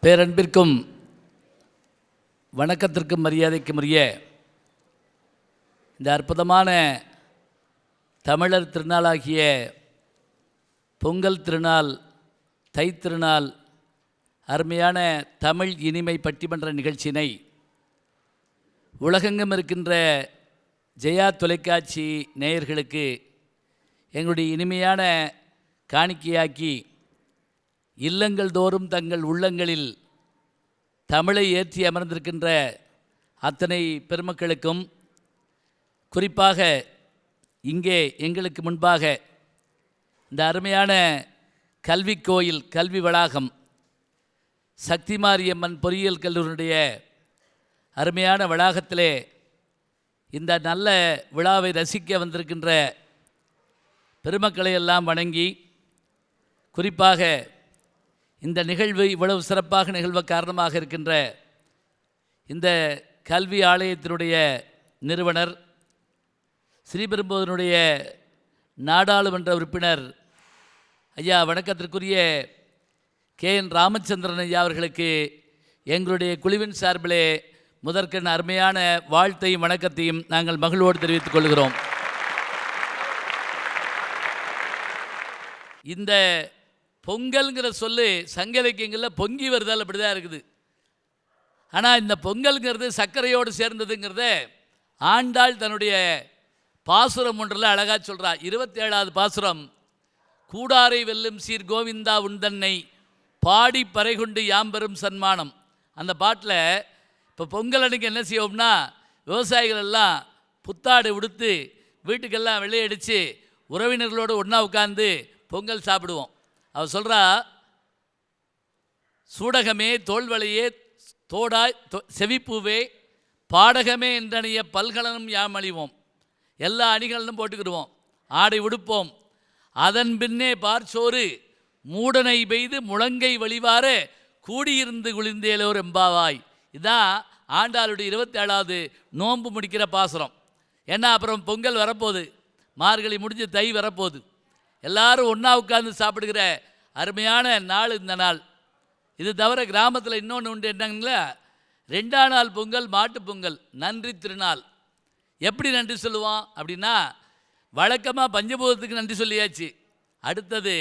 பேரன்பிற்கும் வணக்கத்திற்கும் மரியாதைக்கும் உரிய இந்த அற்புதமான தமிழர் திருநாளாகிய பொங்கல் திருநாள், தைத்திருநாள், அருமையான தமிழ் இனிமை பட்டிமன்ற நிகழ்ச்சியினை உலகெங்கும் இருக்கின்ற ஜெயா தொலைக்காட்சி நேயர்களுக்கு எங்களுடைய இனிமையான காணிக்கையாக்கி இல்லங்கள் தோறும் தங்கள் உள்ளங்களில் தமிழை ஏற்றி அமர்ந்திருக்கின்ற அத்தனை பெருமக்களுக்கும், குறிப்பாக இங்கே எங்களுக்கு முன்பாக இந்த அருமையான கல்வி கோயில், கல்வி வளாகம், சக்தி மாரியம்மன் பொறியியல் கல்லூரியுடைய அருமையான வளாகத்திலே இந்த நல்ல விழாவை ரசிக்க வந்திருக்கின்ற பெருமக்களை எல்லாம் வணங்கி, குறிப்பாக இந்த நிகழ்வு இவ்வளவு சிறப்பாக நிகழ்வ காரணமாக இருக்கின்ற இந்த கல்வி ஆலயத்தினுடைய நிறுவனர், ஸ்ரீபெரும்புதூருடைய நாடாளுமன்ற உறுப்பினர் ஐயா வணக்கத்திற்குரிய KN ராமச்சந்திரன் ஐயா அவர்களுக்கு எங்களுடைய குழுவின் சார்பிலே முதற்கண் அருமையான வாழ்த்தையும் வணக்கத்தையும் நாங்கள் மகிழ்வோடு தெரிவித்துக் கொள்கிறோம். இந்த பொங்கல்ங்கிற சொல்லு சங்க இலக்கியங்களில் பொங்கி வருதால் அப்படி தான் இருக்குது. ஆனால் இந்த பொங்கல்ங்கிறது சர்க்கரையோடு சேர்ந்ததுங்கிறத ஆண்டாள் தன்னுடைய பாசுரம் ஒன்றில் அழகாக சொல்கிறார். 27வது பாசுரம், கூடாரை வெல்லும் சீர் கோவிந்தா உந்தன்னை பாடி பறைகொண்டு யாம்பெரும் சன்மானம். அந்த பாட்டில் இப்போ பொங்கல் அன்றைக்கி என்ன செய்வோம்னா, விவசாயிகள் எல்லாம் புத்தாடை உடுத்து வீட்டுக்கெல்லாம் வெள்ளையடித்து உறவினர்களோடு ஒன்றா உட்காந்து பொங்கல் சாப்பிடுவோம். அவர் சொல்கிறா, சூடகமே தோல்வளையே தோடாய் செவிப்பூவே பாடகமே என்றணிய பல்கலனும் யாம் அழிவோம். எல்லா அணிகளும் போட்டுக்கிடுவோம், ஆடை உடுப்போம். அதன் பின்னே பார்ச்சோறு மூடனை பெய்து முழங்கை வழிவார கூடியிருந்து குளிர்ந்தேலோர் எம்பாவாய். இதுதான் ஆண்டாளுடைய 27வது நோன்பு முடிக்கிற பாசுரம். ஏன்னா அப்புறம் பொங்கல் வரப்போகுது, மார்கழி முடிஞ்சு தை வரப்போகுது. எல்லாரும் ஒன்றா உட்கார்ந்து சாப்பிடுகிற அருமையான நாள் இந்த நாள். இது தவிர கிராமத்தில் இன்னொன்று உண்டு, என்னங்களா, 2ஆம் நாள் பொங்கல் மாட்டு பொங்கல், நன்றி திருநாள். எப்படி நன்றி சொல்லுவோம் அப்படின்னா, வழக்கமாக பஞ்சபூதத்துக்கு நன்றி சொல்லியாச்சு. அடுத்தது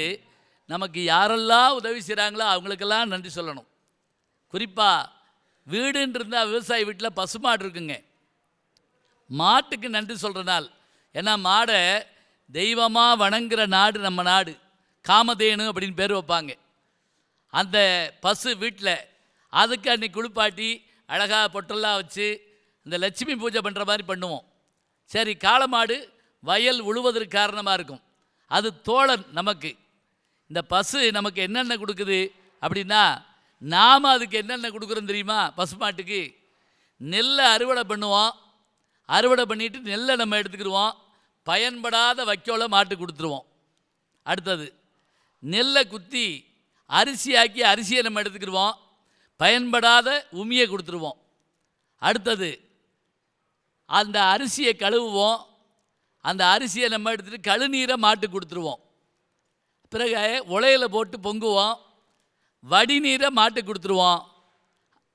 நமக்கு யாரெல்லாம் உதவி செய்கிறாங்களோ அவங்களுக்கெல்லாம் நன்றி சொல்லணும். குறிப்பாக வீடுன்னு இருந்தால் விவசாயி வீட்டில் பசுமாடு இருக்குங்க, மாட்டுக்கு நன்றி சொல்கிற நாள். ஏன்னா மாடை தெய்வமாக வணங்குற நாடு நம்ம நாடு. காமதேனு அப்படின்னு பேர் வைப்பாங்க. அந்த பசு வீட்டில் அதுக்கு அன்றைக்கி குளிப்பாட்டி அழகாக பொட்டெல்லாம் வச்சு இந்த லட்சுமி பூஜை பண்ணுற மாதிரி பண்ணுவோம். சரி, காளமாடு வயல் உழுவதற்கு காரணமாக இருக்கும், அது தோழன் நமக்கு. இந்த பசு நமக்கு என்னென்ன கொடுக்குது அப்படின்னா, நாம் அதுக்கு என்னென்ன கொடுக்குறோம் தெரியுமா? பசுமாட்டுக்கு நெல்லை அறுவடை பண்ணுவோம், அறுவடை பண்ணிவிட்டு நெல்லை நம்ம எடுத்துக்கிடுவோம், பயன்படாத வைக்கோலை மாட்டு கொடுத்துருவோம். அடுத்தது நெல்லை குத்தி அரிசியாக்கி அரிசியை நம்ம எடுத்துக்கிடுவோம், பயன்படாத உமியை கொடுத்துருவோம். அடுத்தது அந்த அரிசியை கழுவுவோம், அந்த அரிசியை நம்ம எடுத்துகிட்டு கழுநீரை மாட்டு கொடுத்துருவோம். பிறகு உலையில் போட்டு பொங்குவோம், வடிநீரை மாட்டு கொடுத்துருவோம்,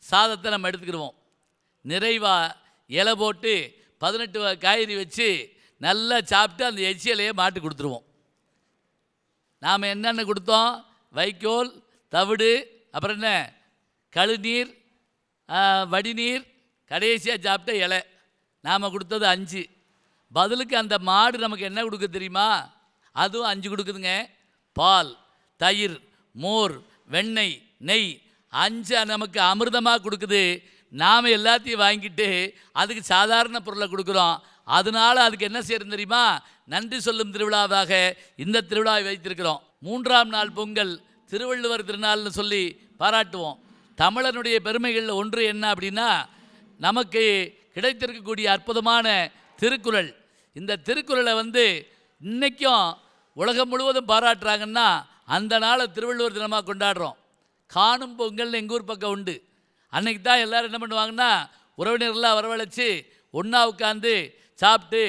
சாதத்தை நம்ம எடுத்துக்கிடுவோம். நிறைவாக இலை போட்டு 18 காய்கறி வச்சு நல்லா சாப்பிட்டு அந்த எச்சியலையே மாட்டு கொடுத்துருவோம். நாம் என்னென்ன கொடுத்தோம்? வைக்கோல், தவிடு, அப்புறம் என்ன, கழுநீர், வடிநீர், கடைசியாக சாப்பிட்ட இலை. நாம் கொடுத்தது 5. பதிலுக்கு அந்த மாடு நமக்கு என்ன கொடுக்க தெரியுமா? அதுவும் 5 கொடுக்குதுங்க. பால், தயிர், மோர், வெண்ணெய், நெய், 5 நமக்கு அமிர்தமாக கொடுக்குது. நாம் எல்லாத்தையும் வாங்கிட்டு அதுக்கு சாதாரண பொருளை கொடுக்குறோம். அதனால் அதுக்கு என்ன செய்யறது தெரியுமா? நன்றி சொல்லும் திருவிழாவாக இந்த திருவிழாவை வைத்திருக்கிறோம். 3ஆம் நாள் பொங்கல் திருவள்ளுவர் திருநாள்னு சொல்லி பாராட்டுவோம். தமிழனுடைய பெருமைகளில் ஒன்று என்ன அப்படின்னா, நமக்கு கிடைத்திருக்கக்கூடிய அற்புதமான திருக்குறள். இந்த திருக்குறளை இன்றைக்கும் உலகம் முழுவதும் பாராட்டுறாங்கன்னா அந்த நாளை திருவள்ளுவர் தினமாக கொண்டாடுறோம். காணும் பொங்கல்னு எங்கள் ஊர் பக்கம் உண்டு. அன்றைக்கி தான் எல்லோரும் என்ன பண்ணுவாங்கன்னா, உறவினர்கள்லாம் வரவழைச்சி ஒன்றா உட்காந்து சாப்பிட்டு,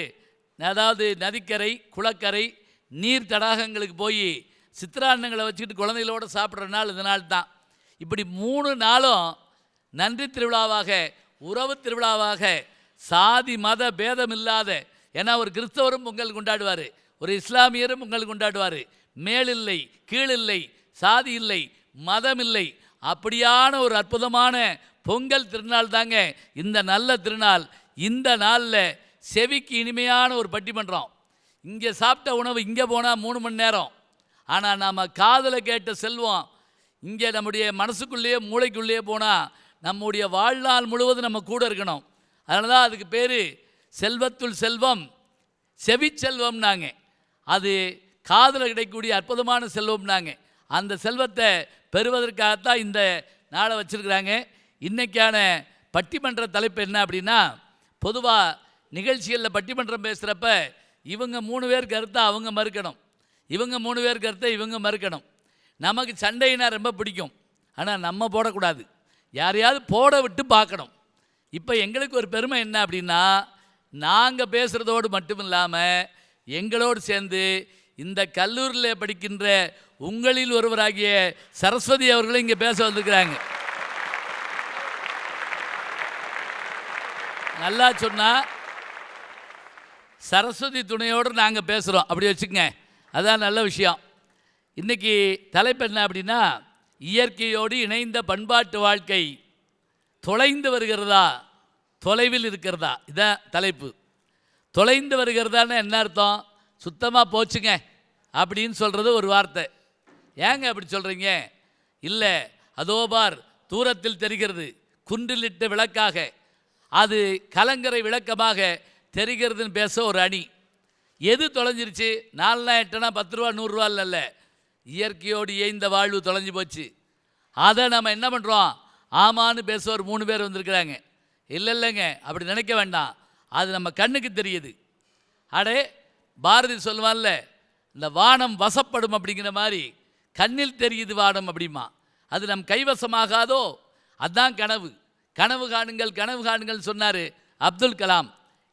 அதாவது நதிக்கரை, குளக்கரை, நீர் தடாகங்களுக்கு போய் சித்திராண்ணங்களை வச்சுக்கிட்டு குழந்தைகளோடு சாப்பிட்ற நாள் இந்த நாள் தான். இப்படி 3 நாளும் நன்றி திருவிழாவாக, உறவு திருவிழாவாக, சாதி மத பேதம் இல்லாத, ஏன்னா ஒரு கிறிஸ்தவரும் பொங்கல் கொண்டாடுவார், ஒரு இஸ்லாமியரும் பொங்கல் கொண்டாடுவார். மேலில்லை கீழில்லை, சாதி இல்லை மதம் இல்லை, அப்படியான ஒரு அற்புதமான பொங்கல் திருநாள் தாங்க இந்த நல்ல திருநாள். இந்த நாளில் செவிக்கு இனிமையான ஒரு பட்டிமன்றம். இங்கே சாப்பிட்ட உணவு இங்கே போனால் 3 மணி நேரம், ஆனால் நாம் காதில் கேட்ட செல்வம் இங்கே நம்முடைய மனசுக்குள்ளேயே மூளைக்குள்ளேயே போனால் நம்முடைய வாழ்நாள் முழுவதும் நம்ம கூட இருக்கணும். அதனால தான் அதுக்கு பேர் செல்வத்துள் செல்வம் செவிச்செல்வம்னாங்க. அது காதில் கிடைக்கக்கூடிய அற்புதமான செல்வம்னாங்க. அந்த செல்வத்தை பெறுவதற்காகத்தான் இந்த நாளை வச்சுருக்கிறாங்க. இன்றைக்கான பட்டிமன்ற தலைப்பு என்ன அப்படின்னா, பொதுவாக நிகழ்ச்சிகளில் பட்டிமன்றம் பேசுகிறப்ப இவங்க 3 பேர் கருத்தை அவங்க மறுக்கணும், இவங்க 3 பேர் கருத்தை இவங்க மறுக்கணும். நமக்கு சண்டையினா ரொம்ப பிடிக்கும், ஆனால் நம்ம போடக்கூடாது, யாரையாவது போட விட்டு பார்க்கணும். இப்போ எங்களுக்கு ஒரு பெருமை என்ன அப்படின்னா, நாங்கள் பேசுகிறதோடு மட்டும் இல்லாமல் எங்களோடு சேர்ந்து இந்த கல்லூரியில் படிக்கின்ற உங்களில் ஒருவராகிய சரஸ்வதி அவர்களும் இங்கே பேச வந்திருக்கிறாங்க. நல்லா சொன்னால் சரஸ்வதி துணையோடு நாங்கள் பேசுகிறோம், அப்படி வச்சுக்கங்க, அதுதான் நல்ல விஷயம். இன்றைக்கி தலைப்பு என்ன அப்படின்னா, இயற்கையோடு இணைந்த பண்பாட்டு வாழ்க்கை தொலைந்து வருகிறதா தொலைவில் இருக்கிறதா, இதான் தலைப்பு. தொலைந்து வருகிறதான்னு என்ன அர்த்தம்? சுத்தமாக போச்சுங்க அப்படின்னு சொல்கிறது ஒரு வார்த்தை. ஏங்க அப்படி சொல்கிறீங்க? இல்லை, அதோ பார் தூரத்தில் தெரிகிறது, குன்றிலிட்ட விளக்காக, அது கலங்கரை விளக்கமாக தெரிகிறதுன்னு பேச ஒரு அணி. எது தொலைஞ்சிருச்சு? 4 8 10 ரூபா 100 ரூபா இல்லை, இயற்கையோடு இயைந்த வாழ்வு தொலைஞ்சு போச்சு. அதை நம்ம என்ன பண்ணுறோம்? ஆமான்னு பேச ஒரு 3 பேர் வந்திருக்கிறாங்க. இல்லைங்க, அப்படி நினைக்க வேண்டாம், அது நம்ம கண்ணுக்கு தெரியுது. அடே, பாரதி சொல்லுவான்ல, இந்த வானம் வசப்படும் அப்படிங்கிற மாதிரி கண்ணில் தெரியுது வானம் அப்படிமா. அது நம் கைவசமாகாதோ? அதுதான் கனவு. கனவு காணுங்கள் கனவு காணுங்கள் சொன்னார் அப்துல் கலாம்.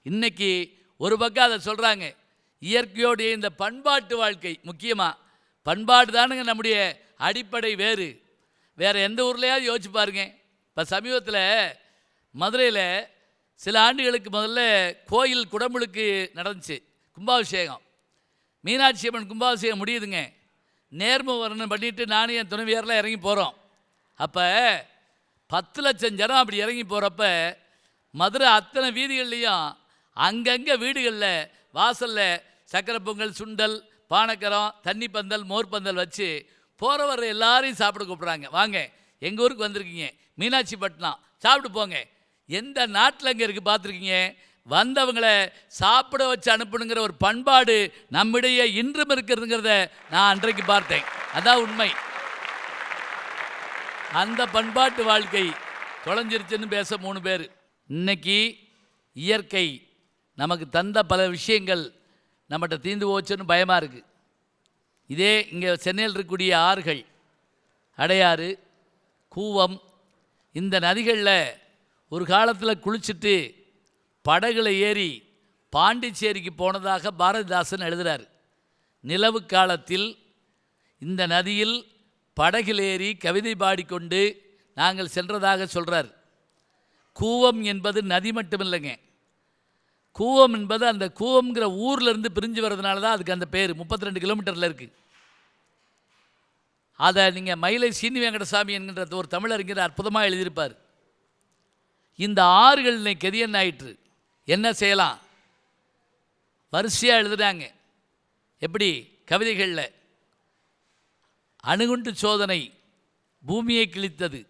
இன்னைக்கு ஒரு பக்கம் அதை சொல்கிறாங்க. இயற்கையோடைய இந்த பண்பாட்டு வாழ்க்கை முக்கியமாக, பண்பாடு தானுங்க நம்முடைய அடிப்படை. வேறு எந்த ஊர்லையாவது யோசிச்சு பாருங்க. இப்போ சமீபத்தில் மதுரையில் சில ஆண்டுகளுக்கு முதல்ல கோயில் குடமுழுக்கு நடந்துச்சு, கும்பாபிஷேகம். மீனாட்சி அம்மன் கும்பாபிஷேகம் முடியுதுங்க. நேர்ம வர்ணம் பண்ணிவிட்டு நானும் என் துணைவியாரெலாம் இறங்கி போகிறோம். அப்போ 10 லட்சம் ஜனம் அப்படி இறங்கி போகிறப்ப மதுரை அத்தனை வீதிகள்லேயும் அங்கங்கே வீடுகளில் வாசலில் சக்கரை பொங்கல், சுண்டல், பானக்கரம், தண்ணி பந்தல், மோர் பந்தல் வச்சு போகிறவர எல்லாரையும் சாப்பிட கூப்பிட்றாங்க. வாங்க, எங்கள் ஊருக்கு வந்திருக்கீங்க, மீனாட்சி பட்டினம், சாப்பிட்டு போங்க. எந்த நாட்டில் அங்கே இருக்குது பார்த்துருக்கீங்க? வந்தவங்களை சாப்பிட வச்சு அனுப்பணுங்கிற ஒரு பண்பாடு நம்மிடையே இன்றும் இருக்கிறதுங்கிறத நான் அன்றைக்கு பார்த்தேன். அதான் உண்மை. அந்த பண்பாட்டு வாழ்க்கை தொலைஞ்சிருச்சுன்னு பேச 3 பேர். இன்னைக்கு இயற்கை நமக்கு தந்த பல விஷயங்கள் நம்மகிட்ட தீர்ந்து போச்சுன்னு பயமாக இருக்குது. இதே இங்கே சென்னையில் இருக்கக்கூடிய ஆறுகள், அடையாறு, கூவம், இந்த நதிகளில் ஒரு காலத்தில் குளிச்சுட்டு படகுல ஏறி பாண்டிச்சேரிக்கு போனதாக பாரதிதாசன் எழுதுகிறார். நிலவு காலத்தில் இந்த நதியில் படகில் ஏறி கவிதை பாடிக்கொண்டு நாங்கள் சென்றதாக சொல்கிறார். கூவம் என்பது நதி மட்டும் இல்லைங்க, கூவம் என்பது அந்த கூவம்ங்கிற ஊர்லேருந்து பிரிஞ்சு வர்றதுனால தான் அதுக்கு அந்த பேர். 32 கிலோமீட்டரில் இருக்குது. அதை நீங்கள் மயிலை சீனி வெங்கடசாமி என்கின்ற ஒரு தமிழறிஞர் அற்புதமாக எழுதியிருப்பார். இந்த ஆறுகள் இன்னைக்கு கெதியன் ஆயிற்று, என்ன செய்யலாம்? வரிசையாக எழுதுகிறாங்க. எப்படி? கவிதைகளில் அணுகுண்டு சோதனை பூமியை கிழித்தது,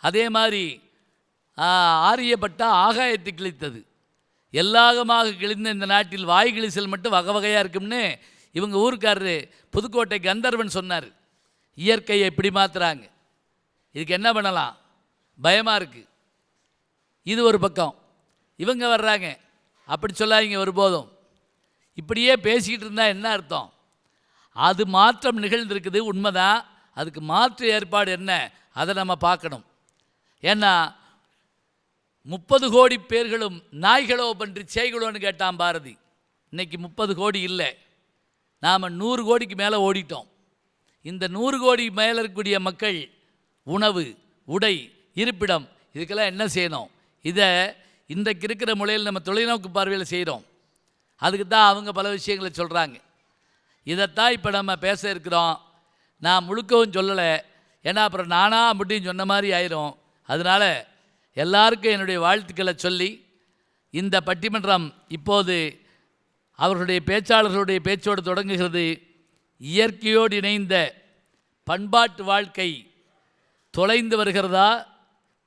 அதே மாதிரி ஆரியப்பட்டா ஆகாயத்தை கிழித்தது, எல்லாகமாக கிழிந்த இந்த நாட்டில் வாய் கிழிசல் மட்டும் வகை வகையாக இருக்கும்னு இவங்க ஊருக்காரரு புதுக்கோட்டை கந்தர்வன் சொன்னார். இயற்கையை எப்படி மாற்றுறாங்க, இதுக்கு என்ன பண்ணலாம்? பயமாக இருக்குது. இது ஒரு பக்கம். இவங்க வர்றாங்க, அப்படி சொல்லாதீங்க ஒருபோதும். இப்படியே பேசிக்கிட்டு இருந்தால் என்ன அர்த்தம்? அது மாற்றம் நிகழ்ந்திருக்குது, உண்மைதான். அதுக்கு மாற்று ஏற்பாடு என்ன, அதை நம்ம பார்க்கணும். ஏன்னா 30 கோடி பேர்களும் நாய்களோ பன்றி செய்களோன்னு கேட்டான் பாரதி. இன்றைக்கி 30 கோடி இல்லை, நாம் 100 கோடிக்கு மேலே ஓடிட்டோம். இந்த 100 கோடி மேலே இருக்கக்கூடிய மக்கள் உணவு, உடை, இருப்பிடம், இதுக்கெல்லாம் என்ன செய்யணும்? இதை இன்றைக்கு இருக்கிற முறையில் நம்ம தொலைநோக்கு பார்வையில் செய்கிறோம். அதுக்கு தான் அவங்க பல விஷயங்களை சொல்கிறாங்க. இதைத்தான் இப்போ நம்ம பேச இருக்கிறோம். நான் முழுக்கவும் சொல்லலை, ஏன்னா அப்புறம் நானா அப்படின்னு சொன்ன மாதிரி ஆயிரும். அதனால் எல்லாருக்கும் என்னுடைய வாழ்த்துக்களை சொல்லி இந்த பட்டிமன்றம் இப்போது அவர்களுடைய பேச்சாளர்களுடைய பேச்சோடு தொடங்குகிறது. இயற்கையோடு இணைந்த பண்பாட்டு வாழ்க்கை தொலைந்து வருகிறதா,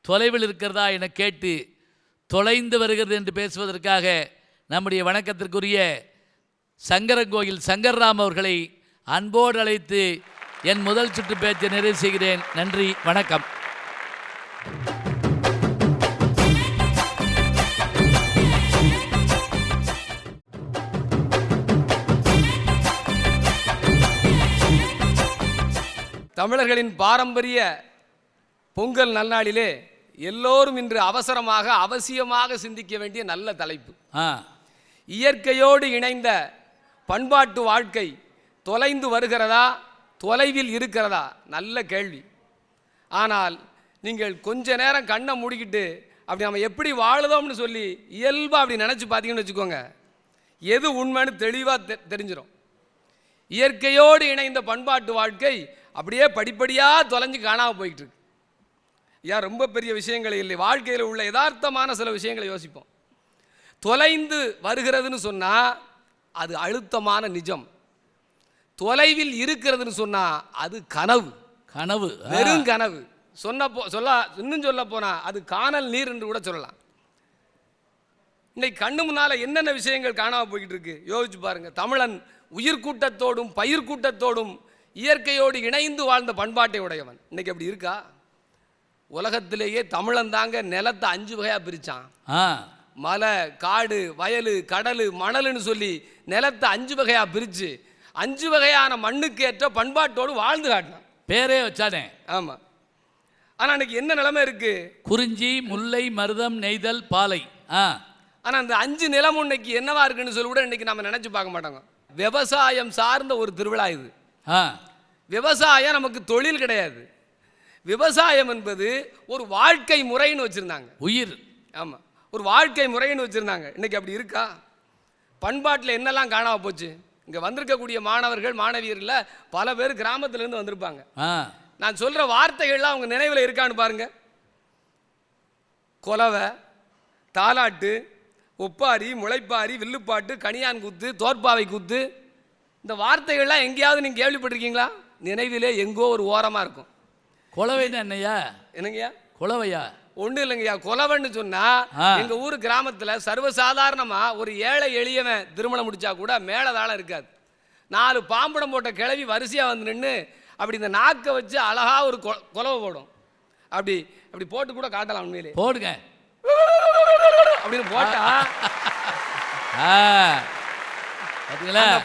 தொலைவில் இருக்கிறதா என கேட்டு தொலைந்து வருகிறது என்று பேசுவதற்காக நம்முடைய வணக்கத்திற்குரிய சங்கரங்கோயில் சங்கர்ராம் அவர்களை அன்போடு அழைத்து என் முதல் சுற்று பேச்சை நிறைவு செய்கிறேன். நன்றி, வணக்கம். தமிழர்களின் பாரம்பரிய பொங்கல் நல்நாளிலே எல்லோரும் இன்று அவசரமாக அவசியமாக சிந்திக்க வேண்டிய நல்ல தலைப்பு. இயற்கையோடு இணைந்த பண்பாட்டு வாழ்க்கை தொலைந்து வருகிறதா, தொலைவில் இருக்கிறதா? நல்ல கேள்வி. ஆனால் நீங்கள் கொஞ்ச நேரம் கண்ணை மூடிக்கிட்டு அப்படி நம்ம எப்படி வாழுதோம்னு சொல்லி இயல்பாக அப்படி நினச்சி பார்த்தீங்கன்னு வச்சுக்கோங்க, எது உண்மைன்னு தெளிவாக தெரிஞ்சிடும். இயற்கையோடு இணைந்த பண்பாட்டு வாழ்க்கை அப்படியே படிப்படியாக தொலைஞ்சு காணாமல் போய்கிட்டு இருக்கு. ரொம்ப பெரிய விஷயங்கள் இல்லை, வாழ்க்கையில் உள்ள யதார்த்தமான சில விஷயங்களை யோசிப்போம். தொலைந்து வருகிறதுன்னு சொன்னால் அது அழுத்தமான நிஜம். தொலைவில் இருக்கிறதுன்னு சொன்னால் அது கனவு. கனவு, வெறும் கனவு. இன்னும் சொல்ல போனால் அது காணல் நீர் என்று கூட சொல்லலாம். இன்னைக்கு கண்ணு முன்னால் என்னென்ன விஷயங்கள் காணாமல் போய்கிட்டு இருக்கு யோசிச்சு பாருங்க. தமிழன் உயிர்கூட்டத்தோடும் பயிர்கூட்டத்தோடும் இயற்கையோடு இணைந்து வாழ்ந்த பண்பாட்டை உடையவன். இன்னைக்கு அப்படி இருக்கா? உலகத்திலேயே தமிழன் தாங்க நிலத்தை 5 வகையாக பிரித்தான். மலை, காடு, வயலு, கடலு, மணலுன்னு சொல்லி நிலத்தை 5 வகையாக பிரித்து 5 வகையான மண்ணுக்கு ஏற்ற பண்பாட்டோடு வாழ்ந்து காட்டினான். பேரே வச்சானே. ஆமாம். ஆனால் இன்னைக்கு என்ன நிலைமை இருக்கு? குறிஞ்சி, முல்லை, மருதம், நெய்தல், பாலை. ஆனால் அந்த 5 நிலமும் இன்னைக்கு என்னவா இருக்குன்னு சொல்லி கூட இன்னைக்கு நம்ம நினைச்சு பார்க்க மாட்டாங்க. விவசாயம் சார்ந்த ஒரு திருவிழா இது. விவசாயம் நமக்கு தொழில் கிடையாது. விவசாயம் என்பது ஒரு வாழ்க்கை முறைன்னு வச்சிருந்தாங்க. உயிர். ஆமாம், ஒரு வாழ்க்கை முறைன்னு வச்சிருந்தாங்க. இன்னைக்கு அப்படி இருக்கா? பண்பாட்டில் என்னெல்லாம் காணாம போச்சு? இங்கே வந்திருக்கக்கூடிய மாணவர்கள் மாணவியர்ல பல பேர் கிராமத்திலேருந்து வந்திருப்பாங்க. நான் சொல்ற வார்த்தைகள்லாம் அவங்க நினைவில் இருக்கான்னு பாருங்க. கொலவை, தாலாட்டு, ஒப்பாரி, முளைப்பாரி, வில்லுப்பாட்டு, கனியான் கூத்து, தோற்பாவை கூத்து, இந்த வார்த்தைகள்லாம் எங்கேயாவது நீங்கள் கேள்விப்பட்டிருக்கீங்களா? நினைவிலே எங்கோ ஒரு ஓரமாக இருக்கும். கொலவைன்னு என்னையா? என்னங்கய்யா கொலவையா? ஒன்றும் இல்லைங்கய்யா. கொலவைன்னு சொன்னால் எங்கள் ஊர் கிராமத்தில் சர்வசாதாரணமாக ஒரு ஏழை எளியவன் திருமணம் முடித்தா கூட மேலதாளம் இருக்காது. 4 பாம்படம் போட்ட கிளவி வரிசையாக வந்து நின்று அப்படி இந்த நாக்கை வச்சு அழகா ஒரு கொலவை போடும். அப்படி அப்படி போட்டு கூட காட்டலாம். உண்மையிலே போடுங்க அப்படின்னு போட்டா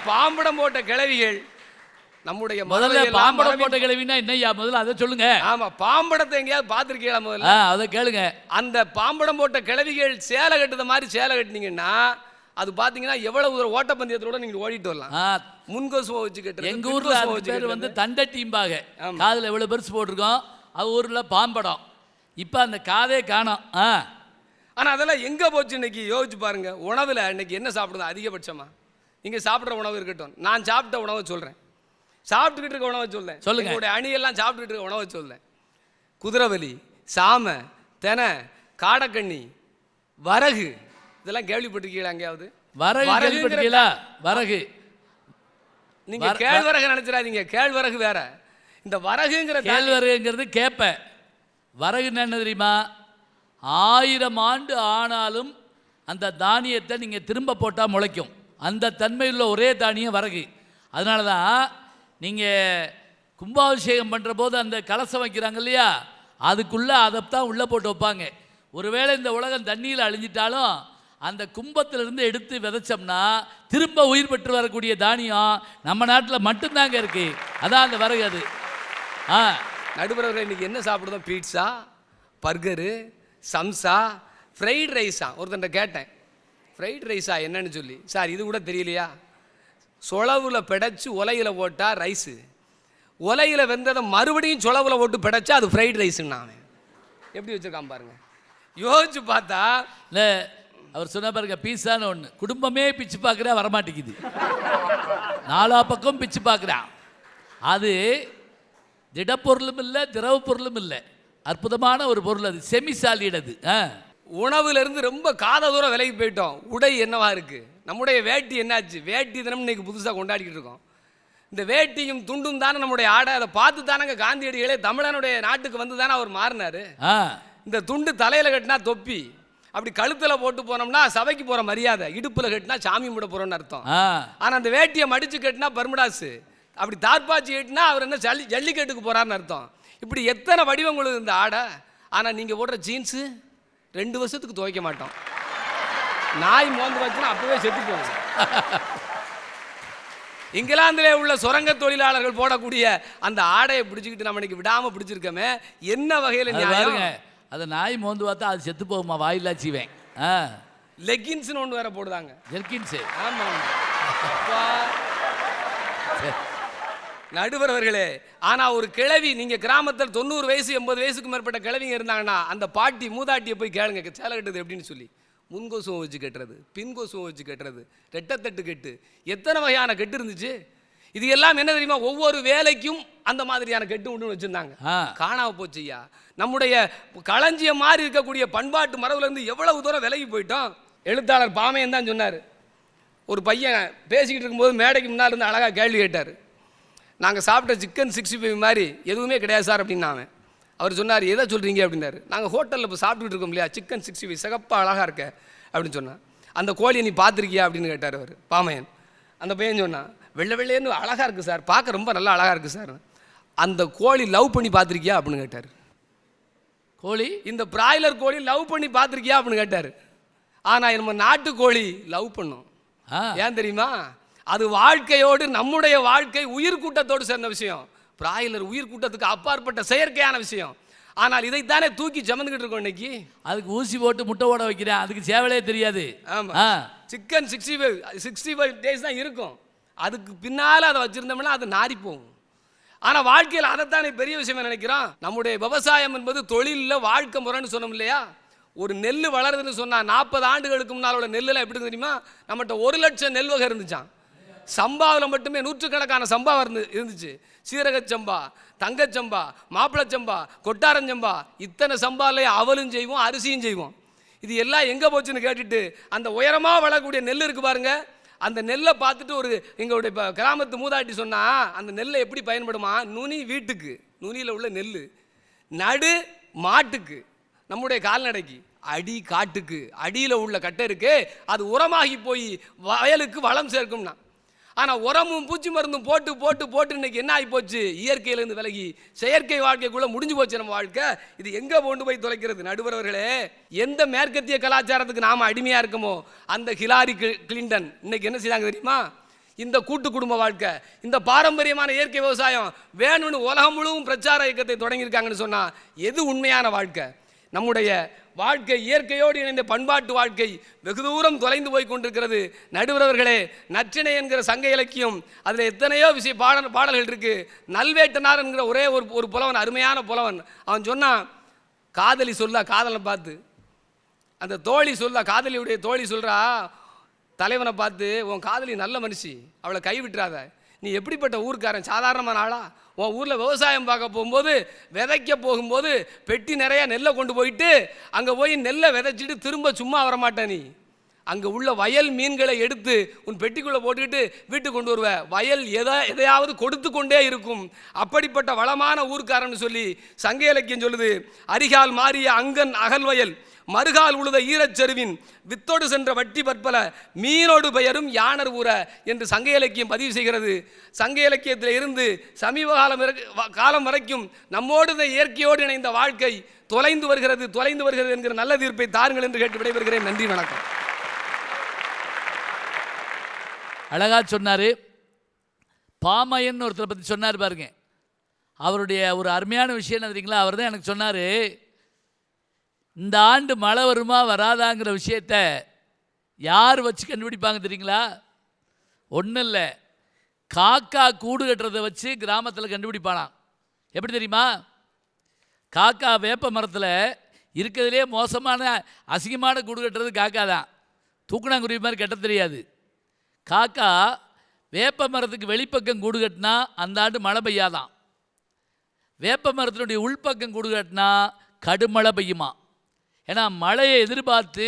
பாம்படம் போட்ட கிளவிகள் நம்முடைய முதல்ல பாம்படம் போட்ட கிளவினா என்னையா? முதல்ல அதை சொல்லுங்க. ஆமா, பாம்படத்தை எங்கேயாவது பார்த்துருக்கீங்களா? முதல்ல அதை கேளுங்க. அந்த பாம்படம் போட்ட கிளவிகள் சேலை கட்டுத மாதிரி சேலை கட்டினீங்கன்னா அது பார்த்தீங்கன்னா எவ்வளவு ஒரு ஓட்டப்பந்தயத்தோட நீங்கள் ஓடிட்டு வரலாம். முன்கோசுவை வச்சு கட்டுறது. எங்கள் ஊரில் பேர் வந்து தண்டட்டீம்பாக. காதில் எவ்வளோ பெருசு போட்டிருக்கோம். அது ஊரில் பாம்படம். இப்போ அந்த காதே காணோம். ஆனால் அதெல்லாம் எங்கே போச்சு இன்னைக்கு யோசிச்சு பாருங்க. உணவில் இன்னைக்கு என்ன சாப்பிடுது அதிகபட்சமாக? நீங்கள் சாப்பிட்ற உணவு இருக்கட்டும், நான் சாப்பிட்ட உணவை சொல்கிறேன். சாப்பிட்டுக்கிட்டு இருக்க உணவை சொல்லேன். சொல்லுங்க. உங்களுடைய அணியெல்லாம் சாப்பிட்டுக்கிட்டு இருக்க உணவை சொல்லேன். குதிரைவலி, சாமை, தெனை, காடக்கண்ணி, வரகு, இதெல்லாம் கேள்விப்பட்டிருக்கீங்களா எங்கேயாவது? வரகு கேள்விப்பட்டிருக்கீங்களா? வரகு நீங்க கேழ்வரகு நினைச்சிடாதீங்க. கேழ்வரகு வேற. இந்த வரகுங்கிற கேழ்வரகுங்கிறது கேப்ப. வரகுன்னு என்ன தெரியுமா? 1000 ஆண்டு ஆனாலும் அந்த தானியத்தை நீங்கள் திரும்ப போட்டால் முளைக்கும். அந்த தன்மையுள்ள ஒரே தானியம் வரகு. அதனால தான் நீங்கள் கும்பாபிஷேகம் பண்ணுற போது அந்த கலசம் வைக்கிறாங்க இல்லையா, அதுக்குள்ளே அதைத்தான் உள்ளே போட்டு வைப்பாங்க. ஒருவேளை இந்த உலகம் தண்ணியில் அழிஞ்சிட்டாலும் அந்த கும்பத்திலிருந்து எடுத்து விதைச்சோம்னா திரும்ப உயிர் பெற்று வரக்கூடிய தானியம் நம்ம நாட்டில் மட்டும்தாங்க இருக்குது. அதான் அந்த வரகு. அது நடுவர்கள் இன்றைக்கி என்ன சாப்பிடுதோம்? பீட்சா, பர்கரு, சம்சா, ஃப்ரைட் ரைஸா. ஒருத்தன்ட்ட கேட்டேன், ஃப்ரைட் ரைஸா என்னன்னு சொல்லி. சார் இது கூட தெரியலையா? சொளவில் பிடைச்சி உலையில் போட்டால் ரைஸு, உலையில் வெந்ததை மறுபடியும் சொலவில் போட்டு பிடைச்சா அது ஃப்ரைட் ரைஸ்ன்னு அவன் எப்படி வச்சுருக்கான் பாருங்க. யோசிச்சு பார்த்தா இல்லை அவர் சொன்ன பாருங்க, பீஸான்னு ஒன்று குடும்பமே பிச்சு பார்க்குறா வரமாட்டேங்குது, நாலா பக்கம் பிச்சு பார்க்குறான். அது திடப்பொருளும் இல்லை திரவ பொருளும் இல்லை, அற்புதமான ஒரு பொருள், அது செமிசாலிடது. உணவுலேருந்து ரொம்ப காத தூரம் விலைக்கு போயிட்டோம். உடை என்னவா இருக்குது? நம்முடைய வேட்டி என்னாச்சு? வேட்டி தினம் இன்னைக்கு புதுசாக கொண்டாடிக்கிட்டு இருக்கோம். இந்த வேட்டியும் துண்டும் தானே நம்முடைய ஆடை. அதை பார்த்து தானங்க காந்தியடிகளே தமிழனுடைய நாட்டுக்கு வந்து தானே அவர் மாறினார். இந்த துண்டு தலையில் கட்டினா தொப்பி, அப்படி கழுத்தில் போட்டு போனோம்னா சபைக்கு போகிற மரியாதை, இடுப்பில் கட்டினா சாமி முட போகிறோன்னு அர்த்தம். ஆனால் அந்த வேட்டியை மடித்து கட்டினா பர்முடாஸு, அப்படி தார்பாச்சி கட்டினா அவர் என்ன ஜல்லிக்கட்டுக்கு போகிறாருன்னு அர்த்தம். இப்படி எத்தனை வடிவங்களுக்கு இந்த ஆடை. ஆனால் நீங்கள் போடுற ஜீன்ஸு 2 வருஷத்துக்கு துவைக்க மாட்டோம். நாய் மோந்து வச்சுன்னா அப்பவே செத்து போகும். இங்கிலாந்திலே உள்ள சுரங்க தொழிலாளர்கள் போடக்கூடிய அந்த ஆடையை பிடிச்சிக்கிட்டு நம்ம இன்னைக்கு விடாம பிடிச்சிருக்கோமே, என்ன வகையில் நியாயம்? அதை நாய் மோந்து பார்த்தா அது செத்து போகுமா? வாயிலா சீவேன். லெகின்ஸ்னு ஒன்று வேற போடுதாங்க, ஜெர்கின்ஸு. ஆமாம் நடுவர் அவர்களே. ஆனால் ஒரு கிழவி, நீங்கள் கிராமத்தில் 90 வயசு 80 வயசுக்கு மேற்பட்ட கிழவிங்க இருந்தாங்கன்னா அந்த பாட்டி மூதாட்டியை போய் கேளுங்க சேலை கட்டுறது எப்படின்னு சொல்லி. முன்கொசுவம் வச்சு கட்டுறது, பின்கொசுவம் வச்சு கட்டுறது, ரெட்டத்தட்டு கட்டு, எத்தனை வகையான கட்டு இருந்துச்சு. இது எல்லாம் என்ன தெரியுமா? ஒவ்வொரு வேலைக்கும் அந்த மாதிரியான கட்டு ஒன்று வச்சுருந்தாங்க. காணாம போச்சுய்யா. நம்முடைய களஞ்சியம் மாதிரி இருக்கக்கூடிய பண்பாட்டு மரபுலேருந்து எவ்வளவு தூரம் விலகி போயிட்டோம். எழுத்தாளர் பாமையன் தான் சொன்னார். ஒரு பையன் பேசிக்கிட்டு இருக்கும்போது மேடைக்கு முன்னால் இருந்து அழகாக கேள்வி கேட்டார். நாங்கள் சாப்பிட்ட சிக்கன் 65 மாதிரி எதுவுமே கிடையாது சார் அப்படின்னாங்க. அவர் சொன்னார், எதை சொல்கிறீங்க அப்படின்னாரு. நாங்கள் ஹோட்டலில் இப்போ சாப்பிட்டுட்டு இருக்கோம் இல்லையா, சிக்கன் 65 சிகப்பாக அழகாக இருக்க அப்படின்னு சொன்னான். அந்த கோழியை நீ பார்த்துருக்கியா அப்படின்னு கேட்டார் அவர் பாமையன். அந்த பையன் சொன்னான், வெள்ளை வெள்ளையன்னு அழகாக இருக்குது சார், பார்க்க ரொம்ப நல்லா அழகாக இருக்குது சார். அந்த கோழி லவ் பண்ணி பார்த்துருக்கியா அப்படின்னு கேட்டார். கோழி, இந்த பிராய்லர் கோழி லவ் பண்ணி பார்த்துருக்கியா அப்படின்னு கேட்டார். ஆனால் நம்ம நாட்டுக்கோழி லவ் பண்ணும். ஏன் தெரியுமா? அது வாழ்க்கையோடு, நம்முடைய வாழ்க்கை உயிர் கூட்டத்தோடு சேர்ந்த விஷயம். பிராய்லர் உயிர் கூட்டத்துக்கு அப்பாற்பட்ட செயற்கையான விஷயம். ஆனால் இதைத்தானே தூக்கி சமந்துக்கிட்டு இருக்கோம் இன்னைக்கு. அதுக்கு ஊசி போட்டு முட்டை ஓட வைக்கிறேன், அதுக்கு சேவலே தெரியாது. ஆமாம், சிக்கன் 65 டேஸ் தான் இருக்கும். அதுக்கு பின்னால் அதை வச்சுருந்தோம்னா அது நாரி போகும். ஆனால் வாழ்க்கையில் அதைத்தானே பெரிய விஷயம் நினைக்கிறோம். நம்முடைய விவசாயம் என்பது தொழிலில் வாழ்க்கை முறைன்னு சொன்னோம் இல்லையா. ஒரு நெல் வளருதுன்னு சொன்னால் 40 ஆண்டுகளுக்கு முன்னால் உள்ள நெல்லுலாம் எப்படி தெரியுமா? நம்மகிட்ட 1 லட்சம் நெல் வகை இருந்துச்சான். சம்பாவில் மட்டுமே 100கணக்கான சம்பா இருந்துச்சு. சீரகச்சம்பா, தங்கச்சம்பா, மாப்பிளச்சம்பா, கொட்டாரஞ்சம்பா, இத்தனை சம்பாலையே அவலும் செய்வோம், அரிசியும் செய்வோம். இது எல்லாம் எங்கே போச்சுன்னு கேட்டுட்டு அந்த உயரமாக வளரக்கூடிய நெல் இருக்கு பாருங்க, அந்த நெல்லை பார்த்துட்டு ஒரு எங்களுடைய இப்போ கிராமத்து மூதாட்டி சொன்னால், அந்த நெல்லை எப்படி பயன்படுமா? நுனி வீட்டுக்கு, நுனியில் உள்ள நெல், நடு மாட்டுக்கு, நம்முடைய கால்நடைக்கு, அடி காட்டுக்கு, அடியில் உள்ள கட்டை இருக்கு, அது உரமாகி போய் வயலுக்கு வளம் சேர்க்கும்னா. ஆனால் உரமும் பூச்சி மருந்தும் போட்டு போட்டு போட்டு இன்னைக்கு என்ன ஆகி போச்சு? இயற்கையிலேருந்து விலகி செயற்கை வாழ்க்கைக்குள்ளே முடிஞ்சு போச்சு நம்ம வாழ்க்கை. இது எங்கே கொண்டு போய் தொலைக்கிறது? நடுவரவர்களே, எந்த மேற்கத்திய கலாச்சாரத்துக்கு நாம் அடிமையாக இருக்கமோ அந்த ஹிலாரி கிளின்டன் இன்னைக்கு என்ன செய்தாங்க தெரியுமா? இந்த கூட்டு குடும்ப வாழ்க்கை, இந்த பாரம்பரியமான இயற்கை விவசாயம் வேணும்னு உலகம் முழுவதும் பிரச்சார இயக்கத்தை தொடங்கியிருக்காங்கன்னு சொன்னால் எது உண்மையான வாழ்க்கை? நம்முடைய வாழ்க்கை இயற்கையோடு இணைந்த பண்பாட்டு வாழ்க்கை வெகு தூரம் தொலைந்து போய் கொண்டிருக்கிறது. நடுவரவர்களே, நற்றிணை என்கிற சங்க இலக்கியம், அதில் எத்தனையோ பாடல்கள் இருக்கு. நல்வேட்டனார் என்கிற ஒரே ஒரு புலவன், அருமையான புலவன், அவன் சொன்னான், காதலி சொல்ல காதலை பார்த்து, அந்த தோழி சொல்ல, காதலியுடைய தோழி சொல்றா தலைவனை பார்த்து, உன் காதலி நல்ல மனுஷி, அவளை கைவிட்டுறாத, நீ எப்படிப்பட்ட ஊருக்காரன், சாதாரணமான ஆளா? உன் ஊரில் விவசாயம் பார்க்க போகும்போது, விதைக்க போகும்போது பெட்டி நிறையா நெல்லை கொண்டு போயிட்டு அங்கே போய் நெல்லை விதைச்சிட்டு திரும்ப சும்மா வரமாட்டேன். நீ அங்கே உள்ள வயல் மீன்களை எடுத்து உன் பெட்டிக்குள்ளே போட்டுக்கிட்டு வீட்டுக்கு கொண்டு வருவ. வயல் எதையாவது கொடுத்து கொண்டே இருக்கும். அப்படிப்பட்ட வளமான ஊர்க்காரன்னு சொல்லி சங்க இலக்கியம் சொல்லுது. அரிகால் மாறிய அங்கன் அகல்வயல், மறுகால் உழுத ஈரச்செருவின், வித்தோடு சென்ற வட்டி பற்பல, மீனோடு பெயரும் யானர் ஊற என்று சங்க இலக்கியம் பதிவு செய்கிறது. சங்க இலக்கியத்தில் இருந்து சமீப காலம் வரைக்கும் நம்மோடு இந்த இயற்கையோடு இணைந்த வாழ்க்கை தொலைந்து வருகிறது என்கிற நல்ல தீர்ப்பை தாருங்கள் என்று கேட்டு விடைபெறுகிறேன். நன்றி, வணக்கம். அழகா சொன்னார். பாமையன் ஒருத்தரை பற்றி சொன்னார் பாருங்க. அவருடைய ஒரு அருமையான விஷயம் என்ன தெரியுங்களா? அவர் தான் எனக்கு சொன்னார், இந்த ஆண்டு மழை வருமா வராதாங்கிற விஷயத்த யார் வச்சு கண்டுபிடிப்பாங்க தெரியுங்களா? ஒன்றும் இல்லை, காக்கா கூடு கட்டுறதை வச்சு கிராமத்தில் கண்டுபிடிப்பானாம். எப்படி தெரியுமா? காக்கா வேப்ப மரத்தில் இருக்கிறதுலே மோசமான அசிங்கமான கூடு கட்டுறது காக்கா தான். தூக்குனாங்குருவி மாதிரி கட்ட தெரியாது. காக்கா வேப்ப மரத்துக்கு வெளிப்பக்கம் கூடு கட்டினா அந்த ஆண்டு மழை பெய்யாதான். வேப்ப மரத்தினுடைய உள்பக்கம் கூடு கட்டினா கடுமழை பெய்யுமா. ஏன்னா மழையை எதிர்பார்த்து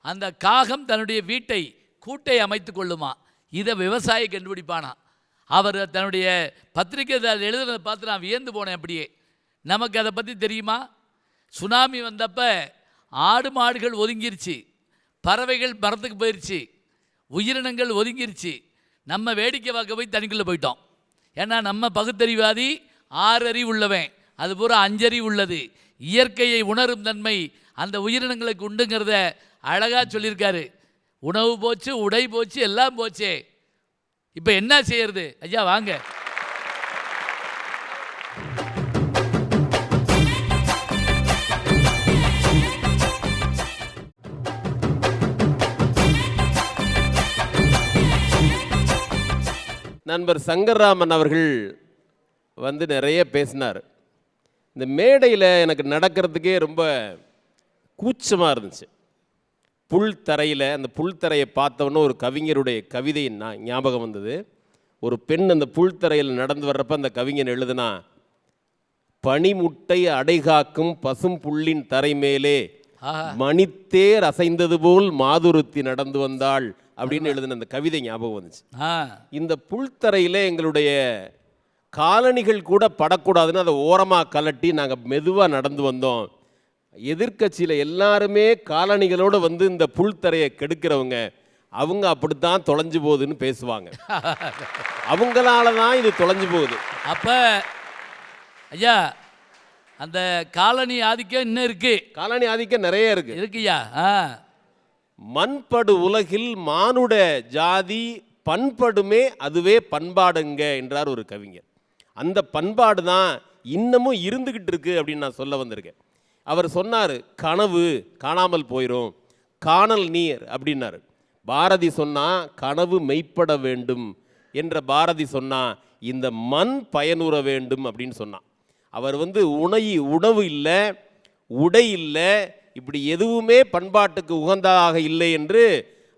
அந்த காகம் தன்னுடைய வீட்டை கூட்டை அமைத்து கொள்ளுமா. இதை விவசாயி கண்டுபிடிப்பானா. அவர் தன்னுடைய பத்திரிகை எழுதுறதை பார்த்து நான் வியந்து போனேன். அப்படியே நமக்கு அதை பற்றி தெரியுமா? சுனாமி வந்தப்போ ஆடு மாடுகள் ஒதுங்கிருச்சு, பறவைகள் மரத்துக்கு போயிடுச்சு, உயிரினங்கள் ஒதுங்கிருச்சு. நம்ம வேடிக்கை பார்க்க போய் தனிக்குள்ளே போயிட்டோம். ஏன்னா நம்ம பகுத்தறிவாதி, 6 அறிவு உள்ளவன், அது பூரா 5 அறிவு உள்ளது. இயற்கையை உணரும் தன்மை அந்த உயிரினங்களுக்கு உண்டுங்கிறத அழகாக சொல்லியிருக்காரு. உணவு போச்சு, உடை போச்சு, எல்லாம் போச்சே, இப்போ என்ன செய்யறது? ஐயா வாங்க. நண்பர் சங்கர்ராமன் அவர்கள் வந்து நிறைய பேசினார். இந்த மேடையில் எனக்கு நடக்கிறதுக்கே ரொம்ப கூச்சமாக இருந்துச்சு. புல் தரையில், அந்த புல் தரையை பார்த்தவொன்னே ஒரு கவிஞருடைய கவிதை ஞாபகம் வந்தது. ஒரு பெண் அந்த புல் தரையில் நடந்து வர்றப்ப அந்த கவிஞன் எழுதுனா, பனிமுட்டை அடைகாக்கும் பசும் புல்லின் தரை மேலே மணித்தேர் அசைந்தது போல் மாதுருத்தி நடந்து வந்தாள் அப்படின்னு எழுதின அந்த கவிதை ஞாபகம் வந்துச்சு. இந்த புல்தரையில் எங்களுடைய காலணிகள் கூட படக்கூடாதுன்னு அதை ஓரமாக கலட்டி நாங்கள் மெதுவாக நடந்து வந்தோம். எதிர்கட்சியில் எல்லாருமே காலணிகளோடு வந்து இந்த புல்தரையை கெடுக்கிறவங்க, அவங்க அப்படித்தான் தொலைஞ்சு போகுதுன்னு பேசுவாங்க. அவங்களால தான் இது தொலைஞ்சு போகுது. அப்போ ஐயா அந்த காலனி ஆதிக்கம் இன்னும் இருக்கு. காலனி ஆதிக்கம் நிறைய இருக்குய்யா. மண்படு உலகில் மானுட ஜாதி பண்படுமே அதுவே பண்பாடுங்க என்றார் ஒரு கவிஞர். அந்த பண்பாடு தான் இன்னமும் இருந்துகிட்டு இருக்கு அப்படின்னு நான் சொல்ல வந்திருக்கேன். அவர் சொன்னார், கனவு காணாமல் போயிடும், காணல் நீர் அப்படின்னாரு. பாரதி சொன்னா கனவு மெய்ப்பட வேண்டும் என்ற பாரதி சொன்னா இந்த மண் பயனுற வேண்டும் அப்படின்னு சொன்னான். அவர் வந்து உணவு இல்லை, உடை இல்லை, இப்படி எதுவுமே பண்பாட்டுக்கு உகந்ததாக இல்லை என்று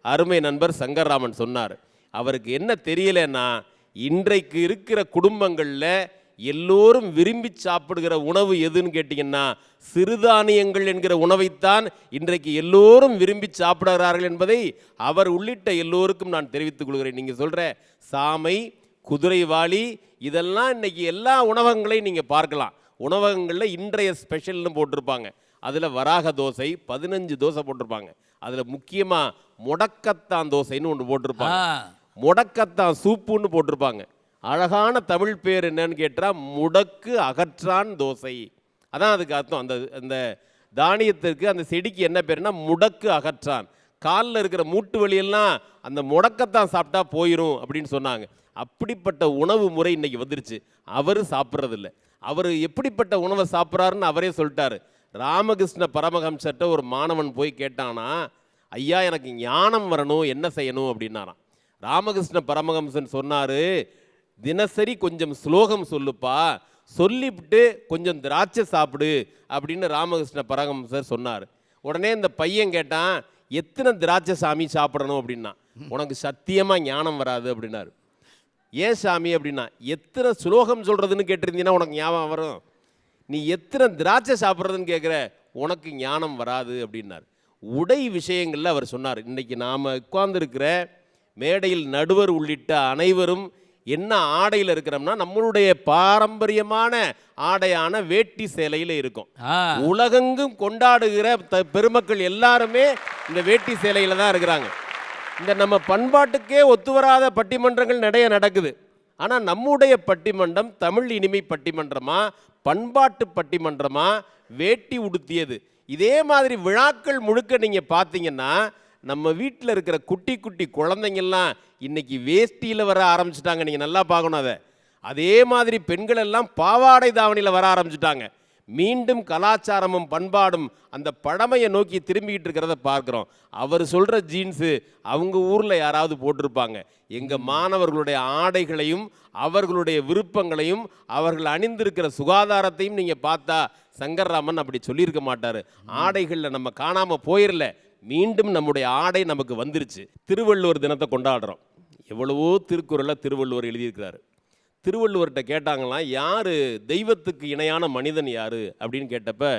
அருமை நண்பர் சங்கர்ராமன் சொன்னார். அவருக்கு என்ன தெரியலன்னா, இன்றைக்கு இருக்கிற குடும்பங்களில் எல்லோரும் விரும்பி சாப்பிடுகிற உணவு எதுன்னு கேட்டிங்கன்னா சிறுதானியங்கள் என்கிற உணவைத்தான் இன்றைக்கு எல்லோரும் விரும்பி சாப்பிடுகிறார்கள் என்பதை அவர் உள்ளிட்ட எல்லோருக்கும் நான் தெரிவித்துக் கொள்கிறேன். நீங்கள் சொல்கிற சாமை, குதிரைவாளி, இதெல்லாம் இன்றைக்கி எல்லா உணவகங்களையும் நீங்கள் பார்க்கலாம். உணவகங்களில் இன்றைய ஸ்பெஷல்னு போட்டிருப்பாங்க. அதில் வராக தோசை 15 தோசை போட்டிருப்பாங்க. அதில் முக்கியமாக முடக்கத்தான் தோசைன்னு ஒன்று போட்டிருப்பாங்க, முடக்கத்தான் சூப்புன்னு போட்டிருப்பாங்க. அழகான தமிழ் பேர் என்னன்னு கேட்டால் முடக்கு அகற்றான் தோசை. அதான் அதுக்கு அர்த்தம். அந்த தானியத்திற்கு, அந்த செடிக்கு என்ன பேருன்னா முடக்கு அகற்றான். காலில் இருக்கிற மூட்டு வலியெல்லாம் அந்த முடக்கத்தான் சாப்பிட்டா போயிடும் அப்படின்னு சொன்னாங்க. அப்படிப்பட்ட உணவு முறை இன்னைக்கு வந்துருச்சு. அவர் சாப்பிட்றதில்ல. அவர் எப்படிப்பட்ட உணவை சாப்பிட்றாருன்னு அவரே சொல்லிட்டாரு. ராமகிருஷ்ண பரமஹம்சர்ட்ட ஒரு மாணவன் போய் கேட்டானா, ஐயா எனக்கு ஞானம் வரணும், என்ன செய்யணும் அப்படின்னாராம். ராமகிருஷ்ண பரமஹம்சன் சொன்னார், தினசரி கொஞ்சம் ஸ்லோகம் சொல்லுப்பா, சொல்லிவிட்டு கொஞ்சம் திராட்சை சாப்பிடு அப்படின்னு ராமகிருஷ்ண பரமஹம்சர் சொன்னார். உடனே இந்த பையன் கேட்டான், எத்தனை திராட்சை சாமி சாப்பிடணும் அப்படின்னா. உனக்கு சத்தியமாக ஞானம் வராது அப்படின்னாரு. ஏன் சாமி அப்படின்னா, எத்தனை ஸ்லோகம் சொல்கிறதுன்னு கேட்டிருந்தீங்கன்னா உனக்கு ஞாபகம் வரும், நீ எத்தனை திராட்சை சாப்பிட்றதுன்னு கேட்குற, உனக்கு ஞானம் வராது அப்படின்னார். உடை விஷயங்களில் அவர் சொன்னார். இன்றைக்கி நாம் உட்கார்ந்துருக்கிற மேடையில் நடுவர் உள்ளிட்ட அனைவரும் என்ன ஆடையில் இருக்கிறோம்னா நம்மளுடைய பாரம்பரியமான ஆடையான வேட்டி சேலையில் இருக்கும். உலகெங்கும் கொண்டாடுகிற பெருமக்கள் எல்லாருமே இந்த வேட்டி சேலையில் தான் இருக்கிறாங்க. இந்த நம்ம பண்பாட்டுக்கே ஒத்துவராத பட்டிமன்றங்கள் நிறைய நடக்குது. ஆனால் நம்முடைய பட்டிமன்றம் தமிழ் இனிமை பட்டிமன்றமா, பண்பாட்டு பட்டிமன்றமா, வேட்டி உடுத்தியது. இதே மாதிரி விழாக்கள் முழுக்க நீங்கள் பார்த்தீங்கன்னா நம்ம வீட்டில் இருக்கிற குட்டி குட்டி குழந்தைங்கள்லாம் இன்னைக்கு வேஷ்டியில் வர ஆரம்பிச்சிட்டாங்க. நீங்கள் நல்லா பார்க்கணும் அதை. அதே மாதிரி பெண்கள் எல்லாம் பாவாடை தாவணியில் வர ஆரம்பிச்சிட்டாங்க. மீண்டும் கலாச்சாரமும் பண்பாடும் அந்த பழமையை நோக்கி திரும்பிக்கிட்டு இருக்கிறத பார்க்குறோம். அவர் சொல்கிற ஜீன்ஸு அவங்க ஊரில் யாராவது போட்டிருப்பாங்க. எங்கள் மாணவர்களுடைய ஆடைகளையும் அவர்களுடைய விருப்பங்களையும் அவர்கள் அணிந்திருக்கிற சுகாதாரத்தையும் நீங்கள் பார்த்தா சங்கர்ராமன் அப்படி சொல்லியிருக்க மாட்டார். ஆடைகளில் நம்ம காணாமல் போயிடல, மீண்டும் நம்முடைய ஆடை நமக்கு வந்துருச்சு. திருவள்ளுவர் தினத்தை கொண்டாடுறோம். எவ்வளவோ திருக்குறளை திருவள்ளுவர் எழுதியிருக்கிறாரு. திருவள்ளுவர்கிட்ட கேட்டாங்களாம், யார் தெய்வத்துக்கு இணையான மனிதன் யார் அப்படின்னு கேட்டப்ப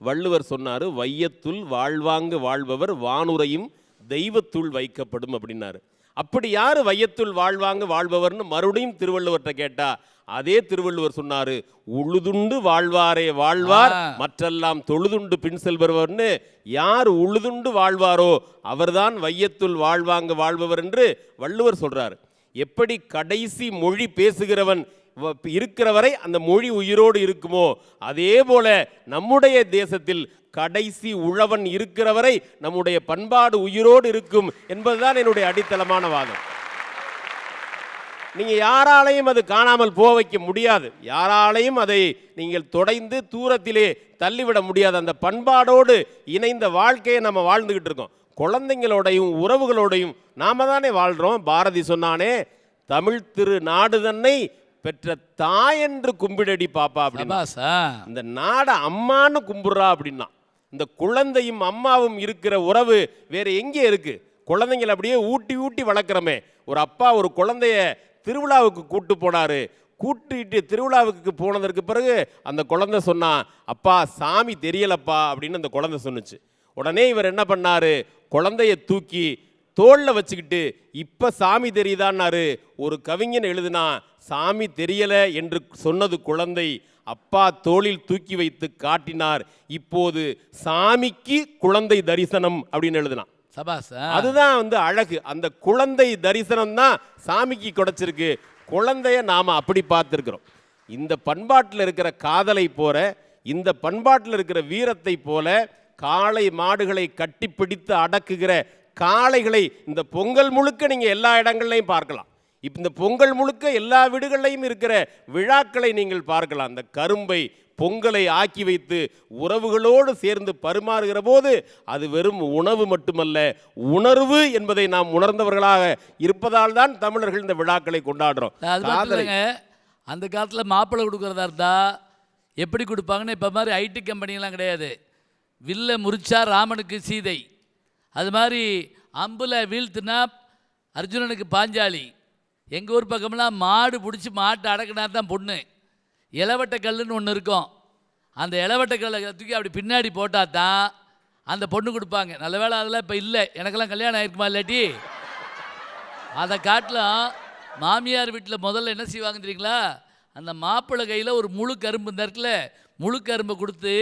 வள்ளுவர் சொன்னார், வையத்துள் வாழ்வாங்கு வாழ்பவர் வானுரையும் தெய்வத்துள் வைக்கப்படும் அப்படின்னாரு. அப்படி யார் வையத்துள் வாழ்வாங்கு வாழ்பவர்னு மறுபடியும் திருவள்ளுவர்கிட்ட கேட்டா அதே திருவள்ளுவர் சொன்னார், உழுதுண்டு வாழ்வாரே வாழ்வார் மற்றெல்லாம் தொழுதுண்டு பின் செல்பவர்னு. யார் உழுதுண்டு வாழ்வாரோ அவர்தான் வையத்துள் வாழ்வாங்கு வாழ்பவர் என்று வள்ளுவர் சொல்றார். எப்படி கடைசி மொழி பேசுகிறவன் இருக்கிறவரை அந்த மொழி உயிரோடு இருக்குமோ, அதே போல நம்முடைய தேசத்தில் கடைசி உழவன் இருக்கிறவரை நம்முடைய பண்பாடு உயிரோடு இருக்கும் என்பதுதான் என்னுடைய அடித்தளமான வாதம். நீங்க யாராலையும் அது காணாமல் போக வைக்க முடியாது, யாராலையும் அதை நீங்கள் தொடைந்து தூரத்திலே தள்ளிவிட முடியாது. அந்த பண்பாடோடு இணைந்த வாழ்க்கையை நம்ம வாழ்ந்துகிட்டு இருக்கோம். குழந்தைங்களோடையும் உறவுகளோடையும் நாம தானே வாழ்றோம். பாரதி சொன்னானே, தமிழ் திரு நாடு தன்னை பெற்ற தாயென்று கும்பிடடி பாப்பா அப்படின்னா, இந்த நாடை அம்மான்னு கும்பிடுறா அப்படின்னா, இந்த குழந்தையும் அம்மாவும் இருக்கிற உறவு வேற எங்கே இருக்கு? குழந்தைங்களை அப்படியே ஊட்டி ஊட்டி வளர்க்குறமே. ஒரு அப்பா ஒரு குழந்தைய திருவிழாவுக்கு கூட்டு போனாரு. கூட்டிட்டு திருவிழாவுக்கு போனதற்கு பிறகு அந்த குழந்தை சொன்னா, அப்பா சாமி தெரியலப்பா அப்படின்னு அந்த குழந்தை சொன்னுச்சு. உடனே இவர் என்ன பண்ணாரு, குழந்தைய தூக்கி தோளில் வச்சுக்கிட்டு இப்ப சாமி தெரியுதான்னாரு. ஒரு கவிஞன் எழுதுனா, சாமி தெரியல என்று சொன்னது குழந்தை, அப்பா தோளில் தூக்கி வைத்து காட்டினார், இப்போது சாமிக்கு குழந்தை தரிசனம் அப்படின்னு எழுதுனான். அதுதான் அழகு. அந்த குழந்தை தரிசனம் தான் சாமிக்கு கிடைச்சிருக்கு. குழந்தைய நாம அப்படி பார்த்துருக்கிறோம். இந்த பண்பாட்டில் இருக்கிற காதலை போல, இந்த பண்பாட்டில் இருக்கிற வீரத்தை போல, காளை மாடுகளை கட்டிப்பிடித்து அடக்குகிற காளைகளை இந்த பொங்கல் முழுக்க நீங்க எல்லா இடங்கள்லையும் பார்க்கலாம். இப்போ இந்த பொங்கல் முழுக்க எல்லா வீடுகள்லையும் இருக்கிற விழாக்களை நீங்கள் பார்க்கலாம். அந்த கரும்பை பொங்கலை ஆக்கி வைத்து உறவுகளோடு சேர்ந்து பரிமாறுகிற போது அது வெறும் உணவு மட்டுமல்ல, உணர்வு என்பதை நாம் உணர்ந்தவர்களாக இருப்பதால் தான் தமிழர்கள் இந்த விழாக்களை கொண்டாடுறோம். அந்த காலத்தில் மாப்பிள்ளை கொடுக்குறதா இருந்தா எப்படி கொடுப்பாங்கன்னு இப்போ மாதிரி ஐடி கம்பெனிலாம் கிடையாது. வில்ல முறிச்சா ராமனுக்கு சீதை, அது மாதிரி அம்புல வீழ்த்துனா அர்ஜுனனுக்கு பாஞ்சாலி. எங்கள் ஊர் பக்கம்லாம் மாடு பிடிச்சி மாட்டை அடக்கினா தான் பொண்ணு. இளவட்ட கல்லுன்னு ஒன்று இருக்கும், அந்த இளவட்ட கல்லை தூக்கி அப்படி பின்னாடி போட்டால் தான் அந்த பொண்ணு கொடுப்பாங்க. நல்ல வேளை அதெல்லாம் இப்போ இல்லை. எனக்கெல்லாம் கல்யாணம் ஆயிருக்குமா இல்லாட்டி? அதை காட்டிலும் மாமியார் வீட்டில் முதல்ல என்ன செய்வாங்க தெரியுங்களா, அந்த மாப்பிள்ளை கையில் ஒரு முழு கரும்பு இந்த இடத்துல முழு கரும்பை கொடுத்து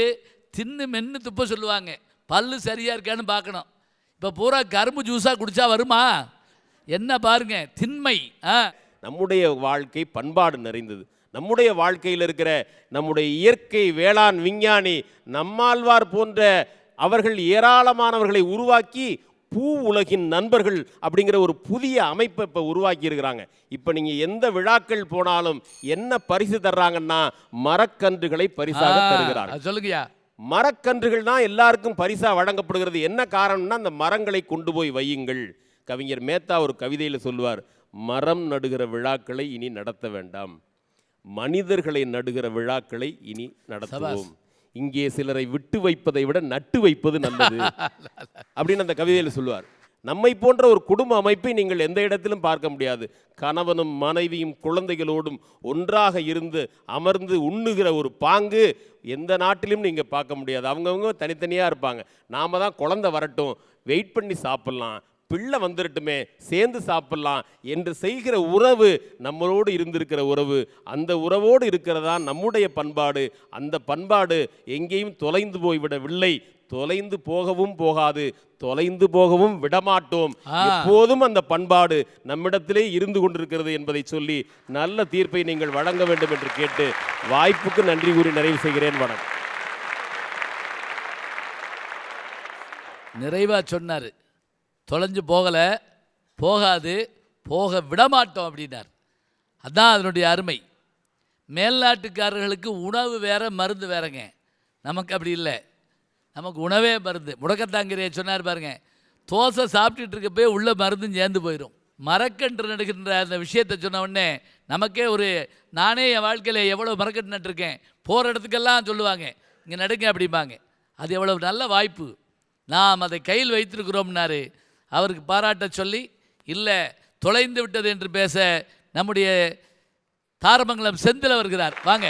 தின்னு மென்று துப்ப சொல்லுவாங்க. பல்லு சரியாக இருக்கான்னு பார்க்கணும். இப்போ பூரா கரும்பு ஜூஸாக குடித்தா வருமா? என்ன பாருங்க திண்மை. நம்முடைய வாழ்க்கை பண்பாடு நிறைந்தது. நம்முடைய வாழ்க்கையில் இருக்கிற நம்முடைய இயற்கை வேளாண் விஞ்ஞானி நம்மாழ்வார் போன்ற அவர்கள் ஏராளமானவர்களை உருவாக்கி பூ உலகின் நண்பர்கள் அப்படிங்கிற ஒரு புதிய அமைப்பை இப்போ உருவாக்கி இருக்கிறாங்க. இப்போ நீங்கள் எந்த விழாக்கள் போனாலும் என்ன பரிசு தர்றாங்கன்னா மரக்கன்றுகளை பரிசாக தருகிறார்கள். சொல்லுங்கய்யா. மரக்கன்றுகள் தான் எல்லாருக்கும் பரிசா வழங்கப்படுகிறது. என்ன காரணம்னா, அந்த மரங்களை கொண்டு போய் வையுங்கள். கவிஞர் மேத்தா ஒரு கவிதையில் சொல்லுவார், மரம் நடுகிற விழாக்களை இனி நடத்த வேண்டாம், மனிதர்களை நடுகிற விழாக்களை இனி நடத்துவோம். இங்கே சிலரை விட்டு வைப்பதை விட நட்டு வைப்பது நல்லது அப்படின்னு அந்த கவிதையில் சொல்லுவார். நம்மை போன்ற ஒரு குடும்ப அமைப்பை நீங்கள் எந்த இடத்திலும் பார்க்க முடியாது. கணவனும் மனைவியும் குழந்தைகளோடும் ஒன்றாக இருந்து அமர்ந்து உண்ணுகிற ஒரு பாங்கு எந்த நாட்டிலும் நீங்கள் பார்க்க முடியாது. அவங்கவுங்க தனித்தனியாக இருப்பாங்க. நாம தான் குழந்தை வரட்டும், வெயிட் பண்ணி சாப்பிட்லாம், பிள்ளை வந்துடட்டுமே சேர்ந்து சாப்பிட்லாம் என்று செய்கிற உறவு நம்மளோடு இருந்திருக்கிற உறவு. அந்த உறவோடு இருக்கிறதா நம்முடைய பண்பாடு. அந்த பண்பாடு எங்கேயும் தொலைந்து போய்விடவில்லை, தொலைந்து போகவும் போகாது, தொலைந்து போகவும் விடமாட்டோம். எப்போதும் அந்த பண்பாடு நம்மிடத்திலே இருந்து கொண்டிருக்கிறது என்பதை சொல்லி நல்ல தீர்ப்பை நீங்கள் வழங்க வேண்டும் என்று கேட்டு வாய்ப்புக்கு நன்றி கூறி நிறைவு செய்கிறேன். வணக்கம். நிறைவா சொன்னார், தொலைஞ்சு போகலை, போகாது, போக விடமாட்டோம் அப்படின்னார். அதுதான் அதனுடைய அருமை. மேல்நாட்டுக்காரர்களுக்கு உணவு வேற மருந்து வேறங்க. நமக்கு அப்படி இல்லை. நமக்கு உணவே மருந்து. முடக்கத்தாங்கிரையை சொன்னார் பாருங்க, தோசை சாப்பிட்டுட்டு இருக்கப்பே உள்ள மருந்தும் சேர்ந்து போயிடும். மரக்கன்று நடுகின்ற அந்த விஷயத்தை சொன்ன உடனே நமக்கே நானே என் வாழ்க்கையில் எவ்வளோ மரக்கன்று நட்டுருக்கேன், போகிற இடத்துக்கெல்லாம் சொல்லுவாங்க இங்கே நடுங்க அப்படிம்பாங்க. அது எவ்வளவு நல்ல வாய்ப்பு. நாம் அதை கையில் வைத்திருக்கிறோம்னாரு. அவருக்கு பாராட்ட சொல்லி, இல்லை தொலைந்து விட்டது என்று பேச நம்முடைய தாரமங்கலம் செந்தில் வருகிறார். வாங்க.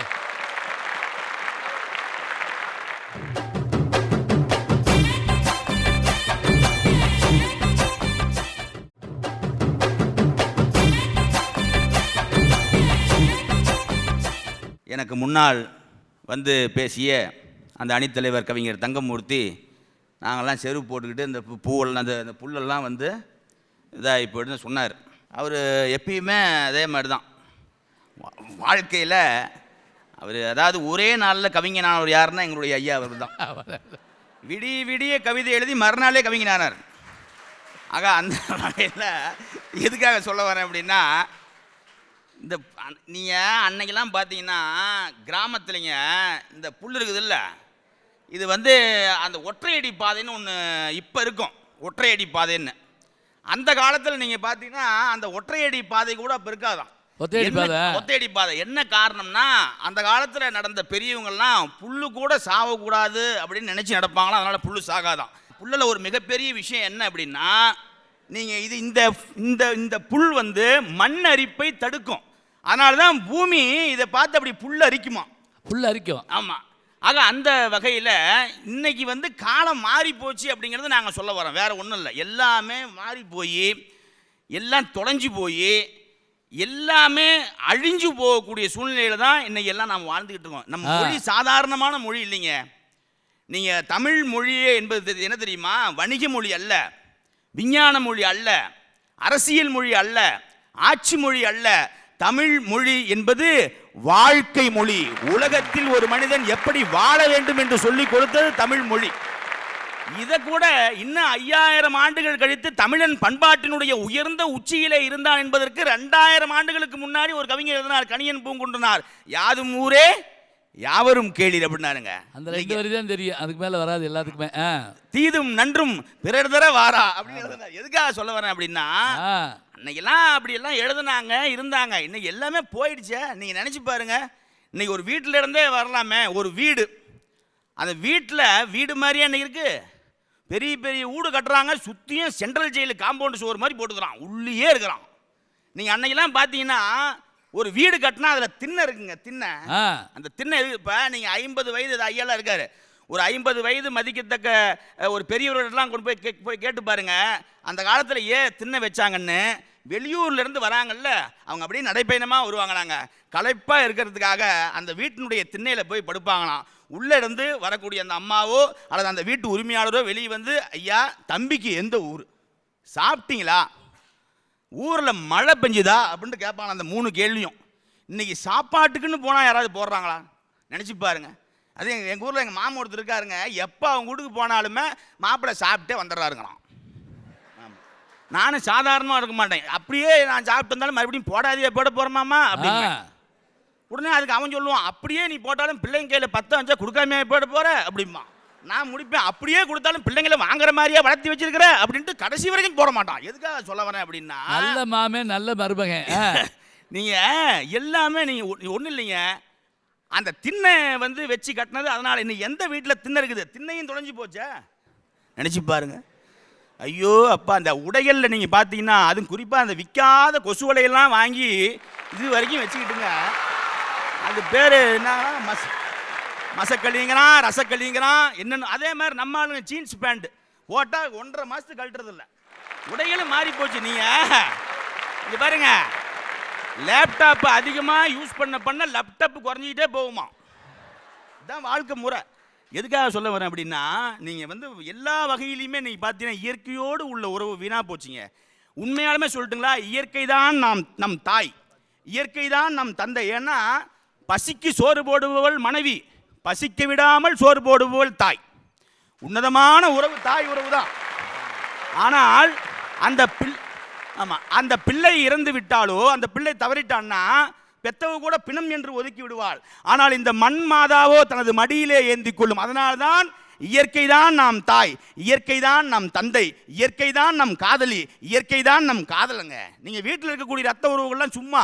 எனக்கு முன்னால் வந்து பேசிய அந்த அணித்தலைவர் கவிஞர் தங்கமூர்த்தி, நாங்கள்லாம் செருப்பு போட்டுக்கிட்டு இந்த பூவெல்லாம் அந்த புல்லெல்லாம் வந்து இதாக போய்டுன்னு சொன்னார். அவர் எப்பயுமே அதே மாதிரி தான் வாழ்க்கையில். அவர் அதாவது ஒரே நாளில் கவிஞனானவர் யாருன்னா எங்களுடைய ஐயா அவர் தான். விடிய விடிய கவிதை எழுதி மறுநாளே கவிஞனானார். ஆக அந்த வகையில் எதுக்காக சொல்ல வரேன் அப்படின்னா, இந்த நீங்கள் அன்னைக்கெல்லாம் பார்த்தீங்கன்னா கிராமத்துலைங்க இந்த புல் இருக்குது இல்லை, இது வந்து அந்த ஒற்றையடி பாதைன்னு ஒன்று இப்போ இருக்கும். ஒற்றையடி பாதைன்னு அந்த காலத்தில் நீங்கள் பார்த்தீங்கன்னா அந்த ஒற்றையடி பாதை கூட அப்போ இருக்காதான். ஒத்தையடி பாதை என்ன காரணம்னா, அந்த காலத்தில் நடந்த பெரியவங்கள்லாம் புல்லு கூட சாகக்கூடாது அப்படின்னு நினச்சி நடப்பாங்களாம். அதனால் புல்லு சாகாதான். புல்லில் ஒரு மிகப்பெரிய விஷயம் என்ன அப்படின்னா, நீங்கள் இது இந்த புல் வந்து மண் அரிப்பை தடுக்கும். அதனால தான் பூமி இதை பார்த்து அப்படி புல் அரிக்குமா, புல் அரிக்கும். ஆமாம். ஆக அந்த வகையில் இன்னைக்கு வந்து காலம் மாறி போச்சு அப்படிங்கிறது நாங்கள் சொல்ல வரோம். வேற ஒன்றும் இல்லை. எல்லாமே மாறி போய் எல்லாம் தொலைஞ்சு போய் எல்லாமே அழிஞ்சு போகக்கூடிய சூழ்நிலையில் தான் இன்னைக்கு எல்லாம் நாம் வாழ்ந்துக்கிட்டு இருக்கோம். நம்ம மொழி சாதாரணமான மொழி இல்லைங்க. நீங்கள் தமிழ் மொழியே என்பது என்ன தெரியுமா? வணிக மொழி அல்ல, விஞ்ஞான மொழி அல்ல, அரசியல் மொழி அல்ல, ஆட்சி மொழி அல்ல. தமிழ் மொழி என்பது வாழ்க்கை மொழி. உலகத்தில் ஒரு மனிதன் எப்படி வாழ வேண்டும் என்று சொல்லிக் கொடுத்தது தமிழ் மொழி. இதை கூட இன்னும் 5000 ஆண்டுகள் கழித்து தமிழன் பண்பாட்டினுடைய உயர்ந்த உச்சியிலே இருந்தான் என்பதற்கு 2000 ஆண்டுகளுக்கு முன்னாடி ஒரு கவிஞர் எழுதினார், கணியன் பூங்குன்றனார். யாதும் ஊரே யாவரும் கேளீர் அப்படின்னாருங்க. அந்த 2 வரி தான் தெரியும், அதுக்கு மேலே வராது எல்லாத்துக்குமே. தீதும் நன்றும் பிறர் தர வாரா அப்படின்னு எழுதினார். எதுக்காக சொல்ல வரேன் அப்படின்னா, அன்னைக்கெல்லாம் அப்படியெல்லாம் எழுதுனாங்க இருந்தாங்க. இன்னைக்கு எல்லாமே போயிடுச்சே. நீங்கள் நினச்சி பாருங்க, இன்னைக்கு ஒரு வீட்டில் இருந்தே வரலாமே. ஒரு வீடு, அந்த வீட்டில் வீடு மாதிரியே அன்னைக்கு இருக்கு. பெரிய பெரிய வீடு கட்டுறாங்க, சுற்றியும் சென்ட்ரல் ஜெயிலு காம்பவுண்டு சோறு மாதிரி போட்டுக்கிறான், உள்ளே இருக்கிறான். நீங்கள் அன்னைக்கெல்லாம் பார்த்தீங்கன்னா ஒரு வீடு கட்டினா அதில் திண்ணை இருக்குங்க. திண்ணை, அந்த திண்ணை இப்போ நீங்கள் 50 வயது ஐயாலாம் இருக்காரு, ஒரு 50 வயது மதிக்கத்தக்க ஒரு பெரியவர்களெலாம் கொண்டு போய் கேட்டு பாருங்க, அந்த காலத்தில் ஏன் திண்ணை வச்சாங்கன்னு. வெளியூர்லேருந்து வராங்கல்ல, அவங்க அப்படியே நடைப்பயணமாக வருவாங்களாங்க. களைப்பாக இருக்கிறதுக்காக அந்த வீட்டினுடைய திண்ணையில் போய் படுப்பாங்களாம். உள்ளே இருந்து வரக்கூடிய அந்த அம்மாவோ அல்லது அந்த வீட்டு உரிமையாளரோ வெளியே வந்து, ஐயா தம்பிக்கு எந்த ஊர், சாப்பிட்டீங்களா, ஊரில் மழை பெஞ்சுதா அப்படின்ட்டு கேட்பாங்க. அந்த 3 கேள்வியும் இன்னைக்கு சாப்பாட்டுக்குன்னு போனால் யாராவது போடுறாங்களா? நினச்சி பாருங்க. அது எங்கள் ஊரில் எங்கள் மாமா ஒருத்தர் இருக்காருங்க, எப்போ அவங்க வீட்டுக்கு போனாலுமே மாப்பிள்ளை சாப்பிட்டே வந்துடுறாருங்களாம். ஆமாம், நானும் சாதாரணமாக இருக்க மாட்டேன். அப்படியே நான் சாப்பிட்டு வந்தாலும் மறுபடியும் போடாதே போட போகிறோமாமா அப்படின்னு. உடனே அதுக்கு அவன் சொல்லுவான், அப்படியே நீ போட்டாலும் பிள்ளைங்க கையில் 10 அஞ்சா கொடுக்காம போட போகிற அப்படிமா. நான் முடிப்பேன், அப்படியே கொடுத்தாலும் பிள்ளைங்களை வாங்குற மாதிரியே வளர்த்தி வச்சிருக்கிற அப்படின்ட்டு கடைசி வரைக்கும் போட மாட்டான். எதுக்காக சொல்ல வரேன் அப்படின்னா, நல்ல மாமே நல்ல மருமகன். நீங்கள் எல்லாமே நீங்கள் ஒன்றும் இல்லைங்க. அந்த திண்ணை வந்து வச்சு கட்டினது, அதனால் இன்னும் எந்த வீட்டில் திண்ணை இருக்குது, திண்ணையும் தொலைஞ்சு போச்சா நினச்சி பாருங்க. ஐயோ அப்பா, அந்த உடைகளில் நீங்கள் பார்த்தீங்கன்னா, அதுவும் குறிப்பாக அந்த விற்காத கொசு வலையெல்லாம் வாங்கி இது வரைக்கும் வச்சுக்கிட்டுங்க. அது பேர் என்ன, மசக்களிங்கிறான், ரசக்களிங்கிறான், என்னென்னு. அதே மாதிரி நம்ம ஆளுங்க ஜீன்ஸ் பேண்ட் போட்டால் 1.5 மாதத்துக்கு கழட்டுறது இல்லை. உடைகளும் மாறி போச்சு. நீங்கள் இங்கே பாருங்க, லேப்டாப் அதிகமாக யூஸ் பண்ண லேப்டாப் குறைஞ்சிக்கிட்டே போகுமா. இதுதான் வாழ்க்கை முறை. எதுக்காக சொல்ல வரேன் அப்படின்னா, நீங்கள் வந்து எல்லா வகையிலையுமே நீங்கள் பார்த்தீங்கன்னா இயற்கையோடு உள்ள உறவு வீணாக போச்சுங்க. உண்மையாலுமே சொல்லட்டுங்களா, இயற்கை தான் நம் தாய், இயற்கை தான் நம் தந்தை. ஏன்னா பசிக்கு சோறு போடுபவள் மனைவி, பசிக்க விடாமல் சோறு போடுபவள் தாய். உன்னதமான உறவு தாய் உறவு தான். ஆனால் அந்த பிள்ளை இறந்து விட்டாலோ, அந்த பிள்ளை தவறிட்டான்னா பெத்தவ கூட பிணம் என்று ஒதுக்கி விடுவாள். ஆனால் இந்த மண் மாதாவோ தனது மடியிலே ஏந்தி கொள்ளும். அதனால்தான் இயற்கை தான் நாம் தாய், இயற்கை தான் நம் தந்தை, இயற்கை தான் நம் காதலி, இயற்கை தான் நம் காதலங்க. நீங்க வீட்டில் இருக்கக்கூடிய ரத்த உறவுகள்லாம் சும்மா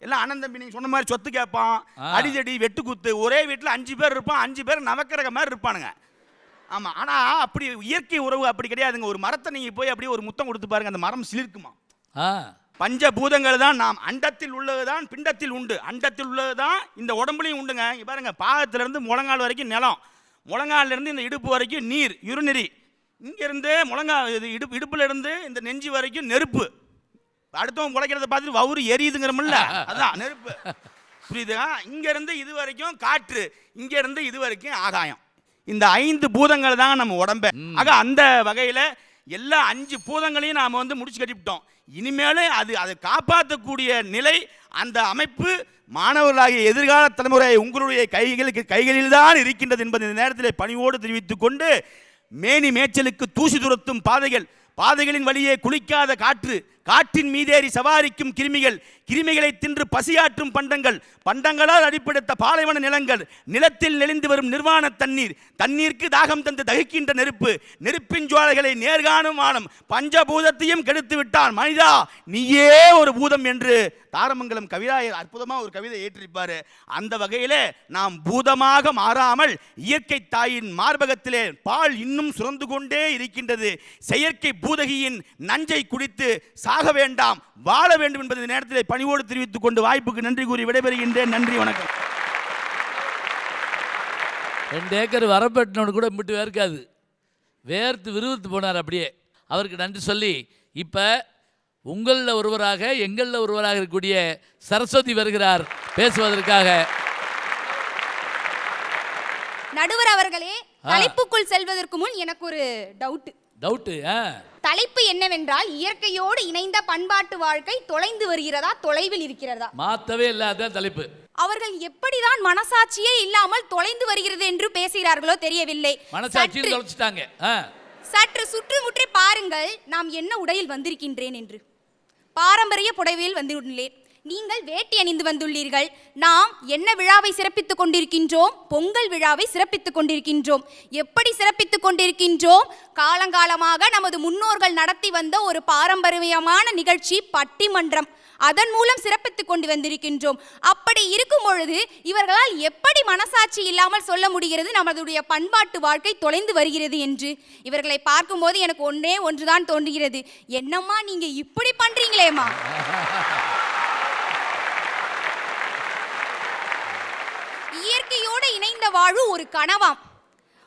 எல்லாம் அண்ணன் தம்பி, நீங்க சொன்ன மாதிரி சொத்து கேட்பான், அடிதடி வெட்டு குத்து, ஒரே வீட்டில் 5 பேர் இருப்பான், 5 பேர் நவக்கிரக மாதிரி இருப்பானுங்க. ஆமா, ஆனா அப்படி இயற்கை உறவு அப்படி கிடையாதுங்க. ஒரு மரத்தை நீங்க போய் அப்படியே ஒரு முத்தம் கொடுத்து பாருங்க, அந்த மரம் சிலிர்க்குமா. பஞ்சபூதங்கள் தான் நாம், அண்டத்தில் உள்ளதுதான் பிண்டத்தில் உண்டு, அண்டத்தில் உள்ளதுதான் இந்த உடம்புலையும் உண்டுங்க. இங்க பாருங்க, பாகத்திலிருந்து முழங்கால் வரைக்கும் நிலம், முழங்கால இருந்து இந்த இடுப்பு வரைக்கும் நீர் யுறுநெறி, இங்க இருந்து இடுப்புல இருந்து இந்த நெஞ்சு வரைக்கும் நெருப்பு. அடுத்தவங்க குலைக்கிறத பார்த்துட்டு வவுறு எரியுதுங்கிறமில்ல, அதான் நெருப்பு. புரியுதா? இங்க இருந்து இது வரைக்கும் காற்று, இங்க இருந்து இது வரைக்கும் ஆகாயம். இந்த 5 பூதங்கள் தான் நம்ம உடம்பு. ஆக அந்த வகையில எல்லா 5 பூதங்களையும் நாம முடிச்சு கட்டிவிட்டோம். இனிமேலும் அதை காப்பாற்றக்கூடிய நிலை, அந்த அமைப்பு மாணவர்களாகிய எதிர்கால தலைமுறை உங்களுடைய கைகளில் தான் இருக்கின்றது என்பதை இந்த நேரத்தில் பணிவோடு தெரிவித்துக் கொண்டு, மேனி மேய்ச்சலுக்கு தூசி துரத்தும் பாதைகள், பாதைகளின் வழியே குளிக்காத காற்று, காற்றின் மீதேறி சவாரிக்கும் கிருமிகள், கிருமிகளை தின்று பசியாற்றும் பண்டங்கள், பண்டங்களால் அடிப்படுத்த பாலைவன நிலங்கள், நிலத்தில் நெளிந்து வரும் நிர்வாண தண்ணீர், தண்ணீருக்கு தாகம் தந்து தகிக்கின்ற நெருப்பு, நெருப்பின் ஜுவாலைகளை நேர்காணும் வானம், பஞ்சபூதத்தையும் கெடுத்து விட்டான் மனிதா நீயே ஒரு பூதம் என்று தாரமங்கலம் கவிராயர் அற்புதமாக ஒரு கவிதை ஏற்றிருப்பாரு. அந்த வகையிலே நாம் பூதமாக மாறாமல் இயற்கை தாயின் மார்பகத்திலே பால் இன்னும் சுரந்து கொண்டே இருக்கின்றது. செயற்கை பூதகியின் நஞ்சை குடித்து சாக வேண்டாம், வாழ வேண்டும் என்பதை நேரத்தில் பணிவோடு தெரிவித்துக் கொண்டு வாய்ப்புக்கு நன்றி கூறி விடைபெறுகின்றேன். நன்றி, வணக்கம். 2 ஏக்கர் வரப்பட்டினோடு கூட விட்டு வேர்க்காது, வேர்த்து விறுவிறுத்து போனார். அப்படியே அவருக்கு நன்றி சொல்லி, இப்போ உங்களில் ஒருவராக எங்களில் ஒருவராக இருக்கக்கூடிய சரஸ்வதி வருகிறார் பேசுவதற்காக. நடுவர் அவர்களே, தலைப்புக்குள் செல்வதற்கு முன் எனக்கு ஒரு டவுட். தலைப்பு என்னவென்றால், இயற்கையோடு இணைந்த பண்பாட்டு வாழ்க்கை தொலைந்து வருகிறதா, தொலைவில் இருக்கிறதா? மாத்தவே இல்லாத தலைப்பு. அவர்கள் எப்படிதான் மனசாட்சியே இல்லாமல் தொலைந்து வருகிறது என்று பேசுகிறார்களோ தெரியவில்லை. மனசாட்சியை தொலைச்சிட்டாங்க. சற்று சுற்றுமுற்றி பாருங்கள், நாம் என்ன உடையில் வந்திருக்கின்றேன் என்று. பாரம்பரிய புடவையில் வந்துள்ளேன், நீங்கள் வேட்டி அணிந்து வந்துள்ளீர்கள். நாம் என்ன விழாவை சிறப்பித்துக் கொண்டிருக்கின்றோம்? பொங்கல் விழாவை சிறப்பித்துக் கொண்டிருக்கின்றோம். எப்படி சிறப்பித்துக் கொண்டிருக்கின்றோம்? காலங்காலமாக நமது முன்னோர்கள் நடத்தி வந்த ஒரு பாரம்பரியமான நிகழ்ச்சி பட்டிமன்றம், அதன் மூலம் சிறப்பித்துக் கொண்டு வந்திருக்கின்றோம். அப்படி இருக்கும் பொழுது இவர்களால் எப்படி மனசாட்சி இல்லாமல் சொல்ல முடிகிறது நமதுடைய பண்பாட்டு வாழ்க்கை தொலைந்து வருகிறது என்று? இவர்களை பார்க்கும்போது எனக்கு ஒன்றுதான் தோன்றுகிறது, என்னம்மா நீங்க இப்படி பண்றீங்களேம்மா. இயற்கையோடு இணைந்த வாழ்வு ஒரு கனவாம்.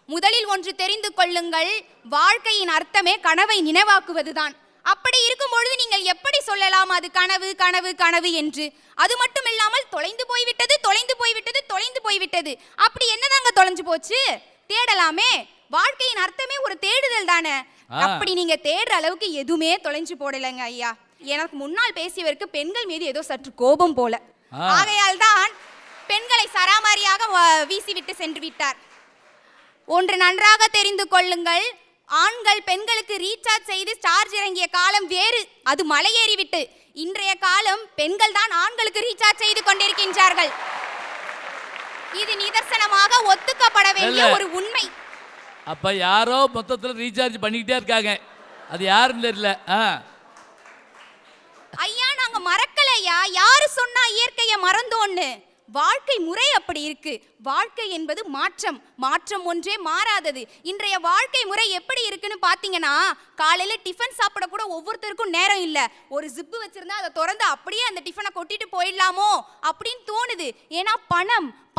முதலில் ஒன்று தெரிந்து கொள்ளுங்கள், வாழ்க்கையின் அர்த்தமே கனவை நினைவாக்குவதுதான். அப்படி இருக்கும் பொழுது நீங்கள் எப்படி சொல்லலாம் அது கனவு கனவு கனவு என்று? அது மட்டும் இல்லாமல் தொலைந்து போய்விட்டது தொலைந்து போய்விட்டது தொலைந்து போய்விட்டது. அப்படி என்னதாங்க தொலைஞ்சு போச்சு? தேடலாமே. வாழ்க்கையின் அர்த்தமே ஒரு தேடுதல் தானே. அப்படி நீங்க தேடுற அளவுக்கு எதுவுமே தொலைஞ்சு போடலைங்க ஐயா. எனக்கு முன்னால் பேசியவருக்கு பெண்கள் மீது ஏதோ சற்று கோபம் போல, ஆகையால் தான் பெண்களை சராமாரியாக வீசிவிட்டு சென்று விட்டார். ஒன்று நன்றாக தெரிந்து கொள்ளுங்கள், ஆண்கள் பெண்களுக்கு ரீசார்ஜ் செய்து சார்ஜ் இறங்கிய காலம் வேறு, அது மலையேறிவிட்டு. இன்றைய காலம் பெண்கள் தான் ஆண்களுக்கு ரீசார்ஜ் செய்து கொண்டிருக்கின்றார்கள். இது நிதர்சனமாக ஒத்துக்கப்பட வேண்டிய ஒரு உண்மை. அப்ப யாரோ மொத்தத்தில் ரீசார்ஜ் பண்ணிக்கிட்டே இருக்காங்க, அது யாருன்னு தெரியல. ஐயா நாங்க மறக்கலையா, யாரு சொன்னா இயற்கையை மறந்தோன்னு? வாழ்க்கை முறை அப்படி இருக்கு. வாழ்க்கை என்பது மாற்றம், மாற்றம் ஒன்றே மாறாதது. இன்றைய வாழ்க்கை முறை எப்படி இருக்குன்னு பாத்தீங்கன்னா, காலையில டிஃபன் சாப்பிட கூட ஒவ்வொருத்தருக்கும் நேரம் இல்லை. ஒரு ஜிப்பு வச்சிருந்தா அதை திறந்து அப்படியே அந்த டிஃபனை கொட்டிட்டு போயிடலாமோ அப்படின்னு தோணுது. ஏன்னா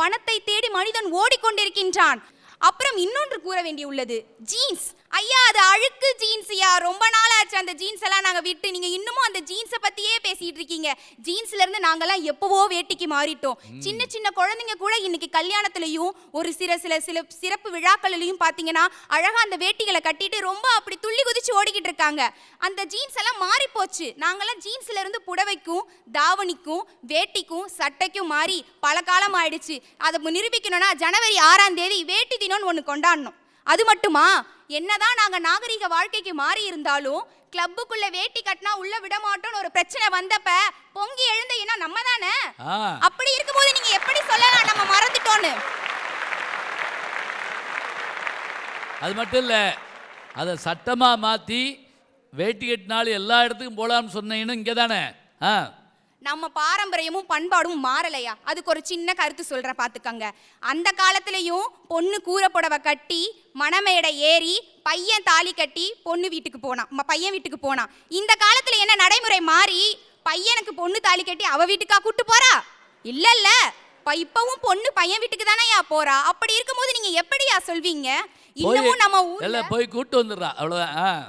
பணத்தை தேடி மனிதன் ஓடிக்கொண்டிருக்கின்றான். அப்புறம் இன்னொன்று கூற வேண்டி உள்ளது, ஜீன்ஸ். ஐயா அது அழுக்கு ஜீன்ஸ்யா, ரொம்ப நாள் ஆச்சு அந்த ஜீன்ஸ் எல்லாம் நாங்கள் விட்டு. நீங்கள் இன்னமும் அந்த ஜீன்ஸை பற்றியே பேசிகிட்டு இருக்கீங்க. ஜீன்ஸ்ல இருந்து நாங்கள்லாம் எப்போவோ வேட்டிக்கு மாறிட்டோம். சின்ன சின்ன குழந்தைங்க கூட இன்னைக்கு கல்யாணத்துலையும் ஒரு சில சிறப்பு விழாக்கள்லையும் பார்த்தீங்கன்னா அழகாக அந்த வேட்டிகளை கட்டிட்டு ரொம்ப அப்படி துள்ளி குதிச்சு ஓடிக்கிட்டு இருக்காங்க. அந்த ஜீன்ஸ் எல்லாம் மாறி போச்சு. நாங்கள்லாம் ஜீன்ஸ்ல இருந்து புடவைக்கும் தாவணிக்கும் வேட்டிக்கும் சட்டைக்கும் மாறி பல காலம் ஆயிடுச்சு. அதை நிரூபிக்கணும்னா ஜனவரி 6ஆம் தேதி வேட்டி தினம்னு ஒன்று கொண்டாடணும். அது மட்டுமா, என்னதான் நாங்க நாகரிக வாழ்க்கைக்கு மாறி இருந்தாலும் கிளப்புக்குள்ள வேட்டி கட்டினா உள்ள விட மாட்டோம்னு ஒரு பிரச்சனை வந்தப்ப பொங்கி எழுந்த ஏன்னா நம்ம தானே. அப்படி இருக்கும்போது நீங்க எப்படி சொல்லலாம் நம்ம மறந்துட்டோன்னு? அது மட்டும் இல்லை, அதை சட்டமாக மாற்றி வேட்டி கட்டினாலும் எல்லா இடத்துக்கும் போகலாம்னு சொன்னீங்கன்னு இங்கே தானே. நம்ம பாரம்பரியமும் பண்பாடும் மாறலையா? அதுக்கு ஒரு சின்ன கருத்து சொல்ற பாத்துக்கங்க. அந்த காலத்திலயும் பொண்ணு கூரை புடவை கட்டி மணமேடை ஏறி பையன் தாலி கட்டி பொண்ணு வீட்டுக்கு போனான், பையன் வீட்டுக்கு போனான். இந்த காலத்துல என்ன நடைமுறை மாறி பையனுக்கு பொண்ணு தாலி கட்டி அவ வீட்டுக்கா கூட்டு போறா? இல்ல இப்பவும் பொண்ணு பையன் வீட்டுக்கு தானேயா போறா. அப்படி இருக்கும்போது நீங்க எப்படியா சொல்வீங்க? இன்னமும் நம்ம ஊர்ல போய் கூட்டு வந்துடுறா, அவ்வளவுதான்.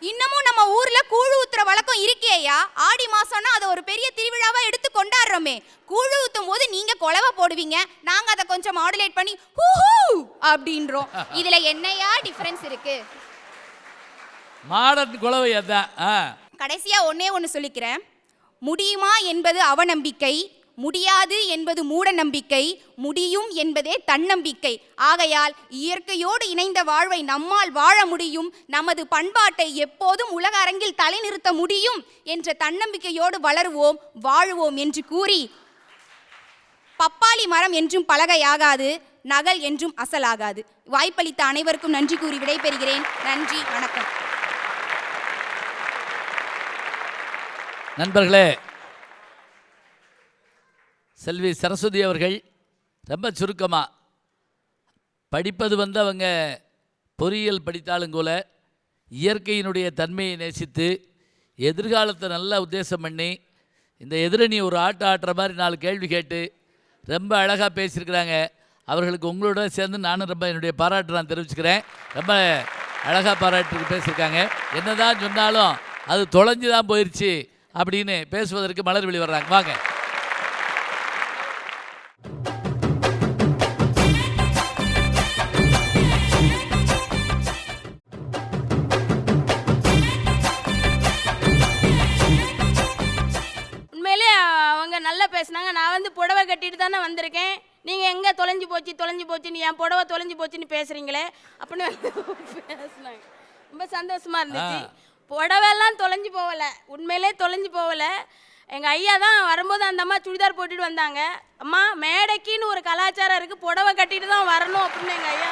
இன்னமும் நம்ம ஊர்ல கூழு ஊத்துற வழக்கம் இருக்கேயா? ஆடி மாசம்னா அதை ஒரு பெரிய திருவிழாவா எடுத்து கொண்டாடுறோமே. கூழு ஊத்தும் போது நீங்க கொலவை போடுவீங்க, நாங்க அதை கொஞ்சம் மாடுலேட் பண்ணி ஹூஹூ அப்படின்றோம். இதுல என்னையா டிஃபரன்ஸ் இருக்கு? மாடர்ன் கொலவை அதான். கடைசியா ஒண்ணு சொல்லிக்கிறேன். முடியுமா என்பது அவநம்பிக்கை, முடியாது என்பது மூட நம்பிக்கை, முடியும் என்பதே தன்னம்பிக்கை. ஆகையால் இயற்கையோடு இணைந்த வாழ்வை நம்மால் வாழ முடியும், நமது பண்பாட்டை எப்போதும் உலக அரங்கில் தலைநிறுத்த முடியும் என்ற தன்னம்பிக்கையோடு வளருவோம், வாழுவோம் என்று கூறி, பப்பாளி மரம் என்றும் பலகையாகாது, நகல் என்றும் அசலாகாது. வாய்ப்பளித்த அனைவருக்கும் நன்றி கூறி விடைபெறுகிறேன். நன்றி, வணக்கம். நண்பர்களே, செல்வி சரஸ்வதி அவர்கள் ரொம்ப சுருக்கமாக படிப்பது அவங்க பொறியியல் படித்தாலும் கூட இயற்கையினுடைய தன்மையை நேசித்து எதிர்காலத்தை நல்லா உத்தேசம் பண்ணி இந்த எதிரணி ஒரு ஆட்டுற மாதிரி 4 கேள்வி கேட்டு ரொம்ப அழகாக பேசியிருக்கிறாங்க. அவர்களுக்கு உங்களோட சேர்ந்து நானும் ரொம்ப என்னுடைய பாராட்டு நான் தெரிவிச்சுக்கிறேன். ரொம்ப அழகாக பாராட்டு பேசியிருக்காங்க. என்ன தான் சொன்னாலும் அது தொலைஞ்சு தான் போயிடுச்சு அப்படின்னு பேசுவதற்கு மலர் வெளி வர்றாங்க. வாங்க. நல்லா பேசுனாங்க. நான் புடவை கட்டிட்டு தானே வந்திருக்கேன். நீங்கள் எங்கே தொலைஞ்சு போச்சுன்னு என் புடவை தொலைஞ்சு போச்சுன்னு பேசுகிறீங்களே அப்படின்னு பேசுனாங்க. ரொம்ப சந்தோஷமாக இருந்துச்சு. புடவைலாம் தொலைஞ்சு போகலை, உண்மையிலே தொலைஞ்சு போகலை. எங்கள் ஐயா தான் வரும்போது அந்த அம்மா சுடிதார் போட்டுட்டு வந்தாங்க. அம்மா மேடைக்குன்னு ஒரு கலாச்சாரம் இருக்குது, புடவை கட்டிட்டு தான் வரணும் அப்படின்னு எங்கள் ஐயா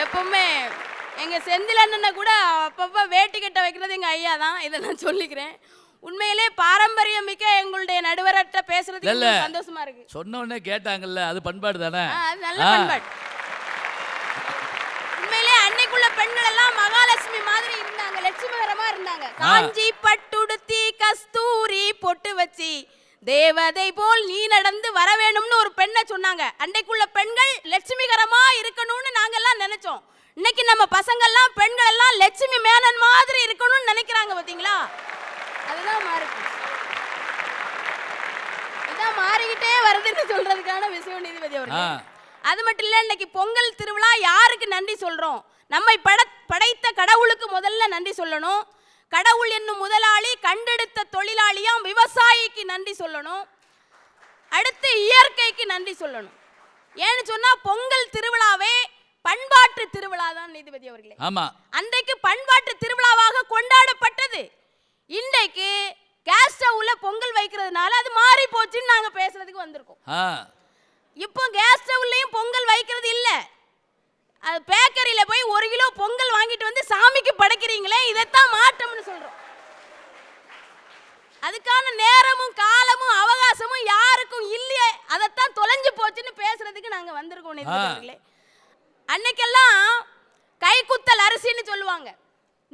எப்பவுமே. எங்கள் செந்தில் அண்ணனை கூட அப்பப்போ வேட்டி கட்ட வைக்கிறது எங்கள் ஐயா தான். இதை நான் சொல்லிக்கிறேன். உண்மையிலே பாரம்பரியம் மிக்க எங்களுடைய நடுவரட்ட பேசுறதுக்கு சந்தோஷமா இருக்கு. சொன்ன உடனே கேட்டாங்கல்ல, அது பண்பாடு தானே. அது நல்ல பண்பாடு. உண்மையிலே அன்னைக்குள்ள பெண்கள் எல்லாம் மகாலட்சுமி மாதிரி இருந்தாங்க, லட்சுமிகரமா இருந்தாங்க. காஞ்சி பட்டுடுத்தி கஸ்தூரி பொட்டு வச்சு தேவதை போல் நீ நடந்து வர வேணும்னு ஒரு பெண்ணை சொன்னாங்க. அன்னைக்குள்ள பெண்கள் லட்சுமிகரமா இருக்கணும்னு நாங்கெல்லாம் நினைச்சோம். இன்னைக்கு நம்ம பசங்கள்லாம் பெண்கள் எல்லாம் லட்சுமி மேனன் மாதிரி இருக்கணும்னு நினைக்கிறாங்க. பாத்தீங்களா? அதுதான் மாறிக்கு. இதான் மாறிக்கிட்டே வருதுன்னு சொல்றதுக்கான விஷயம் நீதிபதி அவர்களே. அது மட்டும் இல்ல, இன்னைக்கு பொங்கல் திருவிழா யாருக்கு நன்றி சொல்றோம்? நம்மை படைத்த கடவுளுக்கு முதல்ல நன்றி சொல்லணும். கடவுள் என்னும் முதலாளி கண்டெடுத்த தொழிலாளியாம் விவசாயிக்கு நன்றி சொல்லணும். அடுத்து இயற்கைக்கு நன்றி சொல்லணும். ஏன்னு சொன்னா பொங்கல் திருவிழாவே பண்பாட்டு திருவிழா தான் நீதிபதி அவர்களே. ஆமா, அன்றைக்கு பண்பாட்டு திருவிழாவாக கொண்டாடப்பட்டது. இன்றைக்கு கேஸ் ஸ்டவ்ல பொங்கல் வைக்கிறதுனால அது மாறி போச்சுன்னு நாங்க பேசுறதுக்கு வந்திருக்கோம். இப்போ கேஸ் ஸ்டவ்லயும் பொங்கல் வைக்கிறது இல்ல. அது பேக்கரியில போய் 1 கிலோ பொங்கல் வாங்கிட்டு வந்து சாமிக்கு படைக்கிறீங்களே, இதைத்தான் மாற்றம்னு சொல்றோம். அதுக்கான நேரமும் காலமும் அவகாசமும் யாருக்கும் இல்லையே, அதைத்தான் தொலைஞ்சு போச்சுன்னு பேசுறதுக்கு நாங்க வந்திருக்கோம் நீதிபதிகளே. அன்னைக்கெல்லாம் கை குத்தல் அரிசின்னு சொல்லுவாங்க,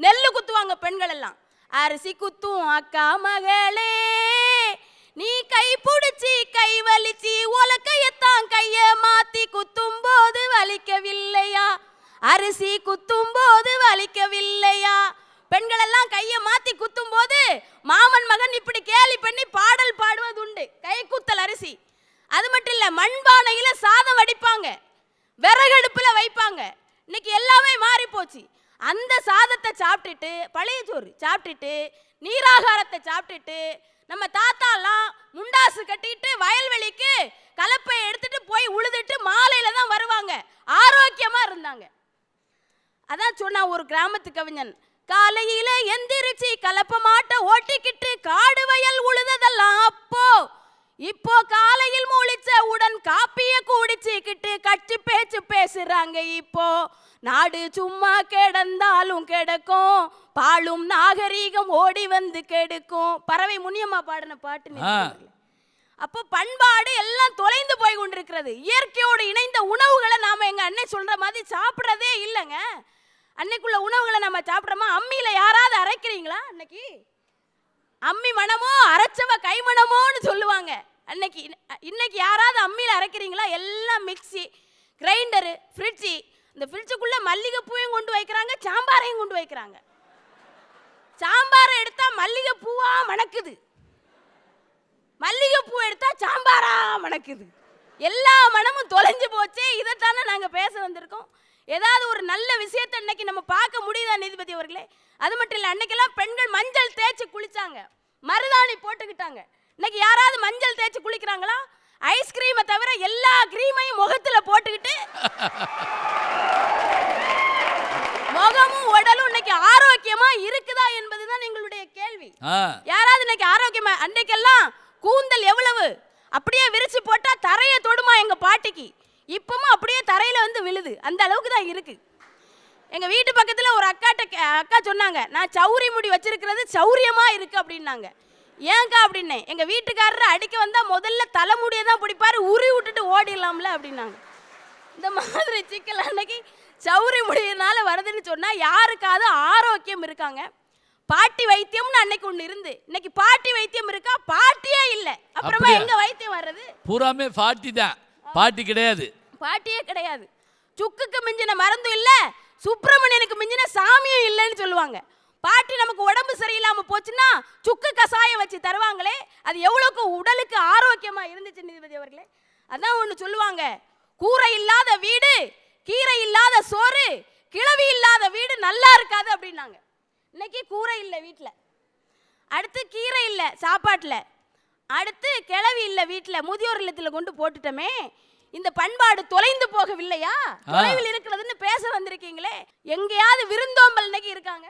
நெல்லு குத்துவாங்க பெண்கள் எல்லாம். அரிசி குத்தும் அக்கா மகளே, நீ கை பிடிச்சி கை வலிச்சி உலக்கையத்தான் கைய மாத்தி குத்தும் போது வலிக்கவில்லையா, அரிசி குத்தும் போது வலிக்கவில்லையா. பெண்கள் எல்லாம் கையை மாத்தி குத்தும் போது மாமன் மகன் இப்படி கேலி பண்ணி பாடல் பாடுவது உண்டு. கை குத்தல் அரிசி. அது மட்டும் இல்ல, மண்பானையில சாதம் வடிப்பாங்க, விறகடுப்புல வைப்பாங்க. இன்னைக்கு எல்லாமே மாறி போச்சு. அந்த சாதத்தை சாப்பிட்டுட்டு, பழைய சோறு சாப்பிட்டுட்டு, நீராகாரத்தை சாப்பிட்டுட்டு, நம்ம தாத்தாலாம் முண்டாசு கட்டிட்டு வயல்வெளிக்கு கலப்பை எடுத்துட்டு போய் உழுதுட்டு மாலையில தான் வருவாங்க. ஆரோக்கியமா இருந்தாங்க. அதான் சொன்னா ஒரு கிராமத்து கவிஞன், காலையில எந்திரிச்சு கலப்ப மாட்டை ஓட்டிக்கிட்டு காடு வயல் உழுததெல்லாம் அப்போ, இப்போ காலையில் முழிச்ச உடன் காப்பிய குடிச்சுக்கிட்டு கட்சி பேச்சு பேசுறாங்க. இப்போ நாடு சும்மா கிடந்தாலும் கிடக்கும், பாலும் நாகரீகம் ஓடி வந்து கெடுக்கும். பறவை முனியம்மா பாடின பாட்டு. அப்போ பண்பாடு எல்லாம் தொலைந்து போய் கொண்டிருக்கிறது. இயற்கையோடு இணைந்த உணவுகளை நாம எங்க அன்னை சொல்ற மாதிரி சாப்பிட்றதே இல்லைங்க. அன்னைக்குள்ள உணவுகளை நம்ம சாப்பிட்றோமா? அம்மியில யாராவது அரைக்கிறீங்களா? அன்னைக்கு அம்மி மனமோ அரைச்சவ கைமணமோன்னு சொல்லுவாங்க. அன்னைக்கு இன்னைக்கு யாராவது அம்மியில அரைக்கிறீங்களா? எல்லாம் மிக்சி, கிரைண்டரு, ஃப்ரிட்ஜி. இந்த ஃப்ரிட்ஜுக்குள்ள மல்லிகைப்பூவையும் கொண்டு வைக்கிறாங்க, சாம்பாரையும் கொண்டு வைக்கிறாங்க. சாம்பாரை எடுத்தா மல்லிகைப்பூவா மணக்குது, மல்லிகைப்பூ எடுத்தா சாம்பாரா மணக்குது. எல்லா மனமும் தொலைஞ்சு போச்சே. இதைத்தானே நாங்க பேச வந்திருக்கோம். ஏதாவது ஒரு நல்ல விஷயத்தை இன்னைக்கு நம்ம பார்க்க முடியுதா நீதிபதி அவர்களே? அது மட்டும் இல்லை, அன்னைக்கெல்லாம் பெண்கள் மஞ்சள் தேய்ச்சி குளிச்சாங்க, மருதாணி போட்டுக்கிட்டாங்க. இன்னைக்கு யாராவது மஞ்சள் தேய்ச்சி குளிக்கிறாங்களா? ஐஸ்கிரீமை தவிர எல்லா கிரீமையும் முகத்துல போட்டுக்கிட்டு முகமும் உடலும் இன்னைக்கு ஆரோக்கியமா இருக்குதா என்பதுதான் எங்களுடைய கேள்வி. யாராவது இன்னைக்கு ஆரோக்கியமா? அன்னைக்கெல்லாம் கூந்தல் எவ்வளவு அப்படியே விரிச்சு போட்டா தரைய தொடுமா எங்க பாட்டிக்கு. இப்பவும் அப்படியே தரையில வந்து விழுது. அந்த அளவுக்கு தான் இருக்கு. எங்க வீட்டு பக்கத்துல ஒரு அக்கா சொன்னாங்க, நான் சௌரி முடி வச்சிருக்கிறது சௌரியமா இருக்கு அப்படின்னாங்க. ஏங்கா அப்படின்னே. எங்க வீட்டுக்காரர் அடிக்க வந்தா முதல்ல தலைமுடியை தான் பிடிப்பாரு, உரி விட்டுட்டு ஓடிடலாம்ல அப்படின்னாங்க. இந்த மாதிரி சிக்கல் அன்னைக்கு சௌரி முடியினால வருதுன்னு சொன்னா யாருக்காவது ஆரோக்கியம் இருக்காங்க? பாட்டி வைத்தியம்னு அன்னைக்கு ஒண்ணு இருந்து, இன்னைக்கு பாட்டி வைத்தியம் இருக்கா? பாட்டியே இல்ல. அப்புறமா எங்க வைத்தியம் வர்றது? பூராமே பாட்டி தான், பாட்டி கிடையாது, பாட்டியே கிடையாது. சுக்குக்கு மிஞ்சின மருந்தும் இல்ல, சுப்பிரமணியனுக்கு மிஞ்சின சாமியும் இல்லைன்னு சொல்லுவாங்க. பாட்டி நமக்கு உடம்பு சரியில்லாம போச்சுன்னா சுக்கு கசாயம் வச்சு தருவாங்களே, அது எவ்வளவுக்கு உடலுக்கு ஆரோக்கியமா இருந்துச்சு நீதிபதி அவர்களே. அதான் ஒண்ணு சொல்லுவாங்க, கூரை இல்லாத வீடு, கீரை இல்லாத சோறு, கிழவி இல்லாத வீடு நல்லா இருக்காது அப்படின்னாங்க. இன்னைக்கு கூரை இல்லை வீட்டில், அடுத்து கீரை இல்லை சாப்பாட்டில், அடுத்து கிழவி இல்லை வீட்டில், முதியோர் இல்லத்தில் கொண்டு போட்டுட்டோமே. இந்த பண்பாடு தொலைந்து போகவில்லையா? தொலைவில் இருக்கிறதுன்னு பேச வந்திருக்கீங்களே. எங்கேயாவது விருந்தோம்பல் இன்னைக்கு இருக்காங்க?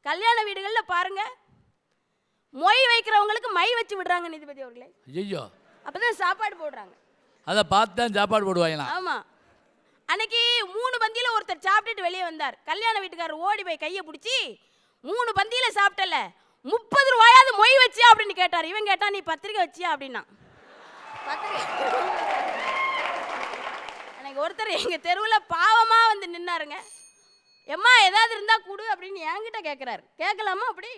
கல்யாண வீடுகள்ல பாருங்க, மொய் வைக்கிறவங்களுக்கு மை வச்சு விடுறாங்க நீதிபதி அவர்களே. ஐயோ, அப்பதான் சாப்பாடு போடுறாங்க. அதை பார்த்து தான் சாப்பாடு போடுவாங்களா? ஆமா. அன்னைக்கு 3 பந்தியில ஒருத்தர் சாப்பிட்டுட்டு வெளியே வந்தார். கல்யாண வீட்டுக்காரர் ஓடி போய் கையை பிடிச்சி, 3 பந்தியில சாப்பிட்டல, 30 ரூபாயாவது மொய் வச்சியா அப்படின்னு கேட்டார். இவன் கேட்டா, நீ பத்திரிக்கை வச்சியா அப்படின்னா. அன்னைக்கு ஒருத்தர் எங்க தெருவில் பாவமா வந்து நின்னாருங்க. எம்மா ஏதாவது இருந்தா கொடு அப்படின்னு என்கிட்ட கேட்கிறாரு. கேட்கலாமா அப்படி?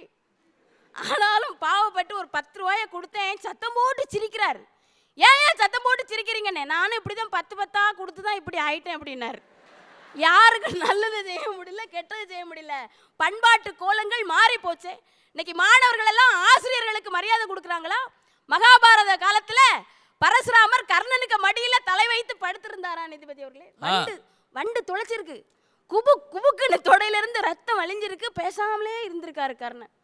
ஆனாலும் பாவப்பட்டு ஒரு 10 ரூபாயை கொடுத்தேன். சத்தம் போட்டு சிரிக்கிறாரு. ஏன் சத்தம் போட்டு சிரிக்கிறீங்கண்ணே? நானும் இப்படிதான் 10 கொடுத்து தான் இப்படி ஆயிட்டேன் அப்படின்னாரு. யாருக்கு நல்லது செய்ய முடியல, கெட்டது செய்ய முடியல. பண்பாட்டு கோலங்கள் மாறி போச்சு. இன்னைக்கு மாணவர்கள் எல்லாம் ஆசிரியர்களுக்கு மரியாதை கொடுக்குறாங்களா? மகாபாரத காலத்துல பரசுராமர் கர்ணனுக்கு மடியில தலை வைத்து படுத்திருந்தாரா நீதிபதி அவர்களே? வண்டு தொலைச்சிருக்கு, குபுக்குன்னு தொடையிலிருந்து ரத்தம் வழிஞ்சிருக்கு, பேசாமலே இருந்திருக்காரு கர்ணன்.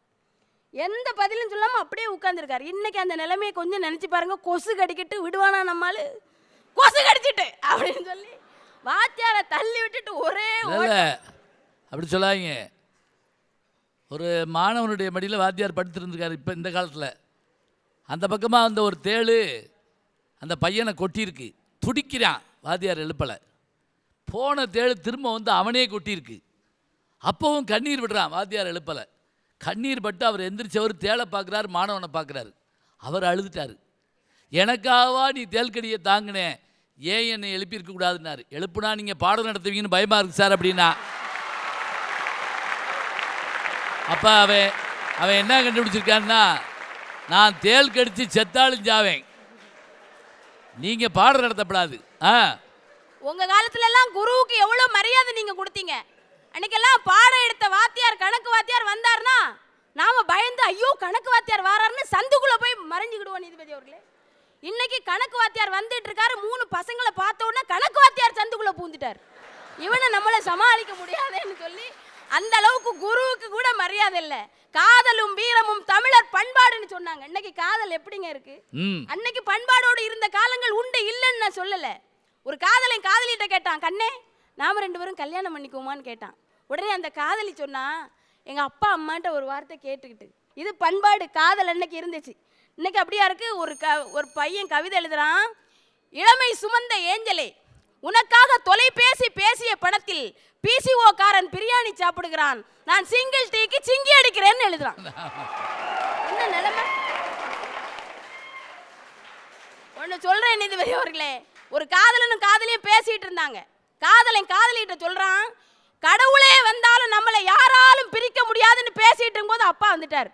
எந்த பதிலும் சொல்லாம அப்படியே உட்கார்ந்துருக்காரு. இன்னைக்கு அந்த நிலைமையை கொஞ்சம் நினைச்சு பாருங்க. கொசு கடிக்கிட்டு விடுவானா நம்மால்? கொசு கடிச்சிட்டு அப்படின்னு சொல்லி வாத்தியாரை தள்ளி விட்டுட்டு ஒரே அப்படி சொல்லாங்க. ஒரு மாணவனுடைய மடியில் வாத்தியார் படுத்துருந்துருக்காரு. இப்போ இந்த காலத்தில் அந்த பக்கமாக அந்த ஒரு தேள் அந்த பையனை கொட்டியிருக்கு. துடிக்கிறான், வாத்தியார் எழுப்பலை. போன தேள் திரும்ப வந்து அவனே கொட்டியிருக்கு. அப்போவும் கண்ணீர் விடுறான், வாத்தியார் எழுப்பலை. கண்ணீர் பட்டு அவர் எந்திரிச்சவர் தேளை பார்க்குறாரு, மாணவனை பார்க்குறாரு. அவர் அழுதுட்டார். எனக்காகவா நீ தேல்கடியை தாங்கினேன், ஏன் என்னை எழுப்பியிருக்கக்கூடாதுன்னாரு. எழுப்புனா நீங்கள் பாடம் நடத்துவீங்கன்னு பயமாக இருக்கு சார் அப்படின்னா. அப்போ அவன் என்ன கண்டுபிடிச்சிருக்கான்னா, நான் தேல் கடித்து செத்தாலும் ஜாவேன், நீங்கள் பாடம் நடத்தப்படாது. உங்க காலத்துல எல்லாம் குருவுக்கு எவ்வளவு மரியாதை நீங்க கொடுத்தீங்க. அன்னைக்கெல்லாம் பாடம் எடுத்த வாத்தியார், கணக்கு வாத்தியார் வந்தார்னா நாம பயந்து ஐயோ கணக்கு வாத்தியார் வாராருன்னு சந்துக்குள்ள போய் மறைஞ்சுக்கிடுவோம் நீதிபதி அவர்களே. இன்னைக்கு கணக்கு வாத்தியார் வந்துட்டு இருக்காரு, 3 பசங்களை பார்த்த உடனே கணக்கு வாத்தியார் சந்துக்குள்ள பூந்துட்டார். இவனை நம்மளை சமாளிக்க முடியாதேன்னு சொல்லி அந்த அளவுக்கு குருவுக்கு கூட மரியாதை இல்லை. காதலும் வீரமும் தமிழர் பண்பாடுன்னு சொன்னாங்க. இன்னைக்கு காதல் எப்படிங்க இருக்கு? அன்னைக்கு பண்பாடோடு இருந்த காலங்கள் உண்டு, இல்லைன்னு நான் சொல்லலை. ஒரு காதலை காதலிட்ட கேட்டான், கண்ணே நாம 2 பேரும் கல்யாணம் பண்ணிக்குவோமான்னு கேட்டான். உடனே அந்த காதலி சொன்னா, எங்க அப்பா அம்மாட்ட ஒரு வார்த்தை கேட்டுக்கிட்டு. இது பண்பாடு. காதல் அன்னைக்கு இருந்துச்சு. இன்னைக்கு அப்படியா இருக்கு? ஒரு பையன் கவிதை எழுதுறான், இளமை சுமந்த ஏஞ்சலே உனக்காக தொலைபேசி பேசிய படத்தில் பிசிஓ காரன் பிரியாணி சாப்பிடுகிறான், நான் சிங்கிள் டீக்கு சிங்கி அடிக்கிறேன்னு எழுதுறான். என்ன நிலைமை? ஒன்னு சொல்றேன் நீதிபதி அவர்களே, ஒரு காதலனும் காதலியும் பேசிட்டு இருந்தாங்க. காதலன் காதலிட்ட சொல்றான், கடவுளே வந்தாலும் நம்மளை யாராலும் பிரிக்க முடியாதுன்னு பேசிட்டு இருக்கும்போது அப்பா வந்துட்டார்.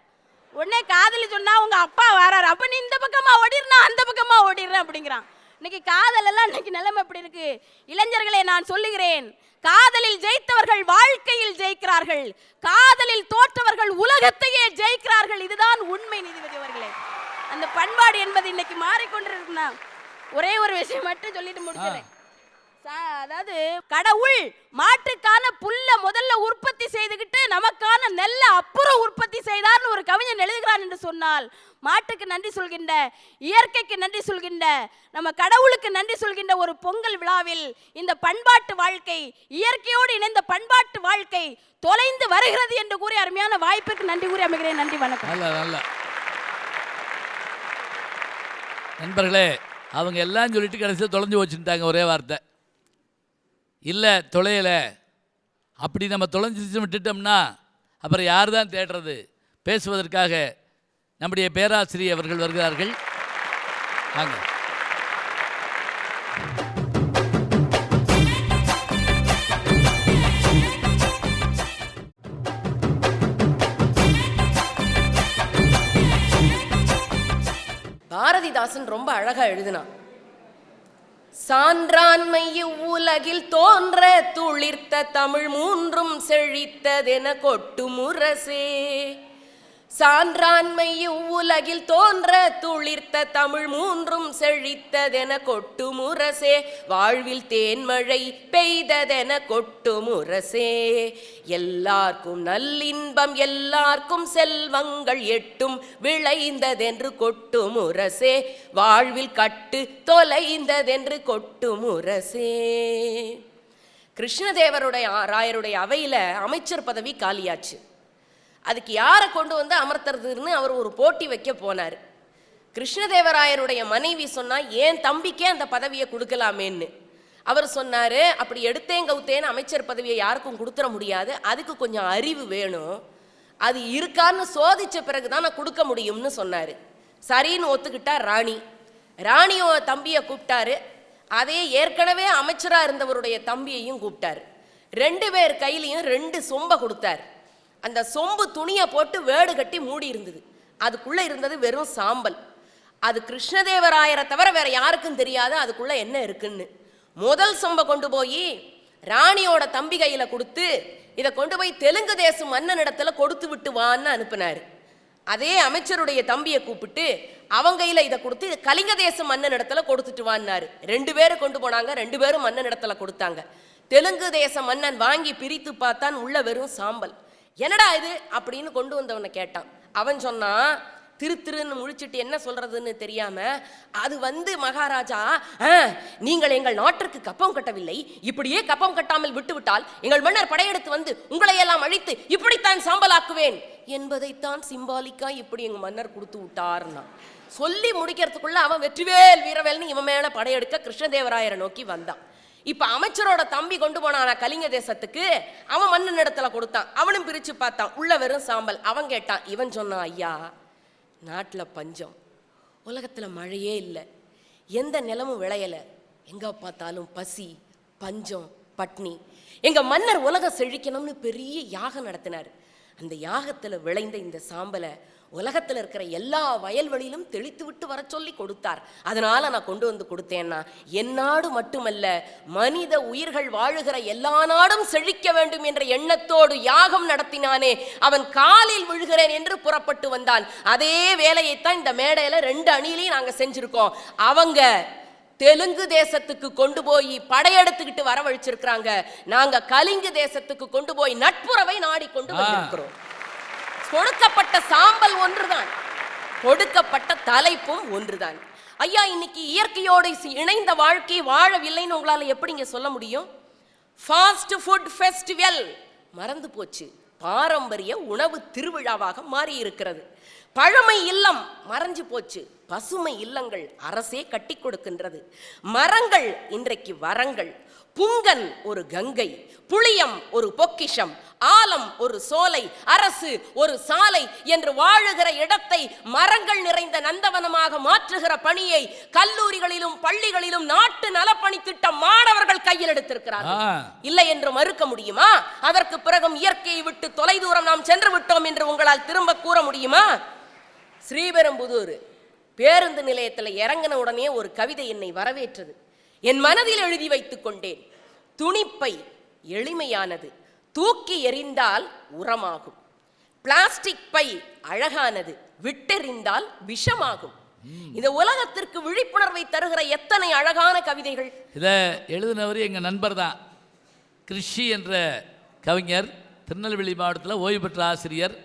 உடனே காதலி சொன்னா, உங்க அப்பா வராரு, அப்ப நீ இந்த பக்கமா ஓடிடுறா அந்த பக்கமா ஓடிடுறேன் அப்படிங்கிறான். இன்னைக்கு காதல் எல்லாம் இன்னைக்கு நிலைமை எப்படி இருக்கு? இளைஞர்களே நான் சொல்லுகிறேன், காதலில் ஜெயித்தவர்கள் வாழ்க்கையில் ஜெயிக்கிறார்கள், காதலில் தோற்றவர்கள் உலகத்தையே ஜெயிக்கிறார்கள். இதுதான் உண்மை நீதிபதி அவர்களே. அந்த பண்பாடு என்பது இன்னைக்கு மாறிக்கொண்டிருக்குன்னா ஒரே ஒரு விஷயம் மட்டும் சொல்லிட்டு முடிச்சிடறேன். அதாவது கடவுள் மாட்டுக்கான புல்ல முதல்ல உற்பத்தி செய்துகிட்டு நமக்கான நெல்ல அப்புறம் உற்பத்தி செய்தார்னு ஒரு கவிஞன் எழுதுகிறான் என்று சொன்னால், மாட்டுக்கு நன்றி சொல்கின்ற, இயற்கைக்கு நன்றி சொல்கின்ற, நம்ம கடவுளுக்கு நன்றி சொல்கின்ற ஒரு பொங்கல் விழாவில் இந்த பண்பாட்டு வாழ்க்கை, இயற்கையோடு இணைந்த பண்பாட்டு வாழ்க்கை தொலைந்து வருகிறது என்று கூறி அருமையான வாய்ப்புக்கு நன்றி கூறி அமைகிறேன். நன்றி, வணக்கம். நல்ல நண்பர்களே, அவங்க எல்லாம் சொல்லிட்டு கடைசியில் தொலைஞ்சு வச்சுட்டாங்க. ஒரே வார்த்தை இல்லை, தொலையலை. அப்படி நம்ம தொலைஞ்சி விட்டுட்டோம்னா அப்புறம் யார் தான் தேடுறது? பேசுவதற்காக நம்முடைய பேராசிரியர் அவர்கள் வருகிறார்கள். வாங்க. பாரதிதாசன் ரொம்ப அழகா எழுதினான், சான்றாண்மை இவ்வுலகில் தோன்ற துளிர்த்த தமிழ் மூன்றும் செழித்ததென கொட்டு முரசே. சான்றாண்மை இவ்வுலகில் தோன்ற துளிர்த்த தமிழ் மூன்றும் செழித்ததென கொட்டு முரசே. வாழ்வில் தேன்மழை பெய்ததென கொட்டு முரசே. எல்லார்க்கும் நல்லின்பம் எல்லார்க்கும் செல்வங்கள் எட்டும் விளைந்ததென்று கொட்டு முரசே. வாழ்வில் கட்டு தொலைந்ததென்று கொட்டு முரசே. கிருஷ்ணதேவருடைய ராயருடைய அவையில அமைச்சர் பதவி காலியாச்சு. அதுக்கு யாரை கொண்டு வந்து அமர்த்துறதுன்னு அவர் ஒரு போட்டி வைக்க போனார். கிருஷ்ணதேவராயருடைய மனைவி சொன்னா, ஏன் தம்பிக்கே அந்த பதவியை கொடுக்கலாமேன்னு. அவர் சொன்னாரு, அப்படி எடுத்தேன் கவுத்தேன்னு அமைச்சர் பதவியை யாருக்கும் கொடுத்துட முடியாது, அதுக்கு கொஞ்சம் அறிவு வேணும், அது இருக்கான்னு சோதிச்ச பிறகுதான் நான் கொடுக்க முடியும்னு சொன்னாரு. சரின்னு ஒத்துக்கிட்டார் ராணி. ராணியோ தம்பியை கூப்பிட்டாரு. அதே ஏற்கனவே அமைச்சரா இருந்தவருடைய தம்பியையும் கூப்பிட்டாரு. 2 பேர் கையிலையும் 2 சொம்பை கொடுத்தார். அந்த சொம்பு துணியை போட்டு வேடு கட்டி மூடி இருந்தது. அதுக்குள்ள இருந்தது வெறும் சாம்பல். அது கிருஷ்ணதேவராயரை தவிர வேற யாருக்கும் தெரியாது அதுக்குள்ள என்ன இருக்குன்னு. முதல் சொம்பை கொண்டு போய் ராணியோட தம்பி கையில கொடுத்து, இதை கொண்டு போய் தெலுங்கு தேசம் மன்னனிடத்துல கொடுத்து விட்டு வான்னு அனுப்பினாரு. அதே அமைச்சருடைய தம்பியை கூப்பிட்டு அவங்க கையில இதை கொடுத்து கலிங்க தேசம் மன்னன் இடத்துல கொடுத்துட்டு வான்னாரு. 2 பேரும் கொண்டு போனாங்க. 2 பேரும் மன்னன் இடத்துல கொடுத்தாங்க. தெலுங்கு தேச மன்னன் வாங்கி பிரித்து பார்த்தான், உள்ள வெறும் சாம்பல். என்னடா இது அப்படின்னு கொண்டு வந்தவனை கேட்டான். அவன் சொன்னான், திருன்னு முழிச்சிட்டு என்ன சொல்றதுன்னு தெரியாம, அது மகாராஜா, நீங்கள் எங்கள் நாட்டிற்கு கப்பம் கட்டவில்லை, இப்படியே கப்பம் கட்டாமல் விட்டுவிட்டால் எங்கள் மன்னர் படையெடுத்து வந்து உங்களை எல்லாம் அழித்து இப்படித்தான் சாம்பலாக்குவேன் என்பதைத்தான் சிம்பாலிக்கா இப்படி எங்க மன்னர் கொடுத்து விட்டார்னா. சொல்லி முடிக்கிறதுக்குள்ள அவன் வெற்றிவேல் வீரவேல்னு இவன் மேல படையெடுக்க கிருஷ்ணதேவராயரை நோக்கி வந்தான். இப்ப அமைச்சரோட தம்பி கொண்டு போனானா கலிங்க தேசத்துக்கு, அவன் மன்னன் இடத்துல கொடுத்தான். அவனும் பிரிச்சு பார்த்தான், உள்ள வெறும் சாம்பல். அவன் கேட்டான். இவன் சொன்னான், ஐயா, நாட்டில் பஞ்சம், உலகத்தில் மழையே இல்லை, எந்த நிலமும் விளையலை, எங்கே பார்த்தாலும் பசி, பஞ்சம், பட்னி. எங்கள் மன்னர் உலகம் செழிக்கணும்னு பெரிய யாகம் நடத்தினார். அந்த யாகத்தில் விளைந்த இந்த சாம்பலை உலகத்தில் இருக்கிற எல்லா வயல்வெளியிலும் தெளித்து விட்டு வர சொல்லி கொடுத்தார். அதனால நான் கொண்டு வந்து கொடுத்தேன்னா, என் நாடு மட்டுமல்ல, மனித உயிர்கள் வாழுகிற எல்லா நாடும் செழிக்க வேண்டும் என்ற எண்ணத்தோடு யாகம் நடத்தினானே, அவன் காலில் விழுகிறேன் என்று புறப்பட்டு வந்தான். அதே வேலையைத்தான் இந்த மேடையில 2 அணியிலையும் நாங்க செஞ்சிருக்கோம். அவங்க தெலுங்கு தேசத்துக்கு கொண்டு போய் படையெடுத்துக்கிட்டு வரவழைச்சிருக்கிறாங்க. நாங்க கலிங்கு தேசத்துக்கு கொண்டு போய் நட்புறவை நாடி கொண்டு வந்திருக்கிறோம். கொடுக்கப்பட்ட சாம்பல் ஒன்றுதான், கொடுக்கப்பட்ட தலைப்பும் ஒன்றுதான். ஐயா, இன்னைக்கு இயற்கையோடு இணைந்த வாழ்க்கை வாழவில்லைன்னு உங்களால எப்படிங்க சொல்ல முடியும்? ஃபாஸ்ட் ஃபுட் ஃபெஸ்டிவல் மறந்து போச்சு, பாரம்பரிய உணவு திருவிழாவாக மாறி இருக்கிறது. பழமை இல்லம் மறைஞ்சு போச்சு, பசுமை இல்லங்கள் அரசே கட்டி கொடுக்கின்றது. மரங்கள் இன்றைக்கு வரங்கள். புங்கன் ஒரு கங்கை, புளியம் ஒரு பொக்கிஷம், ஆலம் ஒரு சோலை, அரசு ஒரு சாலை என்று வாழுகிற இடத்தை மரங்கள் நிறைந்த நந்தவனமாக மாற்றுகிற பணியை கல்லூரிகளிலும் பள்ளிகளிலும் நாட்டு நலப்பணி திட்டம் மாணவர்கள் கையில் எடுத்திருக்கிறார்கள். இல்லை என்று மறுக்க முடியுமா? அதற்கு பிறகும் இயற்கையை விட்டு தொலைதூரம் நாம் சென்று விட்டோம் என்று உங்களால் திரும்ப கூற முடியுமா? ஸ்ரீபெரும்புதூர் பேருந்து நிலையத்தில் இறங்கின உடனே ஒரு கவிதை என்னை வரவேற்றது. என் மனதில் எழுதி வைத்துக் கொண்டேன். துணிப்பை எளிமையானது, தூக்கி எறிந்தால் உரமாகும். பிளாஸ்டிக் பை அழகானது, விட்டெறிந்தால் விஷமாகும். இந்த உலகத்திற்கு விழிப்புணர்வை தருகிற எத்தனை அழகான கவிதைகள். இதை எழுதினவர் எங்கள் நண்பர் தான், கிருஷி என்ற கவிஞர், திருநெல்வேலி மாவட்டத்தில் ஓய்வு பெற்ற ஆசிரியர்,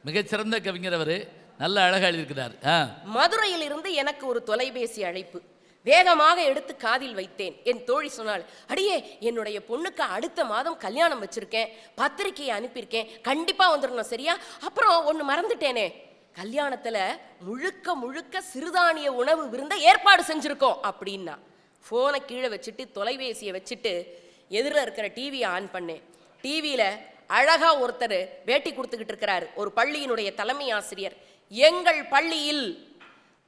மிகச்சிறந்த கவிஞர். அவர் நல்ல அழகாக எழுதியிருக்கிறார். மதுரையில் இருந்து எனக்கு ஒரு தொலைபேசி அழைப்பு. வேகமாக எடுத்து காதில் வைத்தேன். என் தோழி சொன்னாள், அடியே, என்னுடைய பொண்ணுக்கு அடுத்த மாதம் கல்யாணம் வச்சிருக்கேன், பத்திரிக்கையை அனுப்பியிருக்கேன், கண்டிப்பா வந்துடணும், சரியா? அப்புறம் ஒன்று மறந்துட்டேனே, கல்யாணத்துல முழுக்க முழுக்க சிறுதானிய உணவு விருந்த ஏற்பாடு செஞ்சிருக்கோம் அப்படின்னா. போனை கீழே வச்சுட்டு தொலைபேசியை வச்சுட்டு எதிரில் இருக்கிற டிவியை ஆன் பண்ணேன். டிவியில அழகா ஒருத்தர் பேட்டி கொடுத்துக்கிட்டு இருக்கிறாரு, ஒரு பள்ளியினுடைய தலைமை ஆசிரியர். எங்கள் பள்ளியில்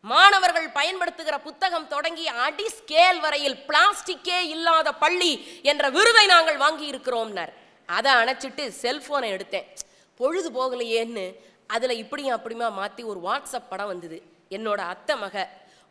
மாணவர்கள் பயன்படுத்துகிற புத்தகம் தொடங்கி அடி ஸ்கேல் வரையில் பிளாஸ்டிக்கே இல்லாத பள்ளி என்ற விருதை நாங்கள் வாங்கி இருக்கிறோம்னார். அதை அணைச்சிட்டு செல்போனை எடுத்தேன். பொழுது போகலையேன்னு அதில் இப்படியும் அப்படியுமா மாற்றி ஒரு வாட்ஸ்அப் படம் வந்தது. என்னோட அத்தை மக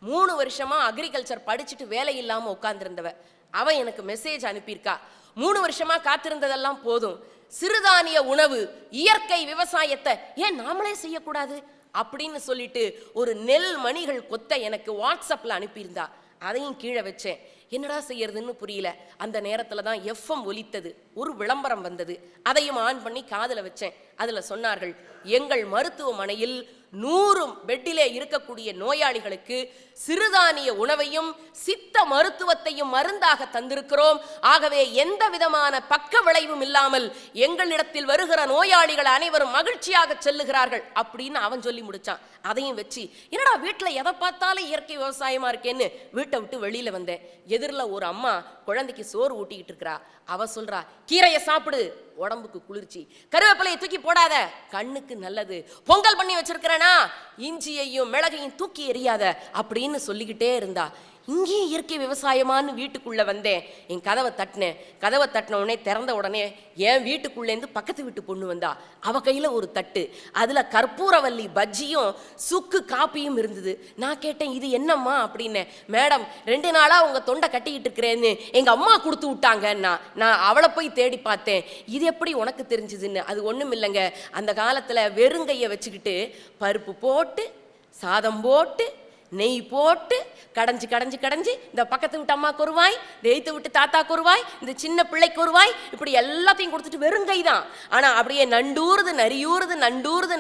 3 வருஷமா அக்ரிகல்ச்சர் படிச்சுட்டு வேலை இல்லாமல் உட்கார்ந்துருந்தவ, அவன் எனக்கு மெசேஜ் அனுப்பியிருக்கா. 3 வருஷமா காத்திருந்ததெல்லாம் போதும், சிறுதானிய உணவு இயற்கை விவசாயத்தை ஏன் நாமளே செய்யக்கூடாது அப்படின்னு சொல்லிட்டு ஒரு நெல் மணிகள் கொத்த எனக்கு வாட்ஸ்அப்ல அனுப்பியிருந்தா. அதையும் கீழே வச்சேன். என்னடா செய்யறதுன்னு புரியல. அந்த நேரத்துல தான் எஃப்எம் ஒலித்தது, ஒரு விளம்பரம் வந்தது. அதையும் ஆன் பண்ணி காதுல வச்சேன். அதுல சொன்னார்கள், எங்கள் மருத்துவமனையில் 100 பெட்டிலே இருக்கக்கூடிய நோயாளிகளுக்கு சிறுதானிய உணவையும் சித்த மருத்துவத்தையும் மருந்தாக தந்திருக்கிறோம். ஆகவே எந்த விதமான பக்க விளைவும் இல்லாமல் எங்களிடத்தில் வருகிற நோயாளிகள் அனைவரும் மகிழ்ச்சியாக செல்லுகிறார்கள் அப்படின்னு அவன் சொல்லி முடிச்சான். அதையும் வச்சு, என்னடா வீட்டில் எதை பார்த்தாலும் இயற்கை விவசாயமா இருக்கேன்னு வீட்டை விட்டு வெளியில வந்தேன். எதிரில் ஒரு அம்மா குழந்தைக்கு சோறு ஊட்டிக்கிட்டு இருக்கிறா. அவ சொல்றா, கீரையை சாப்பிடு, உடம்புக்கு குளிர்ச்சி, கருவேப்பிலையை தூக்கி போடாத, கண்ணுக்கு நல்லது, பொங்கல் பண்ணி வச்சிருக்கிறேனா, இஞ்சியையும் மிளகையும் தூக்கி எறியாத அப்படின்னு சொல்லிக்கிட்டே இருந்தா. இங்கேயும் இயற்கை விவசாயமானு வீட்டுக்குள்ள வந்தேன். என் கதவை தட்டின உடனே திறந்த உடனே என் வீட்டுக்குள்ளேருந்து பக்கத்து வீட்டு பொண்ணு வந்தா. அவ கையில ஒரு தட்டு, அதுல கற்பூரவல்லி பஜ்ஜியும் சுக்கு காப்பியும் இருந்தது. நான் கேட்டேன், இது என்னம்மா அப்படின்னு. மேடம், 2 நாளா உங்க தொண்டை கட்டிக்கிட்டு இருக்கிறேன்னு எங்க அம்மா கொடுத்து விட்டாங்கன்னா. நான் அவளை போய் தேடி பார்த்தேன், இது எப்படி உனக்கு தெரிஞ்சுதுன்னு. அது ஒண்ணும் இல்லைங்க, அந்த காலத்துல வெறுங்கையை வச்சுக்கிட்டு பருப்பு போட்டு சாதம் போட்டு நெய் போட்டு கடைஞ்சி இந்த பக்கத்து விட்டு அம்மாக்கு ஒரு வாய், தெய்த்து விட்டு தாத்தாக்கு ஒரு வாய், இந்த சின்ன பிள்ளைக்கு ஒரு வாய், இப்படி எல்லாத்தையும் கொடுத்துட்டு வெறுங்கை தான். ஆனா அப்படியே நண்டூறுது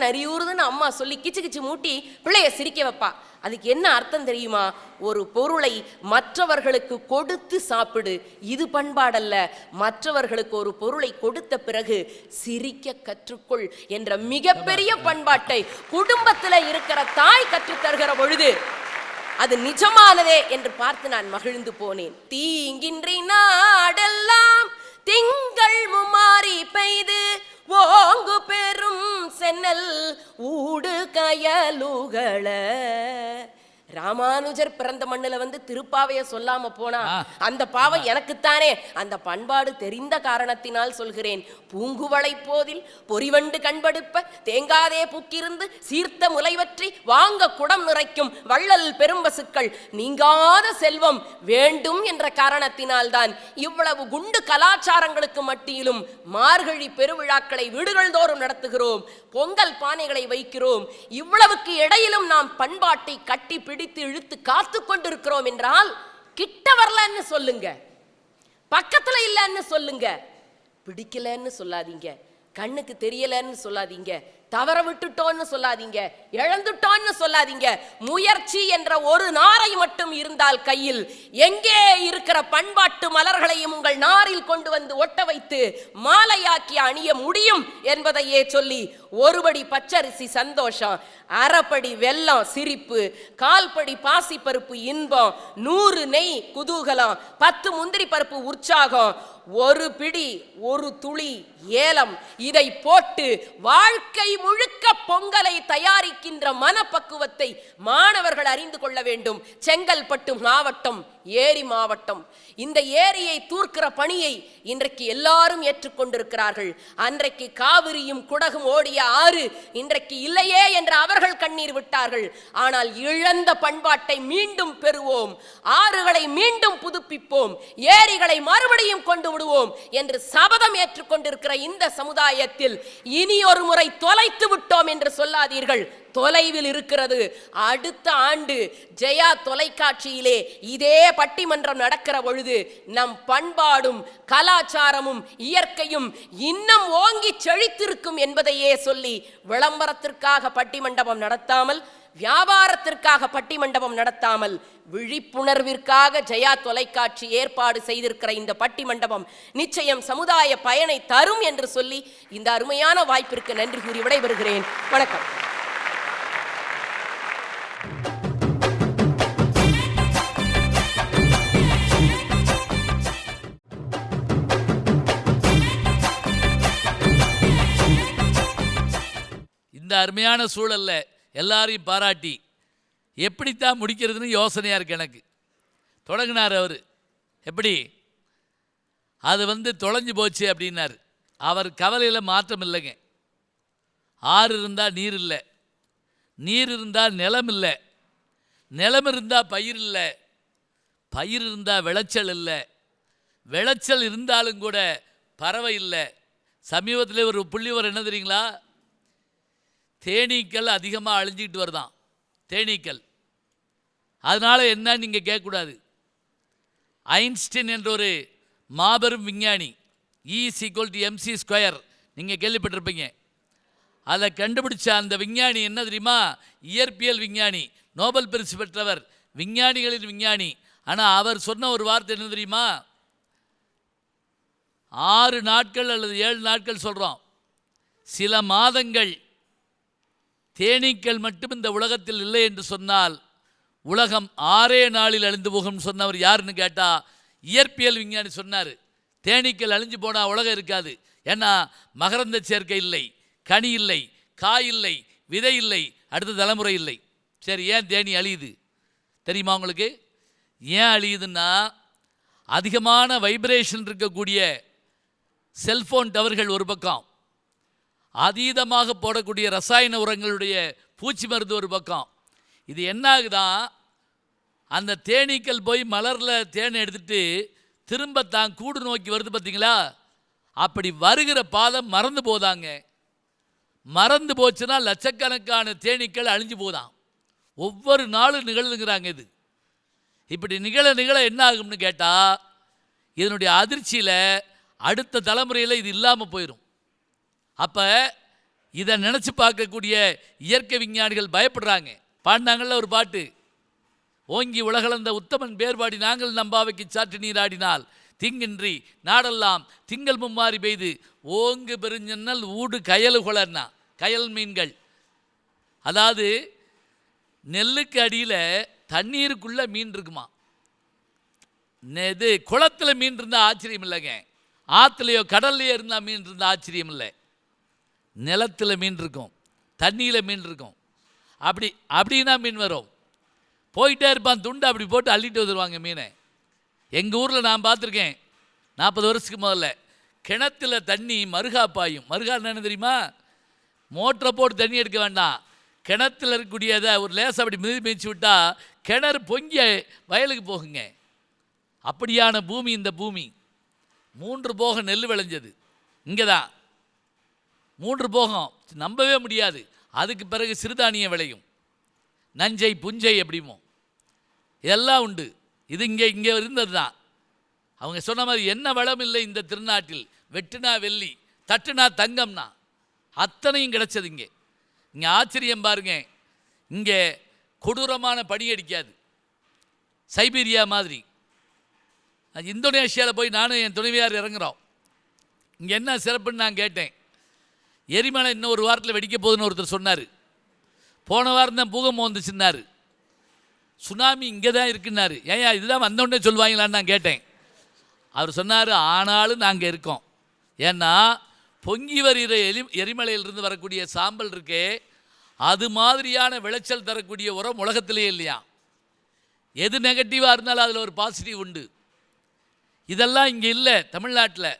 நரியூறுதுன்னு அம்மா சொல்லி கிச்சு மூட்டி பிள்ளைய சிரிக்க வைப்பா. அதுக்கு என்ன அர்த்தம் தெரியுமா? ஒரு பொருளை மற்றவர்களுக்கு கொடுத்து சாப்பிடு, இது பண்பாடல்ல. மற்றவர்களுக்கு ஒரு பொருளை கொடுத்த பிறகு சிரிக்க கற்றுக்கொள் என்ற மிகப்பெரிய பண்பாட்டை குடும்பத்தில் இருக்கிற தாய் கற்றுத்தருகிற பொழுது அது நிஜமானதே என்று பார்த்து நான் மகிழ்ந்து போனேன். தீங்கின்றி நாடெல்லாம் திங்கள் மும்மாறி பெய்து ஓங்கு பெரும் சென்னல் ஊடு கயலுகள. ராமானுஜர் பிறந்த மண்ணுல வந்து திருப்பாவைய சொல்லாம போனா அந்த பாவம் எனக்குத்தானே. அந்த பண்பாடு தெரிந்த காரணத்தினால் சொல்கிறேன். பூங்குவளை போதில் பொறிவண்டு கண்படுப்ப தேங்காதே பூக்கிருந்து சீர்த்த முலைவற்றி வாங்க குடம் நிறைக்கும் வள்ளல் பெரும்பசுக்கள் நீங்காத செல்வம் வேண்டும் என்ற காரணத்தினால் தான் இவ்வளவு குண்டு கலாச்சாரங்களுக்கு மத்தியிலும் மார்கழி பெருவிழாக்களை வீடுகள் தோறும் நடத்துகிறோம், பொங்கல் பானைகளை வைக்கிறோம். இவ்வளவுக்கு இடையிலும் நாம் பண்பாட்டை கட்டி பிடித்து இழுத்து காத்து கொண்டிருக்கிறோம் என்றால் கிட்ட வரலன்னு சொல்லுங்க, பக்கத்துல இல்லைன்னு சொல்லுங்க, பிடிக்கலன்னு சொல்லாதீங்க, கண்ணுக்கு தெரியலன்னு சொல்லாதீங்க, தவற விட்டுட்டோன்னு சொல்லாதீங்க, இழந்துட்டோன்னு சொல்லாதீங்க. முயற்சி என்ற ஒரு நாரை மட்டும் இருந்தால் கையில், எங்கே இருக்கிற பண்பாட்டு மலர்களையும் உங்கள் நாரில் கொண்டு வந்து ஒட்ட வைத்து மாலையாக்கி அணிய முடியும் என்பதையே சொல்லி, ஒருபடி பச்சரிசி சந்தோஷம், அரைப்படி வெல்லம் சிரிப்பு, கால்படி பாசி பருப்பு இன்பம், 100 நெய் குதூகலம், 10 முந்திரி பருப்பு உற்சாகம், ஒரு பிடி ஒரு துளி ஏலம், இதை போட்டு வாழ்க்கை முழுக்க பொங்கலை தயாரிக்கின்ற மனப்பக்குவத்தை மாணவர்கள் அறிந்து கொள்ள வேண்டும். செங்கல்பட்டு மாவட்டம் ஏரி மாவட்டம், இந்த ஏரியை தூர்க்கிற பணியை இன்றைக்கு எல்லாரும் ஏற்றுக்கொண்டிருக்கிறார்கள். அன்றைக்கு காவிரியும் குடகும் ஓடிய ஆறு இன்றைக்கு இல்லையே என்று அவர்கள் கண்ணீர் விட்டார்கள். ஆனால் இழந்த பண்பாட்டை மீண்டும் பெறுவோம், ஆறுகளை மீண்டும் புதுப்பிப்போம், ஏரிகளை மறுபடியும் கொண்டு விடுவோம் என்று சபதம் ஏற்றுக்கொண்டிருக்கிற இந்த சமுதாயத்தில் இனி ஒரு முறை தொலைத்து விட்டோம் என்று சொல்லாதீர்கள். தொலைவில் இருக்கிறது. அடுத்த ஆண்டு ஜெயா தொலைக்காட்சியிலே இதே பட்டிமன்றம் நடக்கிற பொழுது நம் பண்பாடும் கலாச்சாரமும் இயற்கையும் இன்னும் ஓங்கி செழித்திருக்கும் என்பதையே சொல்லி, விளம்பரத்திற்காக பட்டிமண்டபம் நடத்தாமல், வியாபாரத்திற்காக பட்டிமண்டபம் நடத்தாமல், விழிப்புணர்விற்காக ஜெயா தொலைக்காட்சி ஏற்பாடு செய்திருக்கிற இந்த பட்டிமண்டபம் நிச்சயம் சமுதாய பயனை தரும் என்று சொல்லி இந்த அருமையான வாய்ப்பிற்கு நன்றி கூறி விடைபெறுகிறேன். வணக்கம். இந்த அருமையான சூழல்ல எல்லாரையும் பாராட்டி எப்படித்தான் முடிக்கிறதுன்னு யோசனையாக இருக்கு எனக்கு. தொடங்கினார் அவர், எப்படி அது தொலைஞ்சு போச்சு அப்படின்னார். அவர் கவலையில் மாற்றம் இல்லைங்க. ஆறு இருந்தால் நீர் இல்லை, நீர் இருந்தால் நிலம் இல்லை, நிலம் இருந்தால் பயிர் இல்லை, பயிர் இருந்தால் விளைச்சல் இல்லை, விளைச்சல் இருந்தாலும் கூட பறவை இல்லை. சமீபத்தில் ஒரு புள்ளிவர் என்ன தெரியுங்களா, தேனீக்கள் அதிகமாக அழிஞ்சிக்கிட்டு வருதான். தேனீக்கள் அதனால் என்ன நீங்கள் கேட்கக்கூடாது. ஐன்ஸ்டீன் என்ற ஒரு மாபெரும் விஞ்ஞானி, E=mc², நீங்கள் கேள்விப்பட்டிருப்பீங்க. அதை கண்டுபிடிச்ச அந்த விஞ்ஞானி என்ன தெரியுமா, இயற்பியல் விஞ்ஞானி, நோபல் பரிசு பெற்றவர், விஞ்ஞானிகளின் விஞ்ஞானி. ஆனால் அவர் சொன்ன ஒரு வார்த்தை என்ன தெரியுமா, 6 நாட்கள் அல்லது 7 நாட்கள் சொல்கிறோம், சில மாதங்கள் தேனீக்கள் மட்டும் இந்த உலகத்தில் இல்லை என்று சொன்னால் உலகம் 6 நாளில் அழிந்து போகும் சொன்னவர் யாருன்னு கேட்டால் இயற்பியல் விஞ்ஞானி சொன்னார். தேனீக்கள் அழிஞ்சு போனால் உலகம் இருக்காது. ஏன்னா மகரந்த சேர்க்கை இல்லை, கனி இல்லை, காய் இல்லை, விதை இல்லை, அடுத்த தலைமுறை இல்லை. சரி, ஏன் தேனி அழியுது தெரியுமா உங்களுக்கு? ஏன் அழியுதுன்னா, அதிகமான வைப்ரேஷன் இருக்கக்கூடிய செல்ஃபோன் டவர்கள் ஒரு பக்கம், அதீதமாக போடக்கூடிய ரசாயன உரங்களுடைய பூச்சி மருந்து ஒரு பக்கம். இது என்ன ஆகுதான், அந்த தேனீக்கள் போய் மலரில் தேனை எடுத்துட்டு திரும்ப தான் கூடு நோக்கி வருது பார்த்தீங்களா, அப்படி வருகிற பாதம் மறந்து போதாங்க. மறந்து போச்சுன்னா லட்சக்கணக்கான தேனீக்கள் அழிஞ்சு போதாம். ஒவ்வொரு நாளும் நிகழ்ந்துங்கிறாங்க. இது இப்படி நிகழ என்ன ஆகும்னு கேட்டால், இதனுடைய அதிர்ச்சியில் அடுத்த தலைமுறையில் இது இல்லாமல் போயிடும். அப்போ இதை நினச்சி பார்க்கக்கூடிய இயற்கை விஞ்ஞானிகள் பயப்படுறாங்க. பாடினாங்கள்ல ஒரு பாட்டு, ஓங்கி உலகளந்த உத்தமன் பேர்பாடி நாங்கள் நம்பாவைக்கு சாற்று நீராடினால் திங்கின்றி நாடெல்லாம் திங்கள் மும்மாறி பெய்து ஓங்கு பெருஞ்சன்னல் ஊடு கயலு குளர்னா, கயல் மீன்கள். அதாவது நெல்லுக்கு அடியில் தண்ணீருக்குள்ளே மீன் இருக்குமா. இது குளத்தில் மீன் இருந்தால் ஆச்சரியம் இல்லைங்க, ஆற்றுலையோ கடல்லையோ இருந்தால் மீன் இருந்தால் ஆச்சரியம் இல்லை. நிலத்தில் மீன் இருக்கும், தண்ணியில் மீன் இருக்கும். அப்படின்னா மீன் வரும். போயிட்டே இருப்பான், துண்டு அப்படி போட்டு அள்ளிட்டு வந்துடுவாங்க மீனை. எங்கள் ஊரில் நான் பார்த்துருக்கேன், 40 வருஷத்துக்கு முதல்ல கிணத்துல தண்ணி மருகா பாயும். மருகா என்ன தெரியுமா, மோட்டரை போட்டு தண்ணி எடுக்க வேண்டாம், கிணத்துல இருக்கக்கூடியதை ஒரு லேசை அப்படி மிதிச்சு விட்டால் கிணறு பொங்கி வயலுக்கு போகுங்க. அப்படியான பூமி இந்த பூமி. 3 போகம் நெல் விளைஞ்சது இங்கே தான், 3 போகம் நம்பவே முடியாது. அதுக்கு பிறகு சிறுதானியம் விளையும், நஞ்சை புஞ்சை எப்படிமோ இதெல்லாம் உண்டு. இது இங்கே இருந்தது தான். அவங்க சொன்ன மாதிரி என்ன வளம் இல்லை இந்த திருநாட்டில், வெட்டுனா வெள்ளி தட்டுனா தங்கம்னா அத்தனையும் கிடைச்சது இங்கே. இங்கே ஆச்சரியம் பாருங்க, இங்கே கொடூரமான பனி அடிக்காது, சைபீரியா மாதிரி. இந்தோனேஷியாவில் போய் நானும் என் துணைவியார் இறங்குறோம். இங்கே என்ன சிறப்புன்னு நான் கேட்டேன். எரிமலை இன்னும் ஒரு வாரத்தில் வெடிக்க போகுதுன்னு ஒருத்தர் சொன்னார். போன வாரம் தான் பூகம்பம் வந்துச்சுன்னாரு. சுனாமி இங்கே தான் இருக்குன்னாரு. ஏன் இதுதான் வந்தோடனே சொல்லுவாங்களான்னு நான் கேட்டேன். அவர் சொன்னார், ஆனாலும் நாங்கள் இருக்கோம். ஏன்னா பொங்கி வருகிற எரிமலையிலிருந்து வரக்கூடிய சாம்பல் இருக்கே, அது மாதிரியான விளைச்சல் தரக்கூடிய உரம் உலகத்திலேயே இல்லையா. எது நெகட்டிவாக இருந்தாலும் அதில் ஒரு பாசிட்டிவ் உண்டு. இதெல்லாம் இங்கே இல்லை தமிழ்நாட்டில்.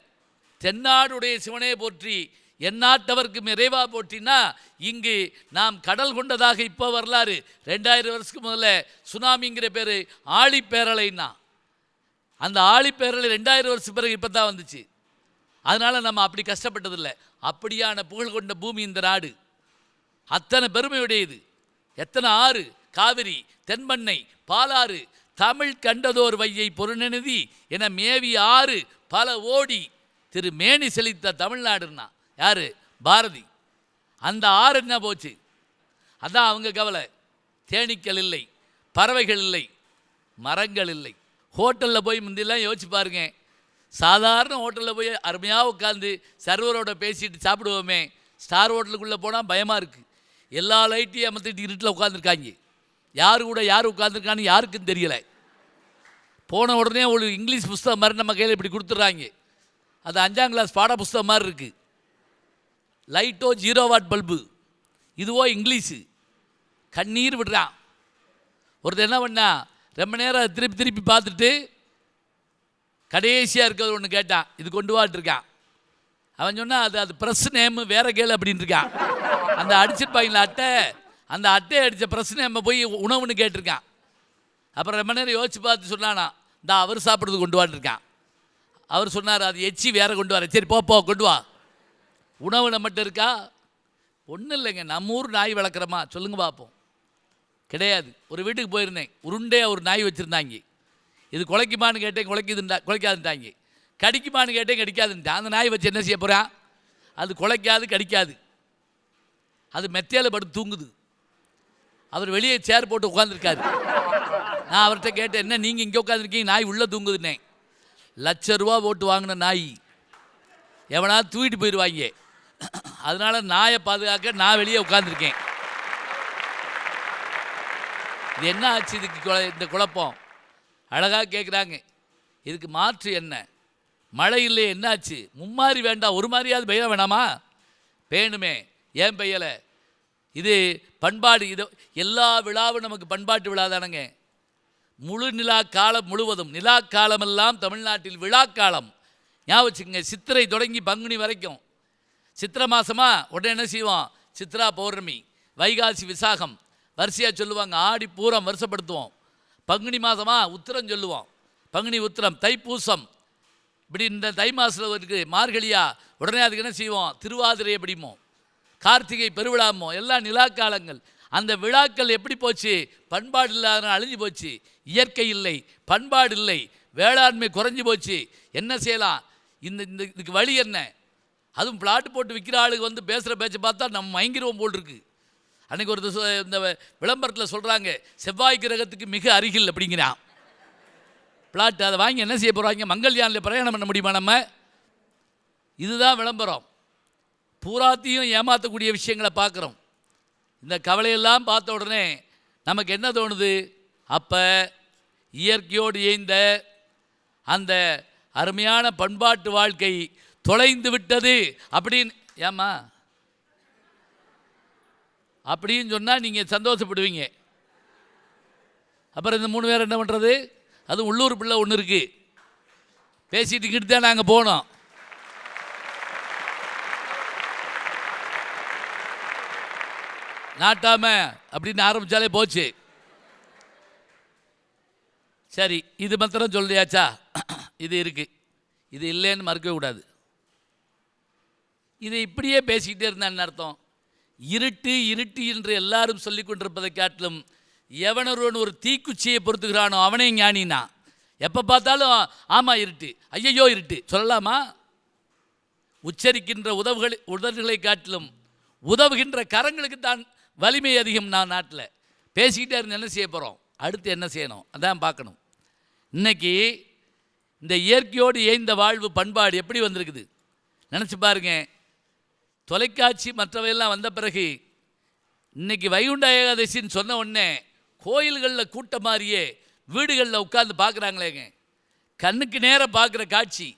தென்னாடுடைய சிவனே போற்றி எந்நாட்டவர்க்கும் இறைவா போற்றினா இங்கு நாம் கடல் கொண்டதாக இப்போ வரலாறு. 2000 வருஷத்துக்கு முதல்ல சுனாமிங்கிற பேர் ஆழிப்பேரலைன்னா, அந்த ஆழிப்பேரலை 2000 வருஷம் பிறகு இப்போ தான் வந்துச்சு. அதனால் நம்ம அப்படி கஷ்டப்பட்டதில்லை. அப்படியான புகழ் கொண்ட பூமி இந்த நாடு. அத்தனை பெருமையுடையது. எத்தனை ஆறு, காவிரி, தென்பண்ணை, பாலாறு, தமிழ் கண்டதோர் வையை பொருணநிதி என மேவி ஆறு பல ஓடி திரு மேனி செழித்த தமிழ்நாடுன்னா யார்? பாரதி. அந்த ஆறு என்ன போச்சு? அதான் அவங்க கவலை. தேனீக்கள் இல்லை, பறவைகள் இல்லை, மரங்கள் இல்லை. ஹோட்டலில் போய் முந்தியெல்லாம் யோசிச்சு பாருங்க, சாதாரண ஹோட்டலில் போய் அருமையாக உட்காந்து சர்வரோட பேசிட்டு சாப்பிடுவோமே. ஸ்டார் ஹோட்டலுக்குள்ளே போனால் பயமாக இருக்குது. எல்லா லைட்டையும் அமர்த்திட்டு இருட்டில் உட்காந்துருக்காங்க. யார் கூட யார் உட்காந்துருக்கான்னு யாருக்கும் தெரியலை. போன உடனே ஒரு இங்கிலீஷ் புஸ்தகம் மாதிரி நம்ம கையில் இப்படி கொடுத்துட்றாங்க. அது 5ஆம் கிளாஸ் பாட புஸ்தகம் மாதிரி இருக்குது. லைட்டோ 0 வாட் பல்பு, இதுவோ இங்கிலீஷு. கண்ணீர் விடுறான். ஒருத்தர் என்ன பண்ணா, ரொம்ப நேரம் திருப்பி பார்த்துட்டு கடைசியாக இருக்கிறது ஒன்று கேட்டான், இது கொண்டு வாட்டிருக்கான். அவன் சொன்னால் அது ப்ரெஸ் நேமு வேறு கேளு அப்படின்னு இருக்கான். அந்த அடிச்சிருப்பாங்களா அட்டை, அந்த அட்டையை அடித்த ப்ரெஸ் நேமை போய் உணவுன்னு கேட்டிருக்கான். அப்புறம் ரொம்ப நேரம் யோசிச்சு பார்த்து சொன்னானா, இந்த அவர் சாப்பிட்றது கொண்டு வாட்டிருக்கான். அவர் சொன்னார், அது எச்சி வேற கொண்டு வர. சரி போ கொண்டு வா. உணவு நம்மகிட்ட இருக்கா? ஒன்றும் இல்லைங்க. நம்ம ஊர் நாய் வளர்க்குறோமா சொல்லுங்க பார்ப்போம். கிடையாது. ஒரு வீட்டுக்கு போயிருந்தேன், உருண்டே ஒரு நாய் வச்சுருந்தாங்க. இது குலைக்குமான்னு கேட்டேன், குலைக்காதுன்ட்டாங்க. கடிக்குமான்னு கேட்டேன், கடிக்காதுன்ட்டான். அந்த நாய் வச்சு என்ன செய்ய போகிறான்? அது குலைக்காது, கடிக்காது. அது மெத்தையில் படுத்து தூங்குது. அவர் வெளியே சேர் போட்டு உட்காந்துருக்காரு. நான் அவர்கிட்ட கேட்டேன், என்ன நீங்கள் இங்கே உட்காந்துருக்கீங்க, நாய் உள்ளே தூங்குதுன்னே. ₹1,00,000 போட்டு வாங்கின நாய், எவனாவது தூக்கிட்டு போயிடுவாங்க. அதனால் நாயை பாதுகாக்க நான் வெளியே உட்காந்துருக்கேன். இது என்ன ஆச்சு? இதுக்கு இந்த குழப்பம் அழகாக கேட்குறாங்க. இதுக்கு மாற்று என்ன? மழை இல்லை, என்னாச்சு? மும்மாரி வேண்டாம், ஒரு மாதிரியாவது பெய்ய வேணாமா? பேணுமே, ஏன் பெய்யலை? இது பண்பாடு. இது எல்லா விழாவும் நமக்கு பண்பாட்டு விழா தானங்க. முழு நிலா காலம் முழுவதும், நிலா காலமெல்லாம் தமிழ்நாட்டில் விழாக்காலம். ஞாபகம் வச்சுக்கோங்க. சித்திரை தொடங்கி பங்குனி வரைக்கும். சித்திரை மாதமா உடனே என்ன செய்வோம்? சித்ரா பௌர்ணமி, வைகாசி விசாகம் வரிசையாக சொல்லுவாங்க. ஆடி பூரம் வருஷப்படுத்துவோம். பங்குனி மாதமா உத்திரம் சொல்லுவோம். பங்குனி உத்திரம், தைப்பூசம், இப்படி இந்த தை மாதத்தில் இருக்குது. மார்கழியா உடனே அதுக்கு என்ன செய்வோம்? திருவாதிரையை பிடிமோ, கார்த்திகை பெருவிழாமோ, எல்லாம் நிலாக்காலங்கள். அந்த விழாக்கள் எப்படி போச்சு? பண்பாடு இல்லாத அழிஞ்சு போச்சு. இயற்கை இல்லை, பண்பாடு இல்லை, வேளாண்மை குறைஞ்சி போச்சு. என்ன செய்யலாம்? இதுக்கு வழி என்ன? அதுவும் பிளாட்டு போட்டு விற்கிற ஆளுக்கு வந்து பேசுகிற பேச்சை பார்த்தா நம்ம மயங்கிருவோம் போல் இருக்குது. அன்றைக்கி ஒரு இந்த விளம்பரத்தில் சொல்கிறாங்க, செவ்வாய் கிரகத்துக்கு மிக அருகில் அப்படிங்கிறான் பிளாட்டு. அதை வாங்கி என்ன செய்ய போகிறாங்க? மங்கள்யானில் பிரயாணம் பண்ண முடியுமா நம்ம? இதுதான் விளம்பரம். பூராத்தையும் ஏமாற்றக்கூடிய விஷயங்களை பார்க்குறோம். இந்த கவலையெல்லாம் பார்த்த உடனே நமக்கு என்ன தோணுது? அப்போ இயற்கையோடு இயைந்த அந்த அருமையான பண்பாட்டு வாழ்க்கை தொலைந்து விட்டது அப்படின்னு. ஏம்மா அப்படின்னு சொன்னால் நீங்கள் சந்தோஷப்படுவீங்க. அப்புறம் இந்த 3 பேர் என்ன பண்ணுறது? அதுவும் உள்ளூர் பிள்ளை ஒன்று இருக்குது, பேசிட்டுக்கிட்டு தான் நாங்கள் போனோம். நாட்டாம அப்படின்னு ஆரம்பித்தாலே போச்சு. சரி, இது மாத்திரம் சொல்லியாச்சா? இது இருக்குது, இது இல்லைன்னு மறுக்கவே கூடாது. இதை இப்படியே பேசிக்கிட்டே இருந்தான்னு அர்த்தம். இருட்டு இருட்டு என்று எல்லாரும் சொல்லி கொண்டிருப்பதை காட்டிலும் எவனொருவன் ஒரு தீக்குச்சியை பொறுத்துக்கிறானோ அவனே ஞானினா. எப்போ பார்த்தாலும் ஆமாம் இருட்டு, ஐயையோ இருட்டு சொல்லலாமா? உச்சரிக்கின்ற உதடுகளை காட்டிலும் உதவுகின்ற கரங்களுக்கு தான் வலிமை அதிகம். நான் நாட்டில் பேசிக்கிட்டே இருந்து என்ன செய்ய போகிறோம், அடுத்து என்ன செய்யணும் அதான் பார்க்கணும். இன்னைக்கு இந்த இயற்கையோடு ஏய்ந்த வாழ்வு பண்பாடு எப்படி வந்திருக்குது நினச்சி பாருங்க. தொலைக்காட்சி மற்றவையெல்லாம் வந்த பிறகு இன்னைக்கு வைகுண்ட ஏகாதசின்னு சொன்ன உடனே கோயில்களில் கூட்டம் மாதிரியே வீடுகளில் உட்கார்ந்து பார்க்குறாங்களேங்க. கண்ணுக்கு நேராக பார்க்குற காட்சி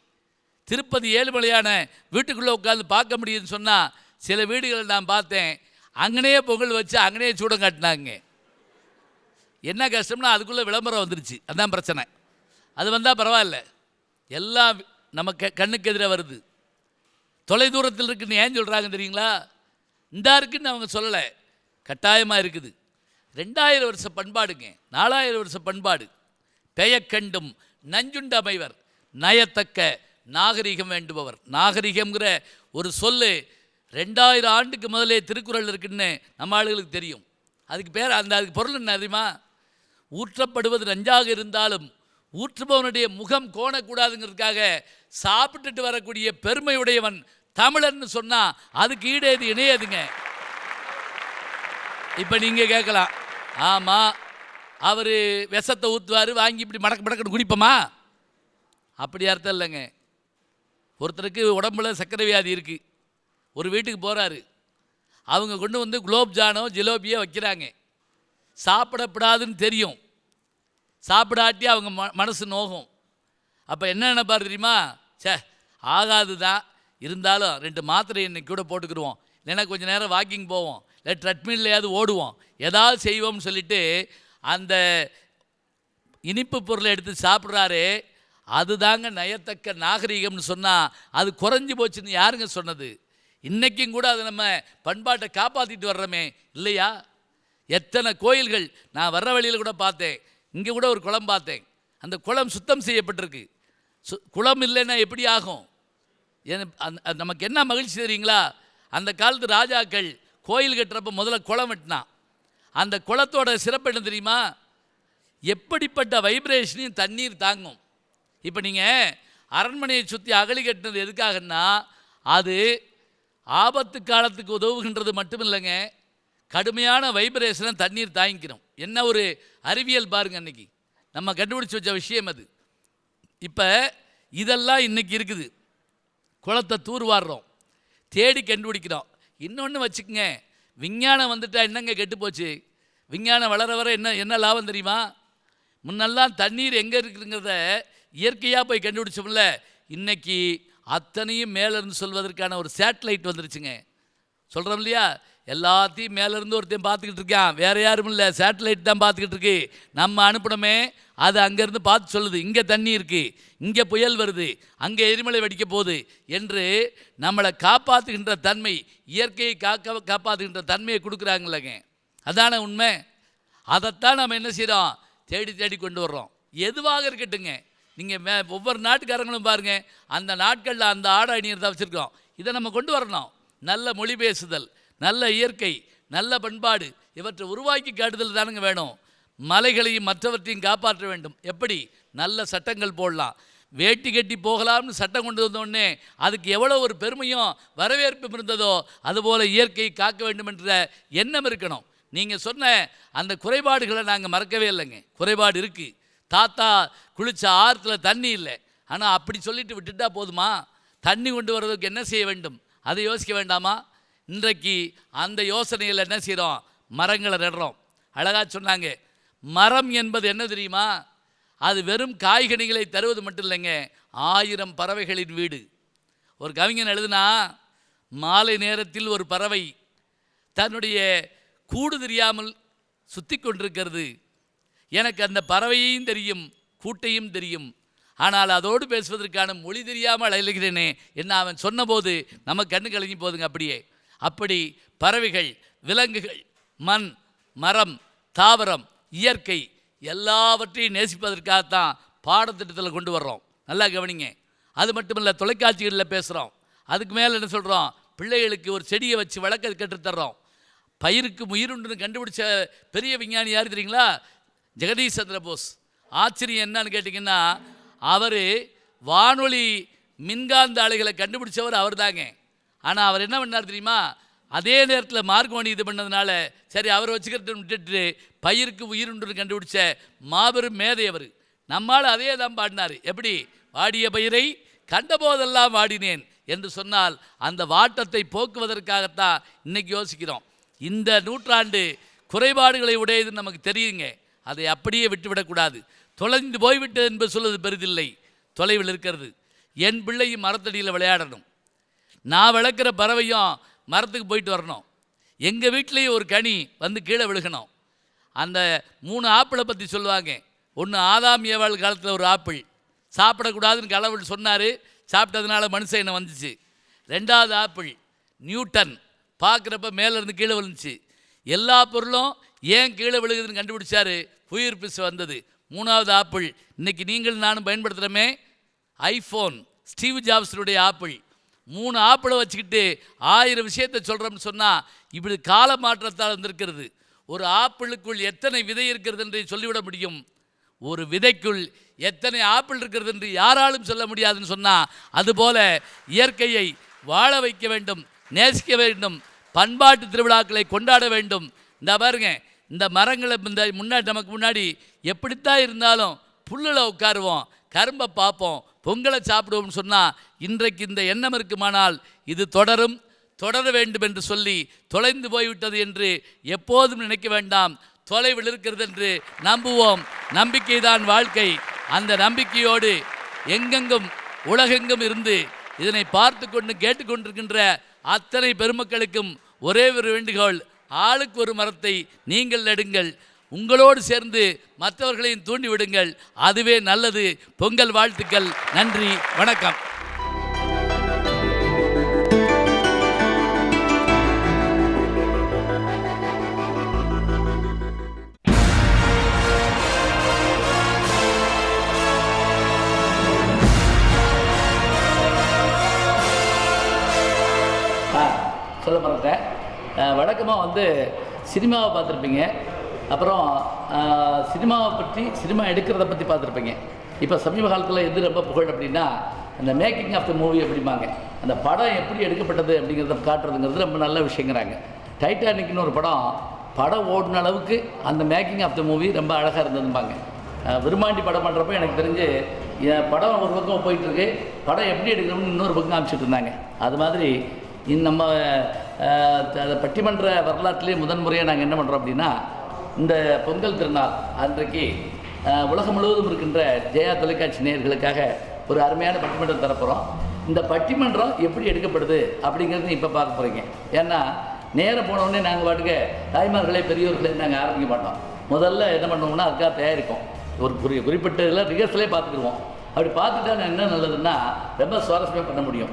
திருப்பதி ஏழுமலையான வீட்டுக்குள்ளே உட்காந்து பார்க்க முடியுதுன்னு சொன்னால் சில வீடுகளில் நான் பார்த்தேன், அங்கனையே பொங்கல் வச்சு அங்கனையே சூடம் காட்டினாங்க. என்ன கஷ்டம்னா அதுக்குள்ளே விளம்பரம் வந்துருச்சு, அதுதான் பிரச்சனை. அது வந்தால் பரவாயில்ல, எல்லாம் நம்ம கண்ணுக்கு எதிராக வருது. தொலைதூரத்தில் இருக்குன்னு ஏன் சொல்கிறாங்க தெரியுங்களா? இந்தா இருக்குன்னு அவங்க சொல்லலை, கட்டாயமாக இருக்குது. 2000 வருஷ பண்பாடுங்க, 4000 வருஷ பண்பாடு. பெயக்கண்டும் நஞ்சுண்ட அமைவர் நயத்தக்க நாகரிகம் வேண்டுபவர். நாகரிகம்ங்கிற ஒரு சொல்லு 2000 ஆண்டுக்கு முதலே திருக்குறள் இருக்குன்னு நம்ம ஆளுகளுக்கு தெரியும். அதுக்கு பேர் அதுக்கு பொருள் என்ன தெரியுமா? ஊற்றப்படுவது நஞ்சாக இருந்தாலும் ஊற்றுபவனுடைய முகம் கோணக்கூடாதுங்கிறதுக்காக சாப்பிட்டுட்டு வரக்கூடிய பெருமையுடையவன் தமிழன்னு சொன்னால் அதுக்கு ஈடேது இணையதுங்க. இப்போ நீங்கள் கேட்கலாம், ஆமாம் அவர் விஷத்தை ஊற்றுவார், வாங்கி இப்படி மடக்கு குடிப்போமா? அப்படி அர்த்தம் இல்லைங்க. ஒருத்தருக்கு உடம்புல சர்க்கரை வியாதி இருக்குது, ஒரு வீட்டுக்கு போகிறாரு, அவங்க கொண்டு வந்து குலோப்ஜானோ ஜிலேபியோ வைக்கிறாங்க. சாப்பிடப்படாதுன்னு தெரியும், சாப்பிடாட்டி அவங்க மனசு நோகும். அப்போ என்ன நினைப்பார் தெரியுமா? சே ஆகாது தான், இருந்தாலும் 2 மாத்திரை இன்னைக்கு கூட போட்டுக்கிடுவோம், இல்லைன்னா கொஞ்சம் நேரம் வாக்கிங் போவோம், இல்லை ட்ரெட்மில்லையாவது ஓடுவோம், ஏதாவது செய்வோம்னு சொல்லிட்டு அந்த இனிப்பு பொருளை எடுத்து சாப்பிட்றாரு. அதுதாங்க நயத்தக்க நாகரிகம்னு சொன்னால் அது குறைஞ்சி போச்சுன்னு யாருங்க சொன்னது? இன்றைக்கும் கூட அதை நம்ம பண்பாட்டை காப்பாற்றிட்டு வர்றோமே இல்லையா? எத்தனை கோயில்கள் நான் வர்ற வழியில் கூட பார்த்தேன். இங்கே கூட ஒரு குளம் பார்த்தேன், அந்த குளம் சுத்தம் செய்யப்பட்டிருக்கு. குளம் இல்லைன்னா எப்படி ஆகும்? நமக்கு என்ன மகிழ்ச்சி தெரியுங்களா? அந்த காலத்து ராஜாக்கள் கோயில் கட்டுறப்ப முதல்ல குளம் வெட்டினான். அந்த குளத்தோட சிறப்பு என்ன தெரியுமா? எப்படிப்பட்ட வைப்ரேஷனையும் தண்ணீர் தாங்கும். இப்போ நீங்கள் அரண்மனையை சுற்றி அகழி கட்டினது எதுக்காகன்னா அது ஆபத்து காலத்துக்கு உதவுகின்றது மட்டும் இல்லைங்க, கடுமையான வைப்ரேஷனை தண்ணீர் தாங்கிக்கிறோம். என்ன ஒரு அறிவியல் பாருங்க, அன்னைக்கு நம்ம கண்டுபிடிச்சி வச்ச விஷயம் அது. இப்போ இதெல்லாம் இன்றைக்கி இருக்குது. குளத்தை தூர்வாடுறோம், தேடி கண்டுபிடிக்கிறோம். இன்னொன்று வச்சுக்கோங்க, விஞ்ஞானம் வந்துட்டால் என்னங்க கெட்டு போச்சு? விஞ்ஞானம் வளர வர என்ன லாபம் தெரியுமா? முன்னெல்லாம் தண்ணீர் எங்கே இருக்குங்கிறத இயற்கையாக போய் கண்டுபிடிச்சோம்ல, இன்றைக்கி அத்தனையும் மேலேருந்து சொல்வதற்கான ஒரு சேட்டலைட் வந்துருச்சுங்க. சொல்கிறோம் இல்லையா? எல்லாத்தையும் மேலேருந்து ஒருத்தையும் பார்த்துக்கிட்டு இருக்கான், வேறு யாரும் இல்லை, சேட்டலைட் தான் பார்த்துக்கிட்டு இருக்கு. நம்ம அனுப்பினோமே அது அங்கேருந்து பார்த்து சொல்லுது, இங்கே தண்ணி இருக்குது, இங்கே புயல் வருது, அங்கே எரிமலை வெடிக்க போகுது என்று நம்மளை காப்பாற்றுகின்ற தன்மை, இயற்கையை காப்பாற்றுகின்ற தன்மையை கொடுக்குறாங்களேங்க. அதான உண்மை. அதைத்தான் நம்ம என்ன செய்கிறோம், தேடி தேடி கொண்டு வர்றோம். எதுவாக இருக்கட்டுங்க, நீங்கள் ஒவ்வொரு நாட்டுக்காரங்களும் பாருங்கள், அந்த நாட்களில் அந்த ஆடை அணியர் தான் வச்சுருக்கோம். இதை நம்ம கொண்டு வரணும். நல்ல மொழி பேசுதல், நல்ல இயற்கை, நல்ல பண்பாடு, இவற்றை உருவாக்கி காட்டுதல் தானுங்க வேணும். மலைகளையும் மற்றவற்றையும் காப்பாற்ற வேண்டும். எப்படி? நல்ல சட்டங்கள் போடலாம். வேட்டி கட்டி போகலாம்னு சட்டம் கொண்டு வந்தோடனே அதுக்கு எவ்வளோ ஒரு பெருமையும் வரவேற்பும் இருந்ததோ அதுபோல் இயற்கையை காக்க வேண்டும் என்ற எண்ணம் இருக்கணும். நீங்கள் சொன்ன அந்த குறைபாடுகளை நாங்கள் மறக்கவே இல்லைங்க. குறைபாடு இருக்குது. தாத்தா குளிச்ச ஆற்றுல தண்ணி இல்லை, ஆனால் அப்படி சொல்லிட்டு விட்டுட்டா போதுமா? தண்ணி கொண்டு வர்றதுக்கு என்ன செய்ய வேண்டும், அதை யோசிக்க வேண்டாமா? இன்றைக்கு அந்த யோசனையில் என்ன செய்கிறோம், மரங்களை நடுறோம். அழகாக சொன்னாங்க, மரம் என்பது என்ன தெரியுமா? அது வெறும் காய்கனிகளை தருவது மட்டும் இல்லைங்க, 1000 பறவைகளின் வீடு. ஒரு கவிஞன் எழுதுனா, மாலை நேரத்தில் ஒரு பறவை தன்னுடைய கூடு தெரியாமல் சுற்றி கொண்டிருக்கிறது. எனக்கு அந்த பறவையையும் தெரியும், கூட்டையும் தெரியும், ஆனால் அதோடு பேசுவதற்கான மொழி தெரியாமல் அழைகிறேனே என்ன அவன் சொன்னபோது நம்ம கண்ணு கலங்கி போதுங்க. அப்படி பறவைகள், விலங்குகள், மண், மரம், தாவரம், இயற்கை எல்லாவற்றையும் நேசிப்பதற்காகத்தான் பாடத்திட்டத்தில் கொண்டு வர்றோம். நல்லா கவனிங்க. அது மட்டுமில்லை, தொலைக்காட்சிகளில் பேசுகிறோம். அதுக்கு மேலே என்ன சொல்கிறோம், பிள்ளைகளுக்கு ஒரு செடியை வச்சு வளர்க்க கற்றுத்தர்றோம். பயிருக்கு உயிருண்டுன்னு கண்டுபிடிச்ச பெரிய விஞ்ஞானி யார் தெரியுங்களா? ஜெகதீஷ் சந்திர போஸ். ஆச்சரியம் என்னன்னு கேட்டிங்கன்னா, அவர் வானொலி மின்காந்த அலைகளை கண்டுபிடிச்சவர் அவர் தாங்க. ஆனால் அவர் என்ன பண்ணார் தெரியுமா? அதே நேரத்தில் மார்க்கோனி இது பண்ணதுனால சரி அவரை வச்சுக்கிறது விட்டுட்டு பயிருக்கு உயிருண்டு கண்டுபிடிச்ச மாபெரும் மேதை அவர். நம்மால் அதே தான் பாடினார். எப்படி? வாடிய பயிரை கண்டபோதெல்லாம் வாடினேன் என்று சொன்னால் அந்த வாட்டத்தை போக்குவதற்காகத்தான் இன்னைக்கு யோசிக்கிறோம். இந்த நூற்றாண்டு குறைபாடுகளை உடையதுன்னு நமக்கு தெரியுங்க. அதை அப்படியே விட்டுவிடக்கூடாது. தொலைந்து போய்விட்டது என்பது சொல்வது பெரிதில்லை, தொலைவில் இருக்கிறது. என் பிள்ளையும் மரத்தடியில் விளையாடணும், நான் வளர்க்குற பறவையும் மரத்துக்கு போயிட்டு வரணும், எங்கள் வீட்டிலேயும் ஒரு கனி வந்து கீழே விழுகணும். அந்த 3 ஆப்பிளை பற்றி சொல்லுவாங்க. ஒன்று ஆதாம் ஏவாள் காலத்தில் ஒரு ஆப்பிள் சாப்பிடக்கூடாதுன்னு கடவுள் சொன்னார், சாப்பிட்டதுனால மனுஷன் என்ன வந்துச்சு. 2வது ஆப்பிள் நியூட்டன் பார்க்குறப்ப மேலேருந்து கீழே விழுந்துச்சு. எல்லா பொருளும் ஏன் கீழே விழுகுதுன்னு கண்டுபிடிச்சாரு, புயிர் பிசு வந்தது. 3வது ஆப்பிள் இன்றைக்கி நீங்கள் நானும் பயன்படுத்துகிறோமே, ஐஃபோன், ஸ்டீவ் ஜாப்ஸனுடைய ஆப்பிள். 3 ஆப்பிளை வச்சுக்கிட்டு 1000 விஷயத்தை சொல்கிறோம்னு சொன்னால் இப்படி கால மாற்றத்தால் வந்திருக்கிறது. ஒரு ஆப்பிளுக்குள் எத்தனை விதை இருக்கிறது என்று சொல்லிவிட முடியும், ஒரு விதைக்குள் எத்தனை ஆப்பிள் இருக்கிறது என்று யாராலும் சொல்ல முடியாதுன்னு சொன்னால், அதுபோல இயற்கையை வாழ வைக்க வேண்டும், நேசிக்க வேண்டும், பண்பாட்டு திருவிழாக்களை கொண்டாட வேண்டும். இந்த பாருங்க, இந்த மரங்களை இந்த முன்னாடி நமக்கு முன்னாடி எப்படித்தான் இருந்தாலும் புல்லில் உட்காருவோம், கரும்பை பார்ப்போம், பொங்கலை சாப்பிடுவோம்னு சொன்னால் இன்றைக்கு இந்த எண்ணம் இருக்குமானால் இது தொடர வேண்டும் என்று சொல்லி தொலைந்து போய்விட்டது என்று எப்போதும் நினைக்க வேண்டாம். தொலைவில் இருக்கிறது என்று நம்புவோம். நம்பிக்கை தான் வாழ்க்கை. அந்த நம்பிக்கையோடு எங்கெங்கும் உலகெங்கும் இருந்து இதனை பார்த்து கொண்டு கேட்டுக்கொண்டிருக்கின்ற அத்தனை பெருமக்களுக்கும் ஒரே ஒரு வேண்டுகோள், ஆளுக்கு ஒரு மரத்தை நீங்கள் நடுங்கள், உங்களோடு சேர்ந்து மற்றவர்களையும் தூண்டிவிடுங்கள், அதுவே நல்லது. பொங்கல் வாழ்த்துக்கள். நன்றி, வணக்கம். சொல்ல மறந்தேன். வழக்கமாக வந்து சினிமாவை பார்த்துருப்பீங்க, அப்புறம் சினிமாவை பற்றி, சினிமா எடுக்கிறத பற்றி பார்த்துருப்பீங்க. இப்போ சமீப காலத்தில் எது ரொம்ப புகழ் அப்படின்னா அந்த மேக்கிங் ஆஃப் த மூவி அப்படிம்பாங்க. அந்த படம் எப்படி எடுக்கப்பட்டது அப்படிங்கிறத காட்டுறதுங்கிறது ரொம்ப நல்ல விஷயங்கிறாங்க. டைட்டானிக்னு ஒரு படம் ஓடின அளவுக்கு அந்த மேக்கிங் ஆஃப் த மூவி ரொம்ப அழகாக இருந்ததும்பாங்க. விரும்மாண்டி படம் பண்ணுறப்போ எனக்கு தெரிஞ்சு படம் ஒரு பக்கம் போயிட்டுருக்கு, படம் எப்படி எடுக்கணும்னு இன்னொரு பக்கம் காமிச்சிட்டு இருந்தாங்க. அது மாதிரி நம்ம பட்டிமன்ற வரலாற்றிலே முதன்முறையாக நாங்கள் என்ன பண்ணுறோம் அப்படின்னா, இந்த பொங்கல் திருநாள் அன்றைக்கு உலகம் முழுவதும் இருக்கின்ற ஜெயா தொலைக்காட்சி நேயர்களுக்காக ஒரு அருமையான பட்டிமன்றம் தரப்போகிறோம். இந்த பட்டிமன்றம் எப்படி எடுக்கப்படுது அப்படிங்கிறது இப்போ பார்க்க போகிறீங்க. ஏன்னா நேரம் போனோடனே நாங்கள் பாட்டுக்கு தாய்மார்களே பெரியோர்களே நாங்கள் ஆரம்பிக்க மாட்டோம். முதல்ல என்ன பண்ணுவோம்னா அதுக்காக தயாரிப்போம். ஒரு குறிப்பிட்ட இதில் ரிஹர்சலே பார்த்துக்குருவோம். அப்படி பார்த்துட்டா என்ன நல்லதுன்னா ரொம்ப சுவாரஸ்யமாக பண்ண முடியும்.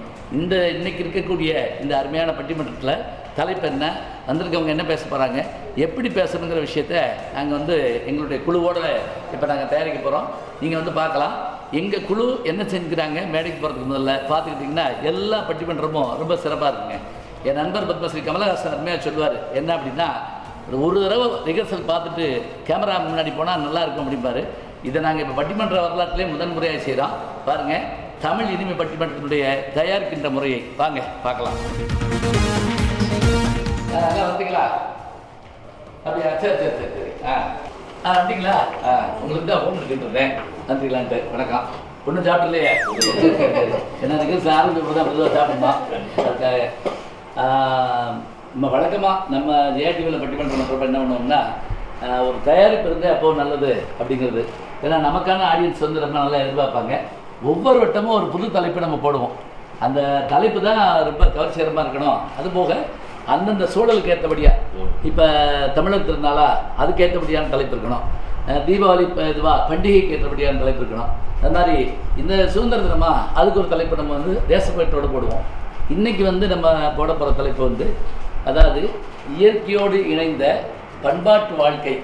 இன்னைக்கு இருக்கக்கூடிய இந்த அருமையான பட்டிமன்றத்தில் தலைப்பு என்ன, வந்திருக்கவங்க என்ன பேச போகிறாங்க, எப்படி பேசணுங்கிற விஷயத்த நாங்கள் வந்து எங்களுடைய குழுவோடு இப்போ நாங்கள் தயாரிக்க போகிறோம். நீங்கள் வந்து பார்க்கலாம். எங்கள் குழு என்ன செஞ்சுக்கிறாங்க மேடைக்கு போகிறதுக்கு முதல்ல பார்த்துக்கிட்டிங்கன்னா எல்லா பட்டிமன்றமும் ரொம்ப சிறப்பாக இருக்குங்க. என் நண்பர் பத்மஸ்ரீ கமலஹாசன் அருமையாக சொல்லுவார். என்ன அப்படின்னா, ஒரு தடவை ரிஹர்சல் பார்த்துட்டு கேமரா முன்னாடி போனால் நல்லாயிருக்கும் அப்படிம்பாரு. இதை நாங்கள் இப்போ பட்டிமன்ற வரலாற்றிலே முதன்முறையாக செய்கிறோம். பாருங்கள், தமிழ் இனிமை பட்டிமன்றத்தினுடைய தயாரிக்கின்ற முறையை வாங்க பார்க்கலாம். நல்லா வந்தீங்களா? அப்படியா? சரி. வந்தீங்களா? உங்களுக்கு தான் ஃபோன் எடுக்கிட்டு வந்துக்கலான்ட்டு. வணக்கம். ஒன்றும் சாப்பிடலையே? என்ன ரிஹர்சல் ஆரம்பிச்சு தான் பொதுவாக சாப்பிடணும். அதுக்காக நம்ம வழக்கமாக நம்ம ஜேடிவியில் பட்டிமன்றம் பண்ணுறப்ப என்ன பண்ணுவோம்னா, ஒரு தயாரிப்பு இருந்தால் அப்போ நல்லது அப்படிங்கிறது. ஏன்னா நமக்கான ஆடியன்ஸ் வந்து ரொம்ப நல்லா எதிர்பார்ப்பாங்க. ஒவ்வொரு வட்டமும் ஒரு புது தலைப்பு நம்ம போடுவோம். அந்த தலைப்பு தான் ரொம்ப கவர்ச்சிகரமாக இருக்கணும். அதுபோக அந்தந்த சூழலுக்கு ஏற்றபடியாக, இப்போ தமிழர் திருநாளா அதுக்கு ஏற்றபடியான தலைப்பு இருக்கணும், தீபாவளி பண்டிகைக்கு ஏற்றபடியான தலைப்பு இருக்கணும். அது மாதிரி இந்த சுதந்திர தினமா அதுக்கு ஒரு தலைப்பு நம்ம வந்து தேசப்பற்றோடு போடுவோம். இன்றைக்கி வந்து நம்ம போட போகிற தலைப்பு வந்து, அதாவது இயற்கையோடு இணைந்த பண்பாட்டு வாழ்க்கை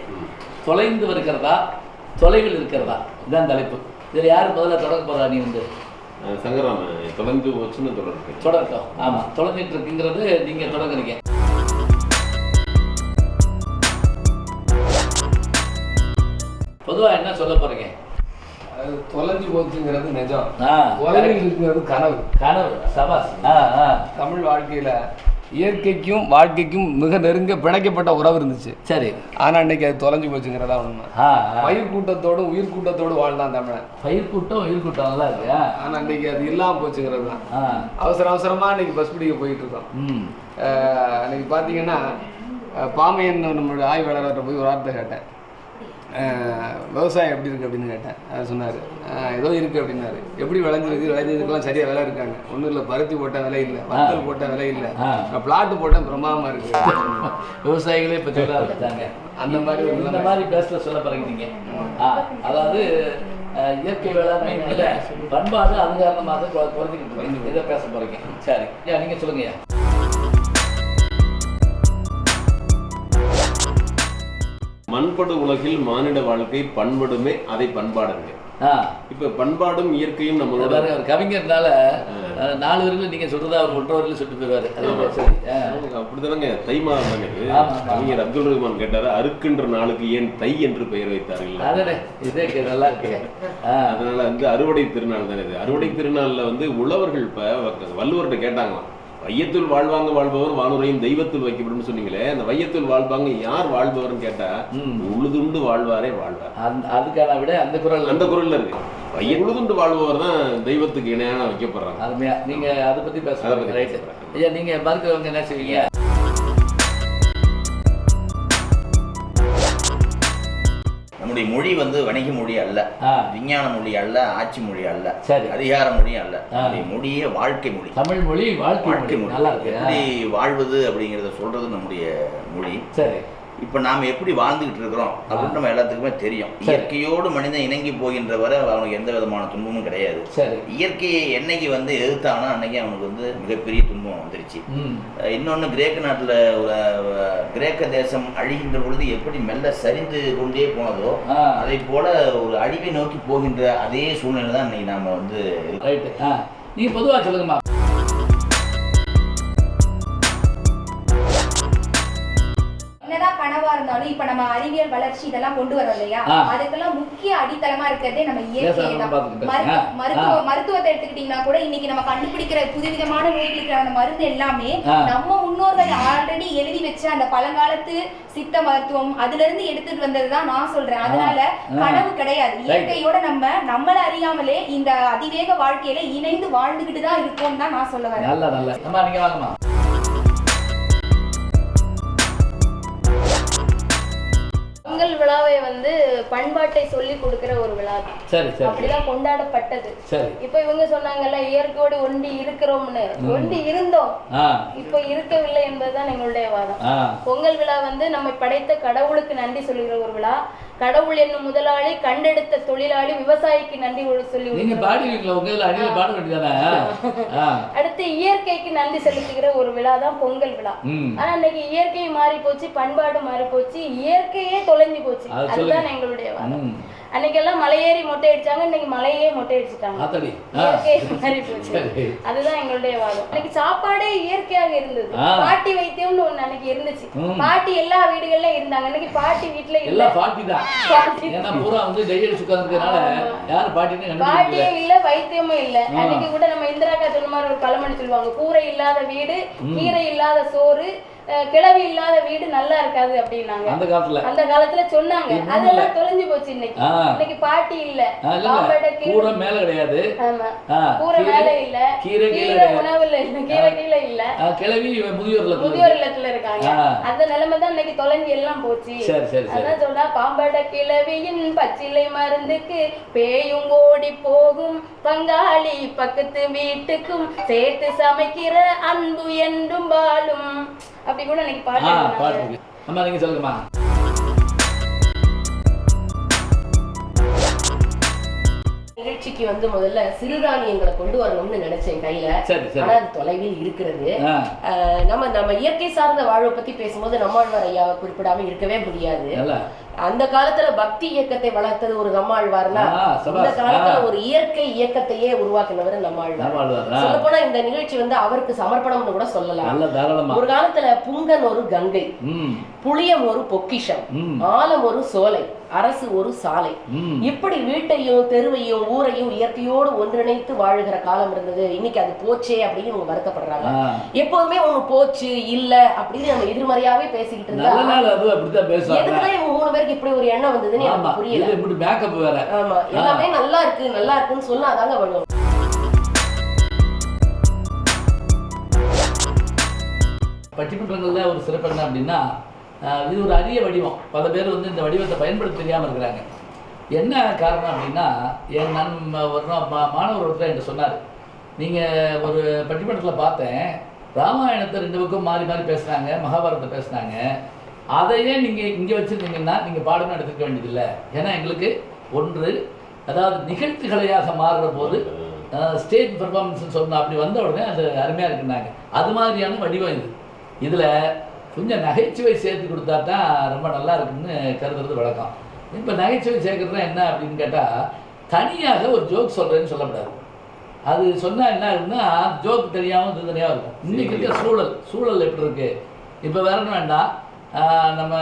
தொலைந்து வருகிறதா தொலைவில் இருக்கிறதா, இதுதான் தலைப்பு. இதில் யார் முதல்ல தொடங்க போகிறா? நீ வந்து சங்கராமன் தொலைந்து போச்சுன்னு தொடர்க்கோம். ஆமாம், தொலைஞ்சிட்டு இருக்குங்கிறது நீங்கள் தொடங்குறீங்க. பொதுவாக என்ன சொல்ல போகிறீங்க? அது தொலைஞ்சு போச்சுங்கிறது நிஜம், ஆ, தொலைவில் இருக்கிறது கனவு. கனவு. சபாஸ். தமிழ் வாழ்க்கையில இயற்கைக்கும் வாழ்க்கைக்கும் மிக நெருங்க பிணைக்கப்பட்ட உறவு இருந்துச்சு. சரி. ஆனா இன்னைக்கு அது தொலைஞ்சு போச்சுங்கிறதா உண்மை. பயிர் கூட்டத்தோடும் உயிர் கூட்டத்தோடு வாழ்ந்தான் தமிழன். பயிர் கூட்டம் உயிர் கூட்டம் நல்லா இருக்கு. ஆனா இன்னைக்கு அது இல்லாம போச்சுங்கிறது தான். அவசரமா இன்னைக்கு பஸ் பிடிக்க போயிட்டு இருக்கோம். அன்னைக்கு பாத்தீங்கன்னா பாமையன் நம்மளுடைய ஆய்வாளர்கிட்ட போய் ஒரு வார்த்தை கேட்டேன், விவசாயம் எப்படி இருக்குது அப்படின்னு கேட்டேன். அதை சொன்னார், ஏதோ இருக்குது அப்படின்னாரு. எப்படி விளைஞ்சதுக்கெல்லாம் சரியாக விலை இருக்காங்க. ஒன்றும் இல்லை, பருத்தி போட்ட விலை இல்லை, வத்தல் போட்ட விலை இல்லை, பிளாட்டு போட்டால் பிரமாதமாக இருக்குது. விவசாயிகளே இப்போ சொல்ல ஆரம்பிச்சாங்க. அந்த மாதிரி இந்த மாதிரி பேசல சொல்ல பழகிட்டீங்க. அதாவது இயற்கை வேளாண்மை இல்லை, பண்பாடு அது காரணமாக குறைஞ்சிக்கிட்டு இருக்கீங்க. இதை பேச போகிறீங்க. சரி, நீங்கள் சொல்லுங்கய்யா. மண்படு உலகில் மானிட வாழ்க்கை பண்படுமே அதை பண்பாடுங்க. இப்ப பண்பாடும் இயற்கையும் நம்மளோட கவிஞர்னால 4 வரையில நீங்க சொல்றதா அவர் 1.5 வரையில சொல்லிட்டு போயிருவாரு. அப்படித்தானங்க. தை மாதம் தானே இது. கவிஞர் அப்துல் ரஹ்மான் கேட்டாரு, அறுக்கின்ற நாளுக்கு ஏன் தை என்று பெயர் வைத்தார்கள். இதே நல்லா இருக்கு. அதனால வந்து அறுவடை திருநாள் தானே இது. அறுவடை திருநாள்ல வந்து உழவர்கள் இப்ப வள்ளுவர்கிட்ட கேட்டாங்களாம், வையத்துள் வாழ்வாங்க வாழ்பவர் வானுரையும் தெய்வத்துள் வைக்கப்படும் சொன்னீங்களே, அந்த வையத்துள் வாழ்வாங்க யார் வாழ்பவர்னு கேட்டா உழுதுண்டு வாழ்வாரே வாழ்வார். அதுக்கான விட அந்த குரல்ல இருக்கு. உழுதுண்டு வாழ்பவர் தான் தெய்வத்துக்கு இணையான வைக்கப்படுறாங்க. அருமையா நீங்க அதை பத்தி பேசுறீங்க. ரைட் ஐயா, நீங்க மறுக்கிறவங்க என்ன செய்வீங்க? நம்முடைய மொழி வந்து வணிக மொழி அல்ல, விஞ்ஞான மொழி அல்ல, ஆட்சி மொழி அல்ல, அதிகார மொழி அல்ல. நம்முடைய மொழியே வாழ்க்கை மொழி. தமிழ் மொழி வாழ்க்கை மொழி. நல்லா இருக்கு. எப்படி வாழ்வது அப்படிங்கிறத சொல்றது நம்முடைய மொழி. சரி. இப்போ நாம் எப்படி வாழ்ந்துகிட்டு இருக்கிறோம் அப்படின்னு நம்ம எல்லாத்துக்குமே தெரியும். இயற்கையோடு மனிதன் இணங்கி போகின்ற வரை அவனுக்கு எந்த விதமான துன்பமும் கிடையாது. இயற்கையை என்னைக்கு வந்து எதிர்த்தானோ அன்னைக்கு அவனுக்கு வந்து மிகப்பெரிய துன்பம் வந்துருச்சு. இன்னொன்று, கிரேக்க நாட்டில் கிரேக்க தேசம் அழிகின்ற பொழுது எப்படி மெல்ல சரிந்து கொண்டே போனதோ அதை போல ஒரு அழிவை நோக்கி போகின்ற அதே சூழ்நிலை தான் இன்னைக்கு நாம வந்து. நீங்க பொதுவாக சொல்லுங்கம்மா. கனவா இருந்தாலும் இப்ப நம்ம அறிவியல் வளர்ச்சி இதெல்லாம் கொண்டு வரோம் இல்லையா, அதுக்கெல்லாம் முக்கிய அடித்தளமா இருக்கிறதே நம்ம இயற்கை தான். மருத்துவத்தை எடுத்துக்கிட்டீங்கன்னா கூட இன்னைக்கு நம்ம கண்டுபிடிக்கிற புதுவிதமான நோய்களுக்கான மருந்து எல்லாமே நம்ம முன்னோர்கள் ஆல்ரெடி எழுதி வச்ச அந்த பழங்காலத்து சித்த மருத்துவம் அதுல இருந்து எடுத்துட்டு வந்ததுதான் நான் சொல்றேன். அதனால கனவு கிடையாது. இயற்கையோட நம்மள அறியாமலே இந்த அதிவேக வாழ்க்கையில இணைந்து வாழ்ந்துகிட்டு தான் இருக்கோம் தான் நான் சொல்ல வரேன். பொங்கல் விழாவை வந்து பண்பாட்டை சொல்லி கொடுக்கிற ஒரு விழா. அப்படிதான் கொண்டாடப்பட்டது. இப்ப இவங்க சொன்னாங்கல்ல, இயற்கையோடு ஒண்டி இருக்கிறோம்னு. ஒண்டி இருந்தோம், இப்ப இருக்கவில்லை என்பதுதான் எங்களுடைய வாதம். பொங்கல் விழா வந்து நம்மை படைத்த கடவுளுக்கு நன்றி சொல்லுகிற ஒரு விழா. கடவுள் என்னும் முதலாளி, கண்டெடுத்த தொழிலாளி, விவசாயிக்கு நன்றி சொல்லி அடுத்து இயற்கைக்கு நன்றி செலுத்துகிற ஒரு விழா தான் பொங்கல் விழா. ஆனா இன்னைக்கு இயற்கை மாறி போச்சு, பண்பாடு மாறி போச்சு, இயற்கையே தொலைஞ்சு போச்சு. அதுதான் எங்களுடைய வாதம். அன்னைக்கெல்லாம் மலையேறி மொட்டை அடிச்சாங்க, இன்னைக்கு மலையே மொட்டை அடிச்சுட்டாங்க. இயற்கை மாறி போச்சு. அதுதான் எங்களுடைய வாதம். அன்னைக்கு சாப்பாடே இயற்கையாக இருந்தது. பாட்டி வைத்தியம்னு ஒண்ணு அன்னைக்கு இருந்துச்சு. பாட்டி எல்லா வீடுகள்ல இருந்தாங்க. இன்னைக்கு பாட்டி வீட்டுல இல்ல, பாட்டியே இல்ல, வைத்தியமும் இல்ல. அன்னைக்கு கூட நம்ம இந்திராக்கா சொன்ன மாதிரி ஒரு பழமொழி சொல்லுவாங்க, கூரை இல்லாத வீடு, கீரை இல்லாத சோறு, கிளவி இல்லாத வீடு நல்லா இருக்காது அப்படின்னாங்க. அந்த காலத்துல சொன்னாங்க. அதெல்லாம் தொலைஞ்சு போச்சு. இன்னைக்கு பாட்டி இல்ல, கூரை மேல கிடையாது, கூரை மேல இல்ல, கீரை உணவுல இல்ல, கீரை கீழே இல்ல, கிளவி முதியோர் இல்லத்துல இருக்காங்க. அந்த நிலைமை தான் இன்னைக்கு தொலைஞ்சு எல்லாம் போச்சு. அதான் சொல்றா, பாம்பட கிளவியின் பச்சிலை மருந்துக்கு பேயும் ஓடி போகும், பங்காளி பக்கத்து வீட்டுக்கும் சேர்த்து சமைக்கிற அன்பு என்றும் வாழும். அப்படி கூட எனக்கு பாட்டு. அம்மா நீங்க சொல்லுங்கம்மா. நிகழ்ச்சிக்கு வந்து முதல்ல சிறுதானியங்களை கொண்டு வரணும்னு நினைச்சேன் கையில. ஆனா அது தொலைவில் இருக்கிறது. நம்ம இயற்கை சார்ந்த வாழ்வை பத்தி பேசும்போது நம்மாழ்வார் ஐயாவை குறிப்பிடாம இருக்கவே முடியாது. அந்த காலத்துல பக்தி இயக்கத்தை வளர்த்தது ஒரு நம்மாழ்வார்னா, இந்த காலத்துல ஒரு இயற்கை இயக்கத்தையே உருவாக்குனவர் நம்மாழ்வார். சொல்ல போனா இந்த நிகழ்ச்சி வந்து அவருக்கு சமர்ப்பணம்னு கூட சொல்லலாம். ஒரு காலத்துல புங்கன் ஒரு கங்கை, புளியம் ஒரு பொக்கிஷம், ஆலம் ஒரு சோலை, அரசு ஒரு சாலை, இப்படி வீட்டையும் தெருவையும் ஊரையும் இயற்கையோடு ஒன்றிணைத்து வாழுகிற காலம் இருந்தது. இன்னைக்கு அது போச்சே அப்படின்னு இவங்க வருத்தப்படுறாங்க. எப்போதுமே ஒண்ணு போச்சு இல்ல அப்படின்னு நம்ம எதிர்மறையாவே பேசிக்கிட்டு இருந்தா எதுக்குதான் இவங்க 3 பேருக்கு இப்படி ஒரு எண்ணம் வந்ததுன்னு எனக்கு புரியல. ஆமா, எல்லாமே நல்லா இருக்கு நல்லா இருக்குன்னு சொன்னாதாங்க பண்ணுவோம். பட்டிமன்றங்களில் ஒரு சிறப்பு என்ன அப்படின்னா, இது ஒரு அரிய வடிவம். பல பேர் வந்து இந்த வடிவத்தை பயன்படுத்த தெரியாமல் இருக்கிறாங்க. என்ன காரணம் அப்படின்னா, என் ஒரு மாணவர் ஒருத்தர் என்கிட்ட சொன்னார், நீங்கள் ஒரு பட்டிமன்றத்தில் பார்த்தேன், ராமாயணத்தை 2 பக்கம் மாறி மாறி பேசுனாங்க, மகாபாரதத்தை பேசுனாங்க, அதையே நீங்கள் இங்கே வச்சுருந்தீங்கன்னா நீங்கள் பாடமே எடுத்துக்க வேண்டியதில்லை. ஏன்னா எங்களுக்கு ஒன்று, அதாவது நிகழ்ச்சிகளையாக மாறுற போது ஸ்டேஜ் பெர்ஃபார்மன்ஸ்னு சொன்னால் அப்படி வந்த உடனே அது அருமையாக இருக்குன்னாங்க. அது மாதிரியான வடிவம் இது. இதில் கொஞ்சம் நகைச்சுவை சேர்த்து கொடுத்தா தான் ரொம்ப நல்லா இருக்குன்னு கருதுறது வழக்கம். இப்போ நகைச்சுவை சேர்க்குறதுனா என்ன அப்படின்னு கேட்டால், தனியாக ஒரு ஜோக் சொல்கிறேன்னு சொல்லக்கூடாது. அது சொன்னால் என்ன ஆகுதுன்னா, ஜோக் தெரியாமல் இது தனியாக இருக்கும். இன்றைக்கி இருக்க சூழல் எப்படி இருக்குது, இப்போ வேறன்னு வேண்டாம், நம்ம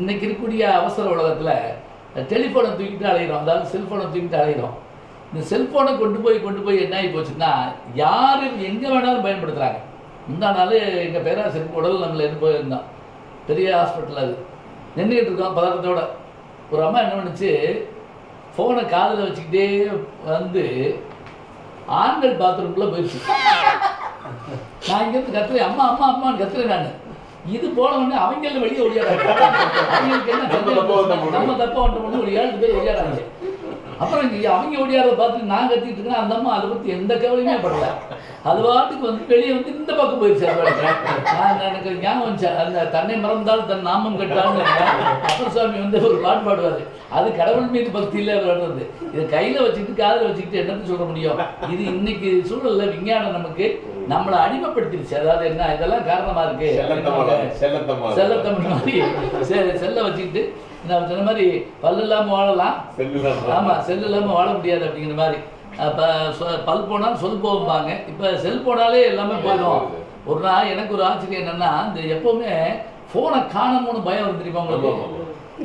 இன்னைக்கு இருக்கக்கூடிய அவசர உலகத்தில் டெலிஃபோனை தூக்கிட்டு அலைகிறோம், அதாவது செல்ஃபோனை தூக்கிட்டு அலைகிறோம். இந்த செல்ஃபோனை கொண்டு போய் என்ன ஆகி போச்சுன்னா, யார் எங்கே வேணாலும் பயன்படுத்துகிறாங்க. முந்தா நாள் எங்கள் பேராசிரியர் உடல் நம்மளை எடுத்து போயிருந்தோம், பெரிய ஹாஸ்பிட்டல். அது நின்றுக்கிட்டு இருக்கோம் பதட்டத்தோட. ஒரு அம்மா என்ன பண்ணுச்சு, ஃபோனை காதில் வச்சுக்கிட்டே வந்து ஆண்கள் பாத்ரூம்குள்ளே போயிடுச்சு. நான் இங்கேருந்து கத்துறேன், அம்மா அம்மா அம்மான்னு கத்துறேன். நான் இது போனவொடனே அவங்கள வெளியே ஒழியாடாங்க. அவங்களுக்கு என்ன நம்ம தப்பா வந்துட்டோம்னு ஒரு 7 பேர் ஒழியாடாங்க. அப்புறம் அவங்க ஒடியாரதை பார்த்துட்டு நான் கத்திட்டு இருக்கேன். அந்த அம்மா அதை பற்றி எந்த கவலையுமே படல. அது பாட்டுக்கு வந்து வெளியே வந்து இந்த பக்கம் போயிடுச்சு. எனக்கு ஞாபகம் வந்துச்சு, அந்த தன்னை மறந்தால் தன் நாமம் கட்டான்னு அப்பர் சுவாமி வந்து ஒரு பாட்டு பாடுவார். அது கடவுள் மீது பக்தியில் வர்றது. இதை கையில் வச்சுக்கிட்டு காதில் வச்சுக்கிட்டு என்னன்னு சொல்ல முடியும். இது இன்னைக்கு சூழலில் விஞ்ஞானம் நமக்கு நம்மளை அடிமைப்படுத்திடுச்சு. அதாவது என்ன, இதெல்லாம் காரணமாக இருக்கு. செல்லத்தமிழ் மாதிரி செல்லை வச்சுக்கிட்டு நான் சொன்ன மாதிரி பல் இல்லாமல் வாழலாம், ஆமாம் செல் இல்லாமல் வாழ முடியாது அப்படிங்கிற மாதிரி. அப்போ பல் போனால் சொல் போகும்பாங்க. இப்போ செல் போனாலே எல்லாமே போயிடும். ஒரு நாள் எனக்கு ஒரு ஆச்சரியம் என்னென்னா, இந்த எப்போவுமே ஃபோனை காணணும்னு பயம் வந்து தெரியுமா உங்களுக்கு.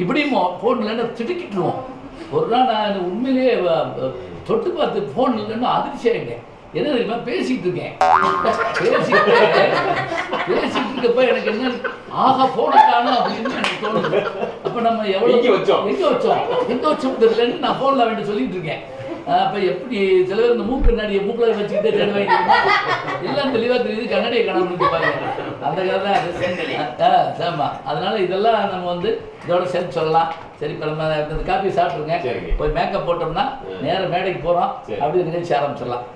இப்படியும் ஃபோன் இல்லைன்னா திடுக்கிட்டுருவோம். ஒரு நாள் நான் உண்மையிலேயே தொட்டு பார்த்து ஃபோன் இல்லைன்னா அதிர்ச்சி ஆகிட்டேன். என்ன தெரியுமா, பேசிகிட்டு இருக்கேன். பேசிட்டு இருக்கப்ப எனக்கு என்ன, ஆகா ஃபோனை காணும் அப்படின்னு எனக்கு தோணுது. அப்போ நம்ம எவ்வளோ எங்கே வச்சோம் தெரியலன்னு நான் ஃபோனில் வேண்டி சொல்லிட்டு இருக்கேன். அப்போ எப்படி சில பேர் இந்த கண்ணாடியை மூக்கில் வச்சுக்கிட்டே தேடுவாங்க, எல்லாம் தெளிவாக தெரியுது, கண்ணாடியை காணாமல் பாருங்க. அந்த கதை தான். ஆமாம், அதனால இதெல்லாம் நம்ம வந்து இதோட சேர்த்து சொல்லலாம். சரி, இப்போ நம்ம இந்த காஃபி சாப்பிட்ருங்க, போய் மேக்கப் போட்டோம்னா நேரம் மேடைக்கு போகிறோம், அப்படி நிகழ்ச்சி ஆரம்பிச்சிடலாம்.